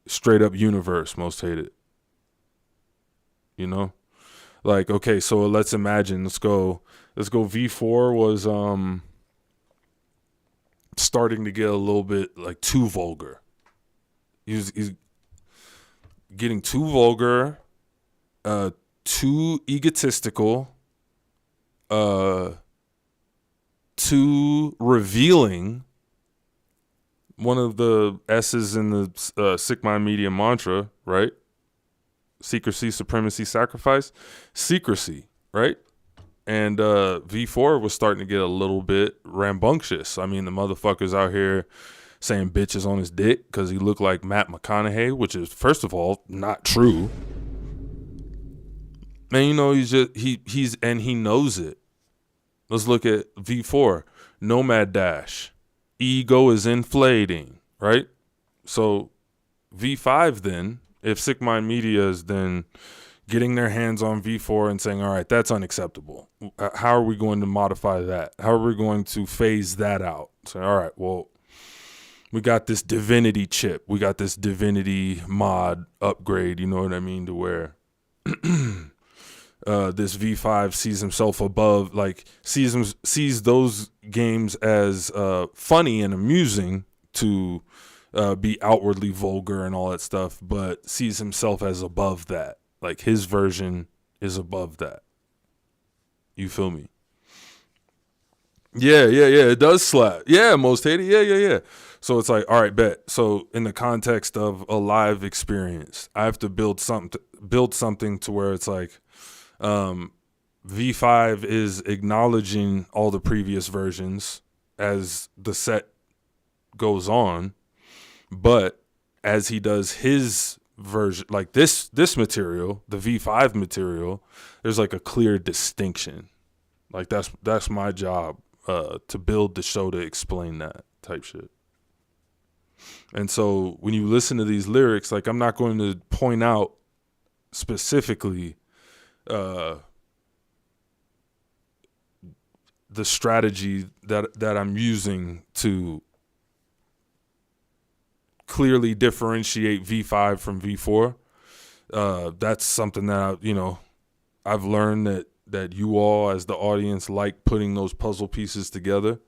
Straight up universe, most hated. Like, okay, so let's imagine, let's go V4 was starting to get a little bit like too vulgar. He's getting too vulgar, too egotistical, too revealing. One of the S's in the Sick Mind Media mantra, right? Secrecy, supremacy, sacrifice. Secrecy, right? And V4 was starting to get a little bit rambunctious. I mean, the motherfucker's out here saying bitches on his dick because he looked like Matt McConaughey, which is, first of all, not true. And he knows it. Let's look at V4, Nomad Dash. ego is inflating, right? So V5 then, if Sick Mind Media is then getting their hands on V4 and saying, all right, that's unacceptable. How are we going to modify that? How are we going to phase that out? So, all right, well, we got this Divinity chip. We got this Divinity mod upgrade, you know what I mean, to where this V5 sees himself above, like sees those games as funny and amusing to be outwardly vulgar and all that stuff, but sees himself as above that. Like his version is above that. You feel me? Yeah. It does slap. Yeah, most hated. Yeah. So it's like, all right, bet. So in the context of a live experience, I have to build something to where it's like, V5 is acknowledging all the previous versions as the set goes on, but as he does his version, like this material, the V5 material, there's like a clear distinction. Like that's my job, to build the show to explain that type shit. And so when you listen to these lyrics, like I'm not going to point out specifically the strategy that I'm using to clearly differentiate V5 from V4. That's something that I've learned that you all as the audience like putting those puzzle pieces together.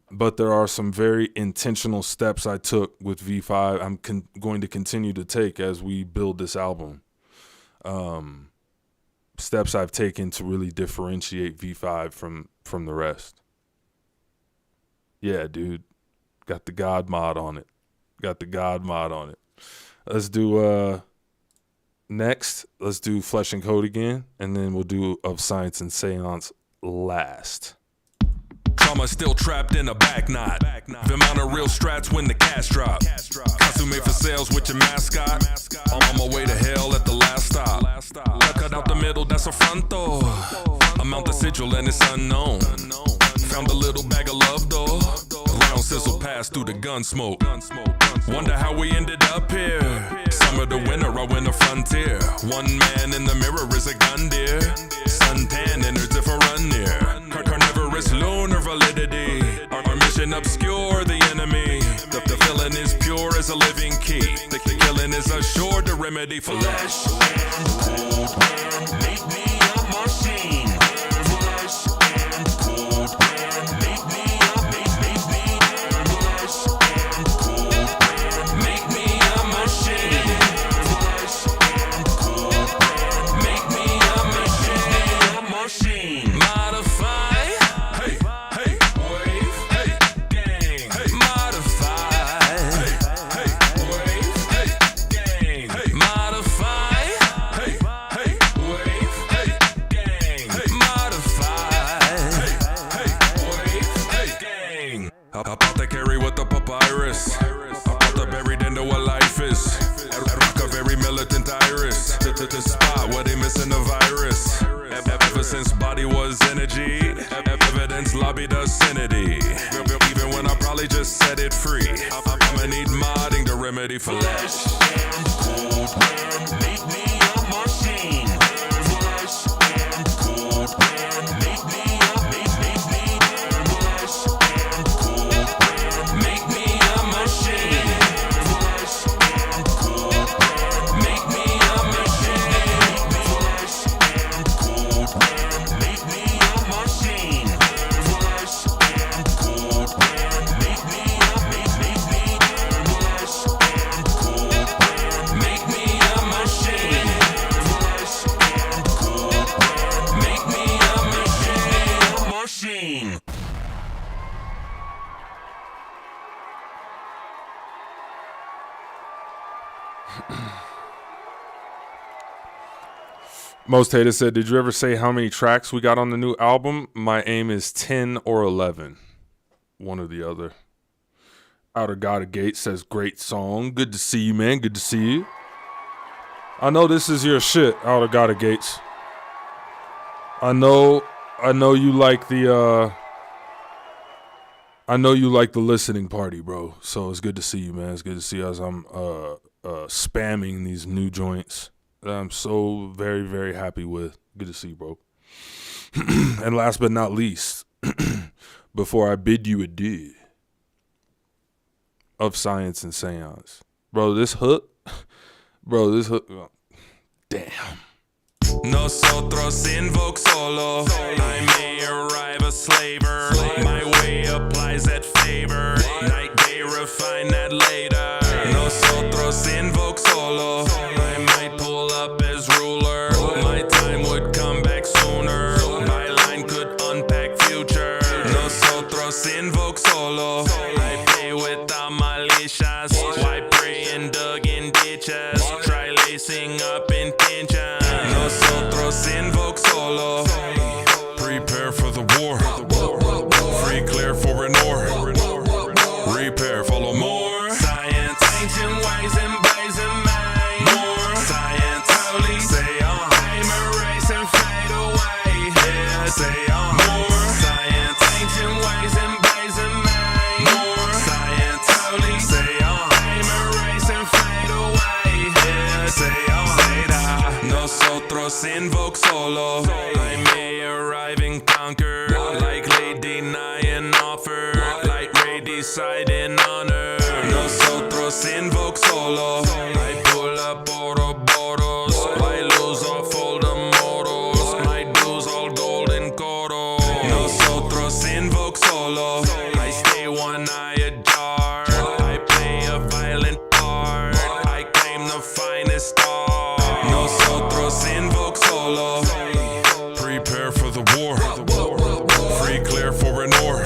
But there are some very intentional steps I took with V5 I'm going to continue to take as we build this album. Steps I've taken to really differentiate V5 from the rest. Yeah, dude. Got the God mod on it. Let's do next. Let's do Flesh and Code again, and then we'll do Of Science and Seance last. Trauma still trapped in a back knot. Them on a real strats when the cash drop. Costume made for sales with your mascot. I'm on my way to hell at the last stop. Cut out the middle, that's a front door. Amount the sigil and it's unknown. Found a little bag of love though. Round sizzle passed through the gun smoke. Wonder how we ended up here. Summer the winter, I win a frontier. One man in the mirror is a gun deer. Suntan innards if I run near. Carnivorous lunar validity. Our mission obscure the enemy. The villain is pure as a living key. The killing is assured the remedy for flesh and cold. Make me a machine. Flesh and cold. Make me a flesh and cold. Make me a machine. Flesh and cold. Make me a machine. Modify. Hey, wave. Hey, gang. Hey, modify. Hey, wave. Hey, gang. Hey, modify. Hey, wave. Hey, gang. Hey, modify. Hey, wave. Hey, gang. Apothecary with the papyrus. About the buried into what life is. Rock a very militant iris. To the spot where they missing the virus. Ever since body was energy, evidence lobbied obscenity. Even when I probably just set it free, I'ma need modding the remedy for flesh and cold. Make me a machine. Flesh and cold. Make me a flesh and cold. Make me a machine. Flesh and cold. Make me a machine. Flesh and cold. Make me a machine. Flesh and cold. Make me a flesh and cold. Make me a machine. Flesh and cold. Make me a machine. Most Hated said, did you ever say how many tracks we got on the new album? My aim is 10 or 11. One or the other. Outer God of Gate says, great song. Good to see you, man. Good to see you. I know this is your shit, Outer God of Gates. I know you like the I know you like the listening party, bro. So it's good to see you, man. It's good to see you as I'm spamming these new joints that I'm so very, very happy with. Good to see you, bro. And last but not least, before I bid you adieu of Science and Seance. Bro, this hook. Oh, damn. Nosotros invoke solo. I may arrive a slaver. My way applies that favor. Night, day, refine that later. Nosotros invoke solo. I might pull up as ruler. My time would come back sooner. My line could unpack future. Nosotros invoke solo. I pay without malicias. Why pray and dug in ditches? Try lacing up intention. Nosotros invoke solo. Prepare for the war. Free clear for an or. Repair, follow more. Science, ancient ways and ways and mind. More science, holy. Say on. Time erase and fade away. Yeah, say on. More science, ancient ways and ways and mind. More science, holy. Say on. Time erase and fade away. Yeah, say on. Say that. Nosotros invoke solo. I may arrive and conquer. Likely deny and offer. Light ray decide in honor. Nosotros invoke solo. I pull up Ouroboros. I lose all fold mortals. My dues all golden coro. Nosotros invoke solo. I stay one eye ajar. I play a violent part. I claim the finest star. Nosotros invoke solo. Prepare for the war. Free clear for an or.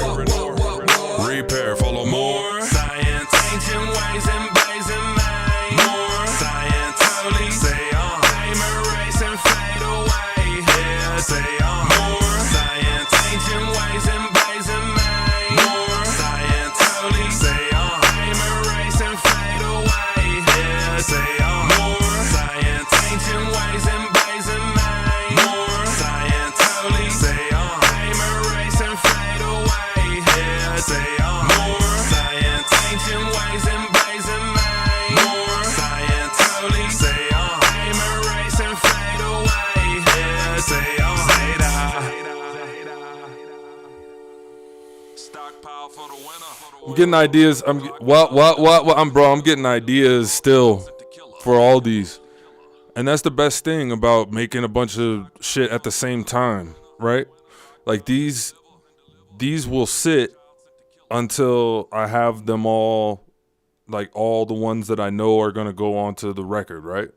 Repair, follow more. Science, ancient ways and ways and mind. More science, holy. Say on. Time erase and fade away. Yeah, say on. More science, ancient ways and ways and mind. More science, holy. Say on. Time erase and fade away. Yeah, say on. More science, ancient ways and ways and mind. More science, holy. Say on. Time erase and fade away. Yeah, say on. More science, ancient ways and ways and mind. More science, holy. Say on. Time erase and fade away. Yeah, say on. Say that. Stockpile for the winner. I'm getting ideas. I'm getting ideas still for all these. And that's the best thing about making a bunch of shit at the same time, right? Like these will sit until I have them all, like all the ones that I know are going to go onto the record, right?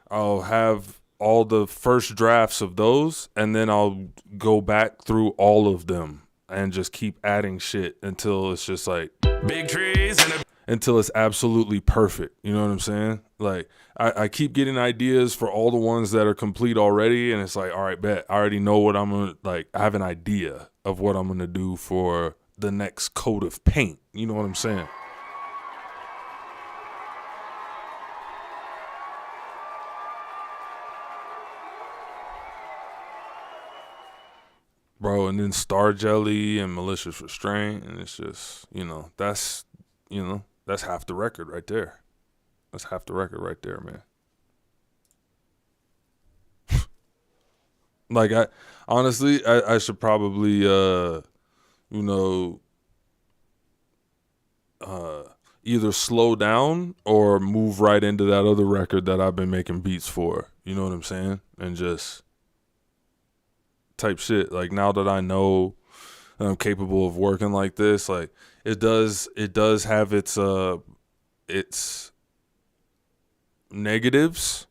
I'll have all the first drafts of those, and then I'll go back through all of them and just keep adding shit until it's just like Big trees and a until it's absolutely perfect. You know what I'm saying? Like I keep getting ideas for all the ones that are complete already, and it's like, all right, bet I already know what I'm gonna, like, I have an idea of what I'm gonna do for the next coat of paint. You know what I'm saying? Bro, and then Star Jelly and Malicious Restraint, and it's just, that's half the record right there. That's half the record right there, man. Like, I honestly, I should probably, either slow down or move right into that other record that I've been making beats for. You know what I'm saying? And just type shit. Like, now that I know that I'm capable of working like this, like it does have its negatives,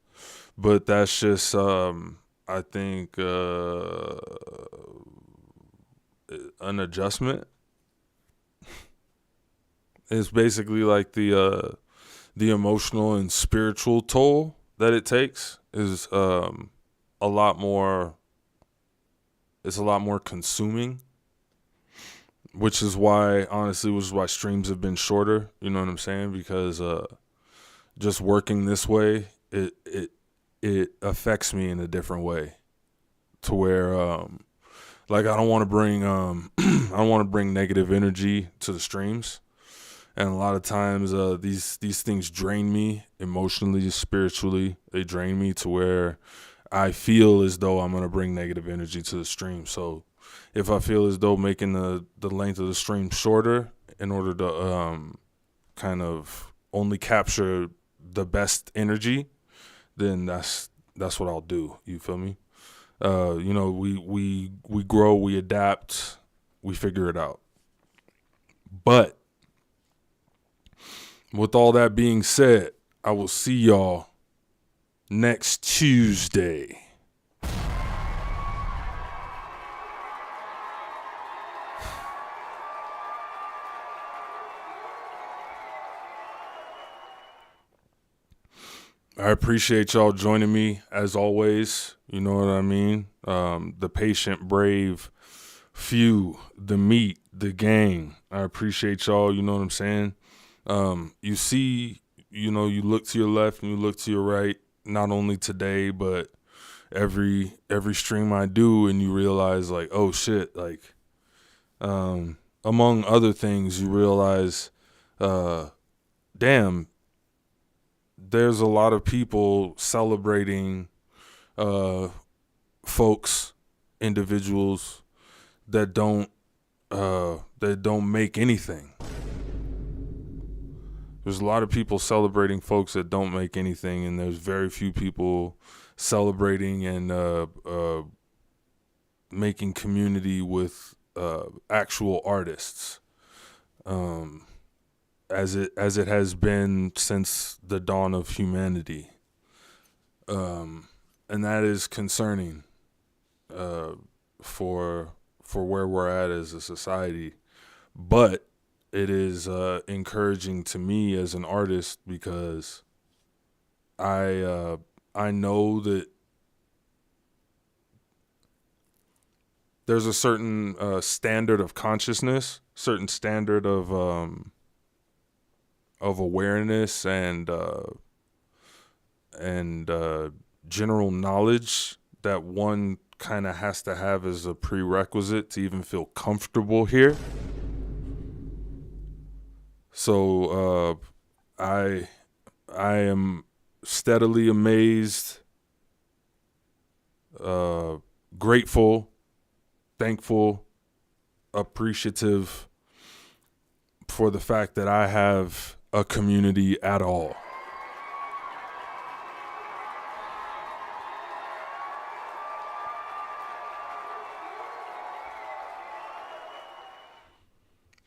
but that's just I think an adjustment. It's basically like the emotional and spiritual toll that it takes is a lot more. It's a lot more consuming, which is why streams have been shorter. You know what I'm saying? Because just working this way, it affects me in a different way, to where like I don't want to bring I don't want to bring negative energy to the streams. And a lot of times these things drain me emotionally, spiritually. They drain me to where I feel as though I'm going to bring negative energy to the stream. So if I feel as though making the length of the stream shorter in order to kind of only capture the best energy, then that's what I'll do. You feel me? You know, we grow, we adapt, we figure it out. But with all that being said, I will see y'all next Tuesday. I appreciate y'all joining me as always. You know what I mean? The patient, brave few, the meat, the gang. I appreciate y'all. You know what I'm saying? You see, you know, you look to your left and you look to your right, not only today, but every stream I do, and you realize like, oh shit, like, among other things, you realize, damn, there's a lot of people celebrating, folks, individuals that don't make anything. There's a lot of people celebrating folks that don't make anything, and there's very few people celebrating and making community with actual artists, as it has been since the dawn of humanity, and that is concerning for where we're at as a society, but it is encouraging to me as an artist because I know that there's a certain standard of consciousness, certain standard of awareness and general knowledge that one kind of has to have as a prerequisite to even feel comfortable here. So I am steadily amazed, grateful, thankful, appreciative for the fact that I have a community at all.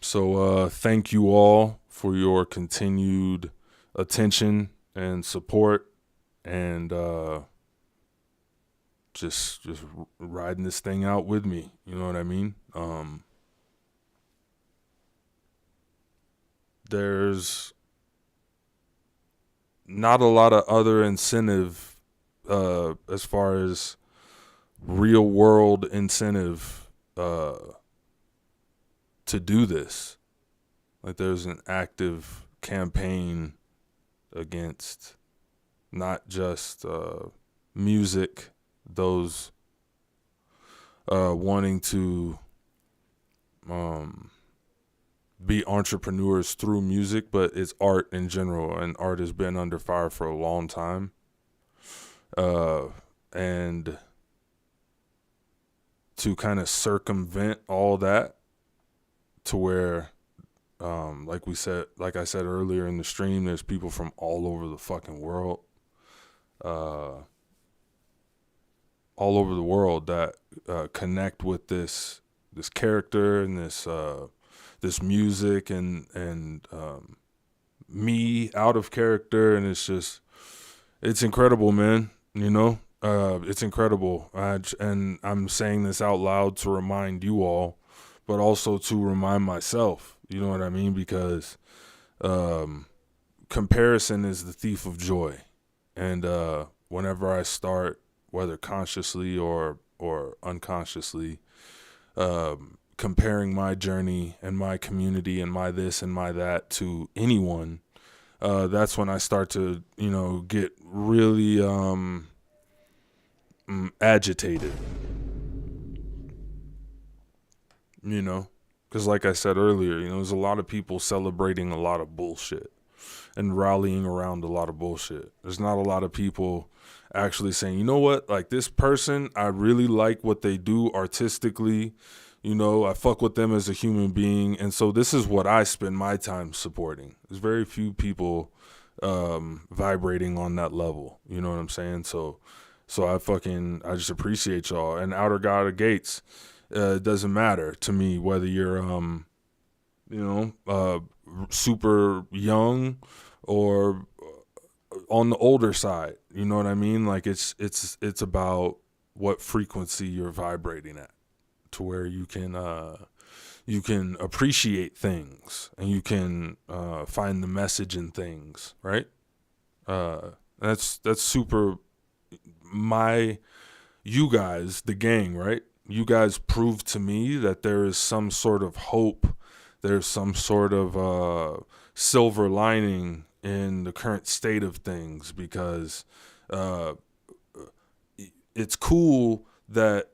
So thank you all for your continued attention and support, and just riding this thing out with me. You know what I mean? There's not a lot of other incentive as far as real world incentive to do this. Like, there's an active campaign against not just music, those wanting to be entrepreneurs through music, but it's art in general, and art has been under fire for a long time. And to kind of circumvent all that, to where, like I said earlier in the stream, there's people from all over the fucking world, all over the world that connect with this character and this music and me out of character, and it's incredible, man. You know, it's incredible. And I'm saying this out loud to remind you all, but also to remind myself, you know what I mean? Because comparison is the thief of joy. And whenever I start, whether consciously or unconsciously, comparing my journey and my community and my this and my that to anyone, that's when I start to, you know, get really agitated. you know, because like I said earlier, you know, there's a lot of people celebrating a lot of bullshit and rallying around a lot of bullshit. There's not a lot of people actually saying, you know what, like this person, I really like what they do artistically. You know, I fuck with them as a human being. And so this is what I spend my time supporting. There's very few people vibrating on that level. You know what I'm saying? So I just appreciate y'all. And Outer God of Gates, it doesn't matter to me whether you're, super young or on the older side. You know what I mean? Like it's about what frequency you're vibrating at, to where you can appreciate things and you can find the message in things, right? That's super. You guys, the gang, right? You guys proved to me that there is some sort of hope. There's some sort of silver lining in the current state of things, because it's cool that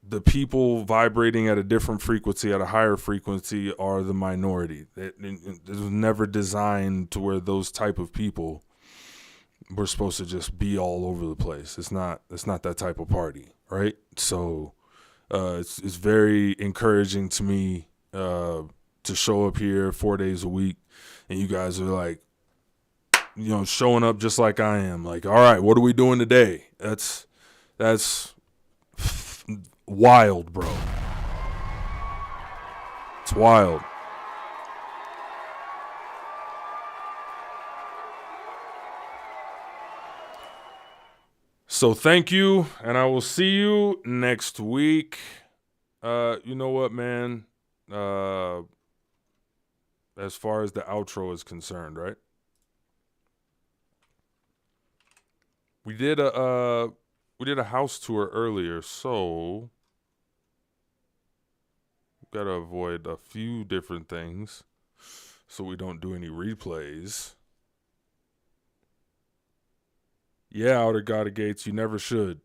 the people vibrating at a different frequency, at a higher frequency, are the minority. It was never designed to where those type of people were supposed to just be all over the place. It's not that type of party, right? So it's very encouraging to me to show up here 4 days a week, and you guys are like, you know, showing up just like I am. Like, all right, what are we doing today? That's wild, bro. It's wild. So thank you, and I will see you next week. You know what, man? As far as the outro is concerned, right? We did a house tour earlier, so gotta avoid a few different things so we don't do any replays. Yeah, Outer God of Gates, you never should.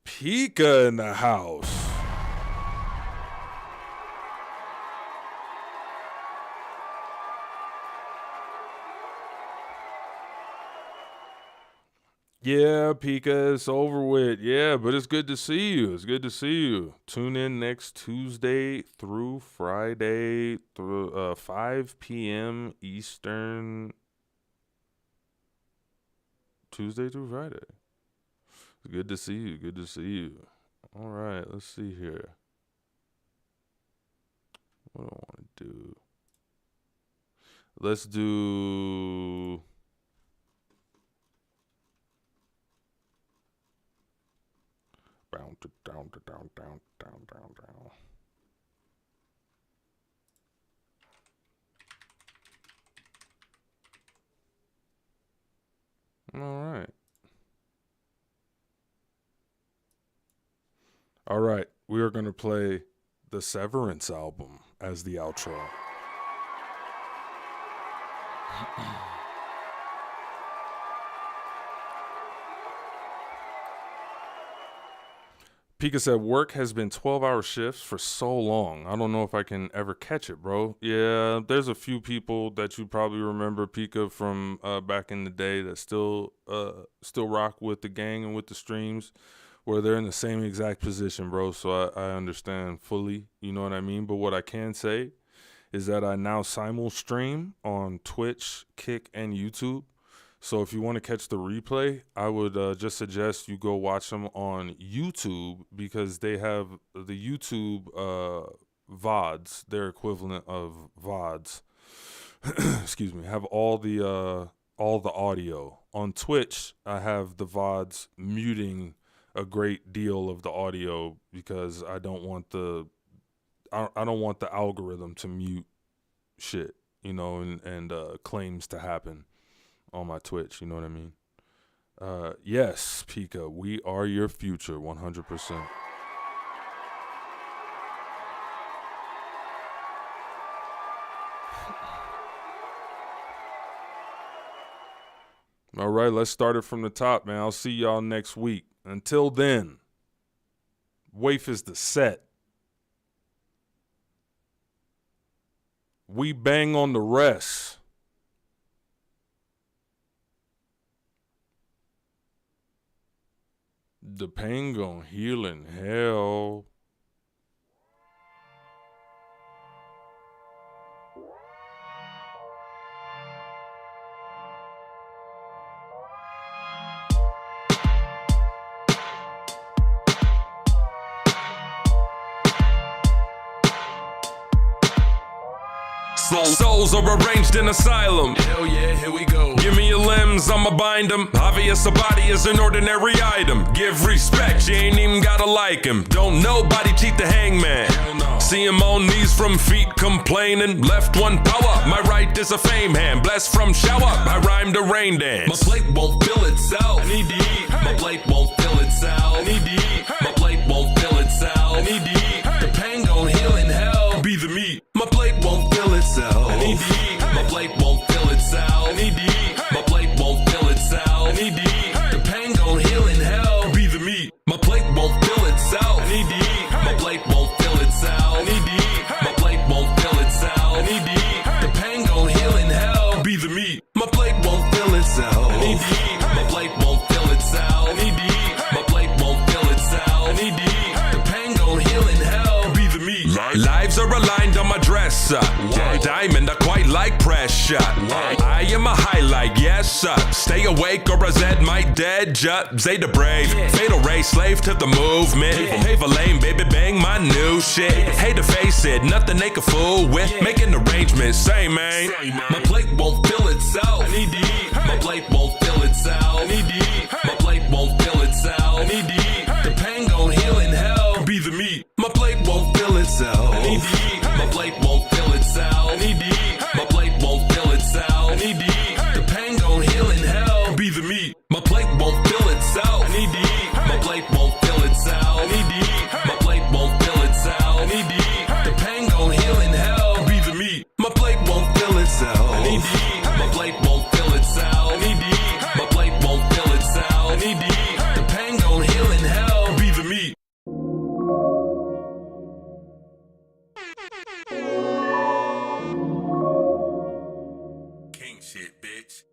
Pika in the house. Yeah, Pika, it's over with. Yeah, but it's good to see you. It's good to see you. Tune in next Tuesday through Friday through 5 p.m. Eastern. Tuesday through Friday. It's good to see you. Good to see you. All right, let's see here. What do I want to do? Let's do... Down. All right. We are going to play the Severance album as the outro. Pika said, work has been 12-hour shifts for so long. I don't know if I can ever catch it, bro. Yeah, there's a few people that you probably remember, Pika, from back in the day that still rock with the gang and with the streams, where they're in the same exact position, bro. So I understand fully, you know what I mean? But what I can say is that I now simul stream on Twitch, Kick, and YouTube. So if you want to catch the replay, I would just suggest you go watch them on YouTube, because they have the YouTube VODs, their equivalent of VODs. Excuse me, have all the audio. On Twitch, I have the VODs muting a great deal of the audio, because I don't want the algorithm to mute shit, you know, and claims to happen on my Twitch, you know what I mean? Yes, Pika, we are your future, 100%. All right, let's start it from the top, man. I'll see y'all next week. Until then, Waif is the set. We bang on the rest. The pain gon' heal in hell. Souls are arranged in asylum. Hell yeah, here we go. Give me your limbs, I'ma bind them. Obvious a body is an ordinary item. Give respect, you ain't even gotta like him. Don't nobody cheat the hangman. Hell no. See him on knees from feet complaining. Left one power, my right is a fame hand. Blessed from shower, I rhymed a rain dance. My plate won't fill itself. I need to eat. My plate won't fill itself. I need to eat. My plate won't fill itself. I need to eat. The pain gon' heal in hell. Be the meat. My plate won't fill itself. I need to eat. My plate won't fill itself. I need to eat. My plate won't fill itself. I need to eat. The pain gon' heal in hell. Be the meat. My plate won't fill itself. I need to eat. My plate won't fill itself. I need to eat. My plate won't fill itself. I need to eat. The pain gon' heal in hell. Be the meat. My plate won't fill itself. I need to eat. My plate won't fill itself. I need to eat. My plate won't fill itself. I need to eat. The pain gon' heal in hell. Be the meat. Lives are aligned on my dresser. Diamond, I quite like pressure. I am a highlight, yes sir. Stay awake or a Z might dead. Zeta brave, fatal race, slave to the movement. Pave a lane, baby, bang my new shit. Hate to face it, nothing they can fool with. Making arrangements, same man. My plate won't fill itself. I need to eat. My plate won't fill itself. I need to eat. My plate won't fill itself. I need to eat. The pain gon' heal in hell. Be the meat. My plate won't fill itself. I need to eat. My plate won't fill itself. I need to eat. My plate won't fill itself. I need to eat. The pain gon' heal in hell. Be the meat. My plate won't fill itself. I need to eat. My plate won't fill itself. I need to eat. My plate won't fill itself. I need to eat. The pain gon' heal in hell. Be the meat. My plate won't fill itself. I need to eat. My plate won't fill itself. I need to eat. My plate won't fill itself. I need to eat. The pain gon' heal in hell. Be the meat. King shit, bitch.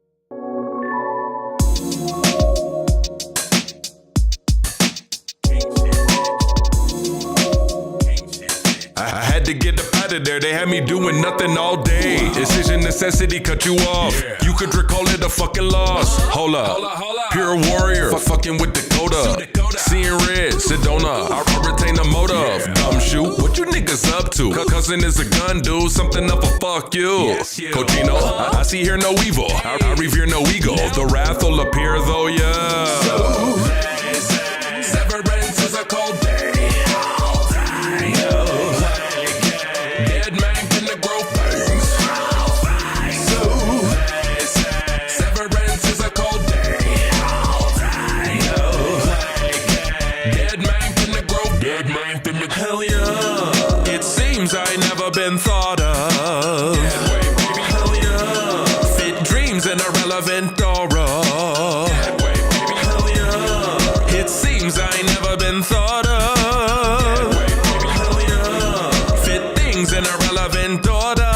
I had to get up out of there, they had me doing nothing all day. Decision necessity cut you off. You could recall it a fucking loss. Hold up, pure warrior, fucking with Dakota. Seeing red, Sedona, I retain the motive. Dumb shoot, what you niggas up to? Cousin is a gun dude, something of a fuck you. Cochino, I see here no evil, I revere no ego. The wrath will appear though, yeah. Severance is a cold day. Dead man can the grow things. Severance is a cold day. Dead man can the grow. Dead man can the Hell yeah. It seems I never been thought of. Hell yeah. Fit dreams and irrelevant aura. Hell yeah. It seems I never been thought of. Hell yeah. Fit things in irrelevant order.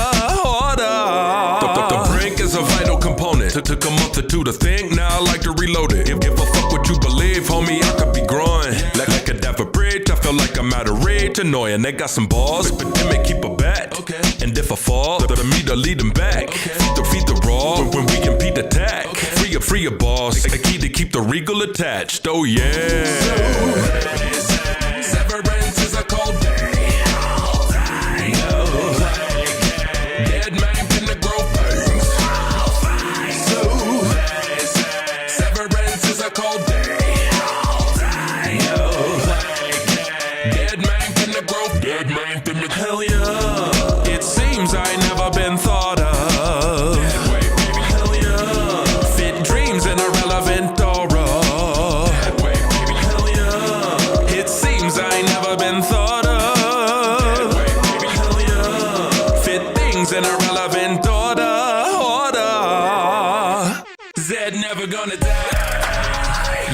The brink is a vital component. Took a month or two to think, now I like to reload it. Give a fuck what you believe, homie, I could be growing. Like a cadaver bridge, I feel like I'm out of reach. Annoying, they got some balls, but them may keep a bet. And if I fall, the me to lead them back. Feed the raw, when we compete attack. Free your boss, a key to keep the regal attached. Oh yeah. Severance is a cold day. Dead man can the grow things. Severance is a cold day. Dead man can the grow. Dead man can the Hell yeah. It seems I never been thought of. Hell yeah. Fit dreams and irrelevant aura. Hell yeah. It seems I never been thought of. Hell yeah. Fit things in irrelevant order. Zed never gonna die.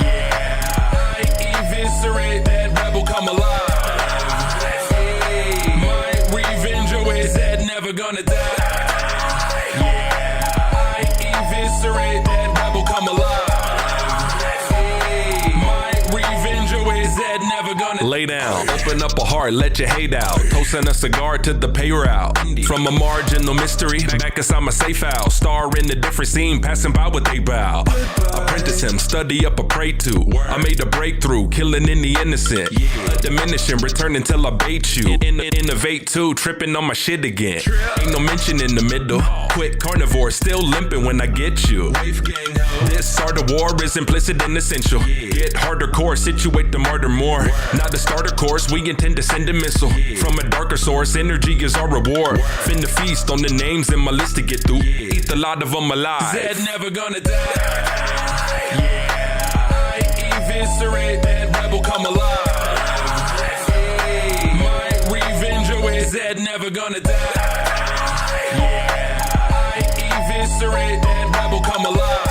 Yeah. I eviscerate that rebel, come alive. My revenge away, Zed never gonna die. out. Open up a heart, let your hate out. Toasting a cigar to the pay route. From a marginal mystery, back inside my safe house. Star in a different scene, passing by with they bow. Apprentice him, study up, a pray to. I made a breakthrough, killing in the innocent. A diminishing, returning till I bait you. Innovate too, tripping on my shit again. Ain't no mention in the middle. Quick carnivore, still limping when I get you. This art of war is implicit and essential. Get harder core, situate the martyr more. Not a starter course, we intend to send a missile. From a darker source, energy is our reward. Finna feast on the names in my list to get through. Eat a lot of them alive. Zed never gonna die. Yeah, I eviscerate that rebel, come alive. Hey, might revenge away. Zed never gonna die. Yeah, I eviscerate that rebel, come alive.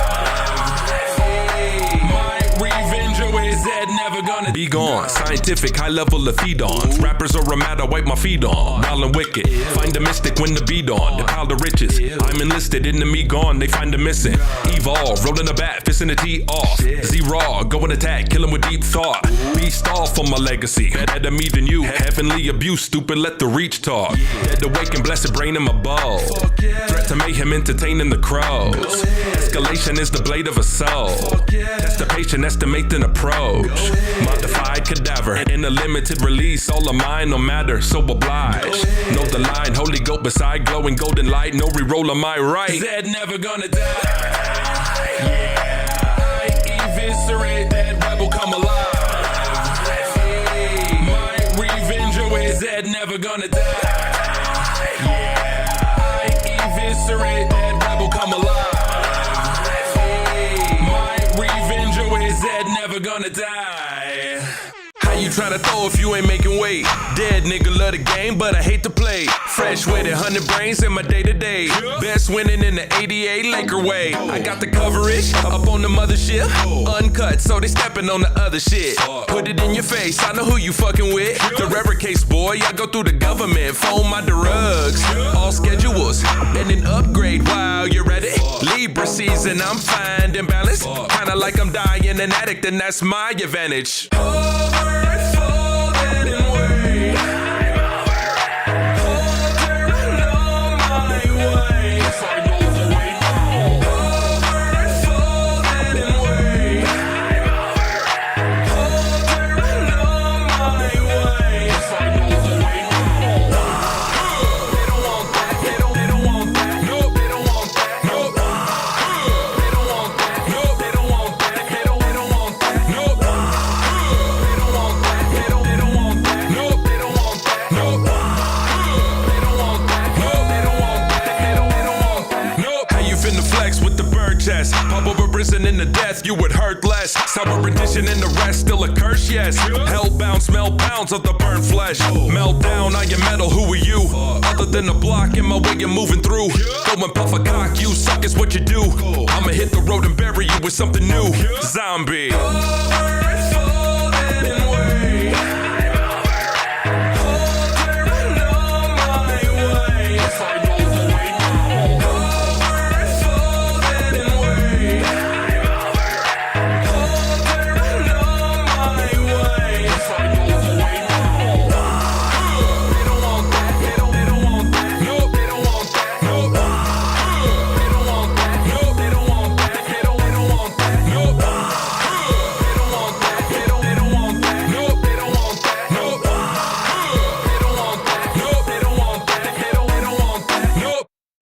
Zed never gonna be gone. Scientific, high level of feed on. Rappers are a matter, wipe my feet on. Wild and wicked, find a mystic when the beat on. The pile of riches, I'm enlisted, enemy gone, they find a missing. Evolve, rolling a bat, fisting a tee off. Z-Raw, go and attack, kill him with deep thought. Beast off on my legacy, better me than you. Heavenly abuse, stupid, let the reach talk. Dead awaken, blessed brain in my bow. Threat to mayhem, entertaining the crows. Escalation is the blade of a soul. Test the patient, estimate then approach. Modified cadaver in a limited release. All of mine no matter, so oblige. Know the line, holy goat beside glowing golden light. No reroll on my right. Zed never gonna die. Yeah, I eviscerate that rebel, come alive. Hey, might revenge away. Zed never gonna die. Yeah, I eviscerate that rebel, come alive. Zed never gonna die. How you tryna throw if you ain't making weight? Dead nigga love the game, but I hate to play. Fresh with it, 100 brains in my day-to-day. Best winning in the 88 Laker way. I got the coverage up on the mothership. Uncut, so they stepping on the other shit. Put it in your face, I know who you fucking with. The rubber case boy, I go through the government. Phone my drugs, all schedules, and an upgrade while you're at it. Libra season, I'm finding balance. Kinda like I'm dying an addict, and that's my advantage. Pop over prison in the death, you would hurt less. Sour rendition in the rest, still a curse, yes. Hellbound, smell pounds of the burnt flesh. Meltdown, I am metal, who are you? Other than a block in my way you're moving through. Go and puff a cock, you suck is what you do. I'ma hit the road and bury you with something new. Zombie.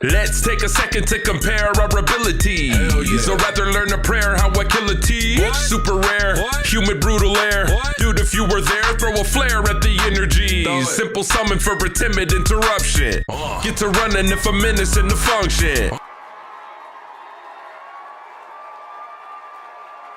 Let's take a second to compare our abilities, or rather learn a prayer how I kill a T. Super rare, humid brutal air. Dude, if you were there, throw a flare at the energies. Simple summon for a timid interruption. Get to running if I'm menacing the function.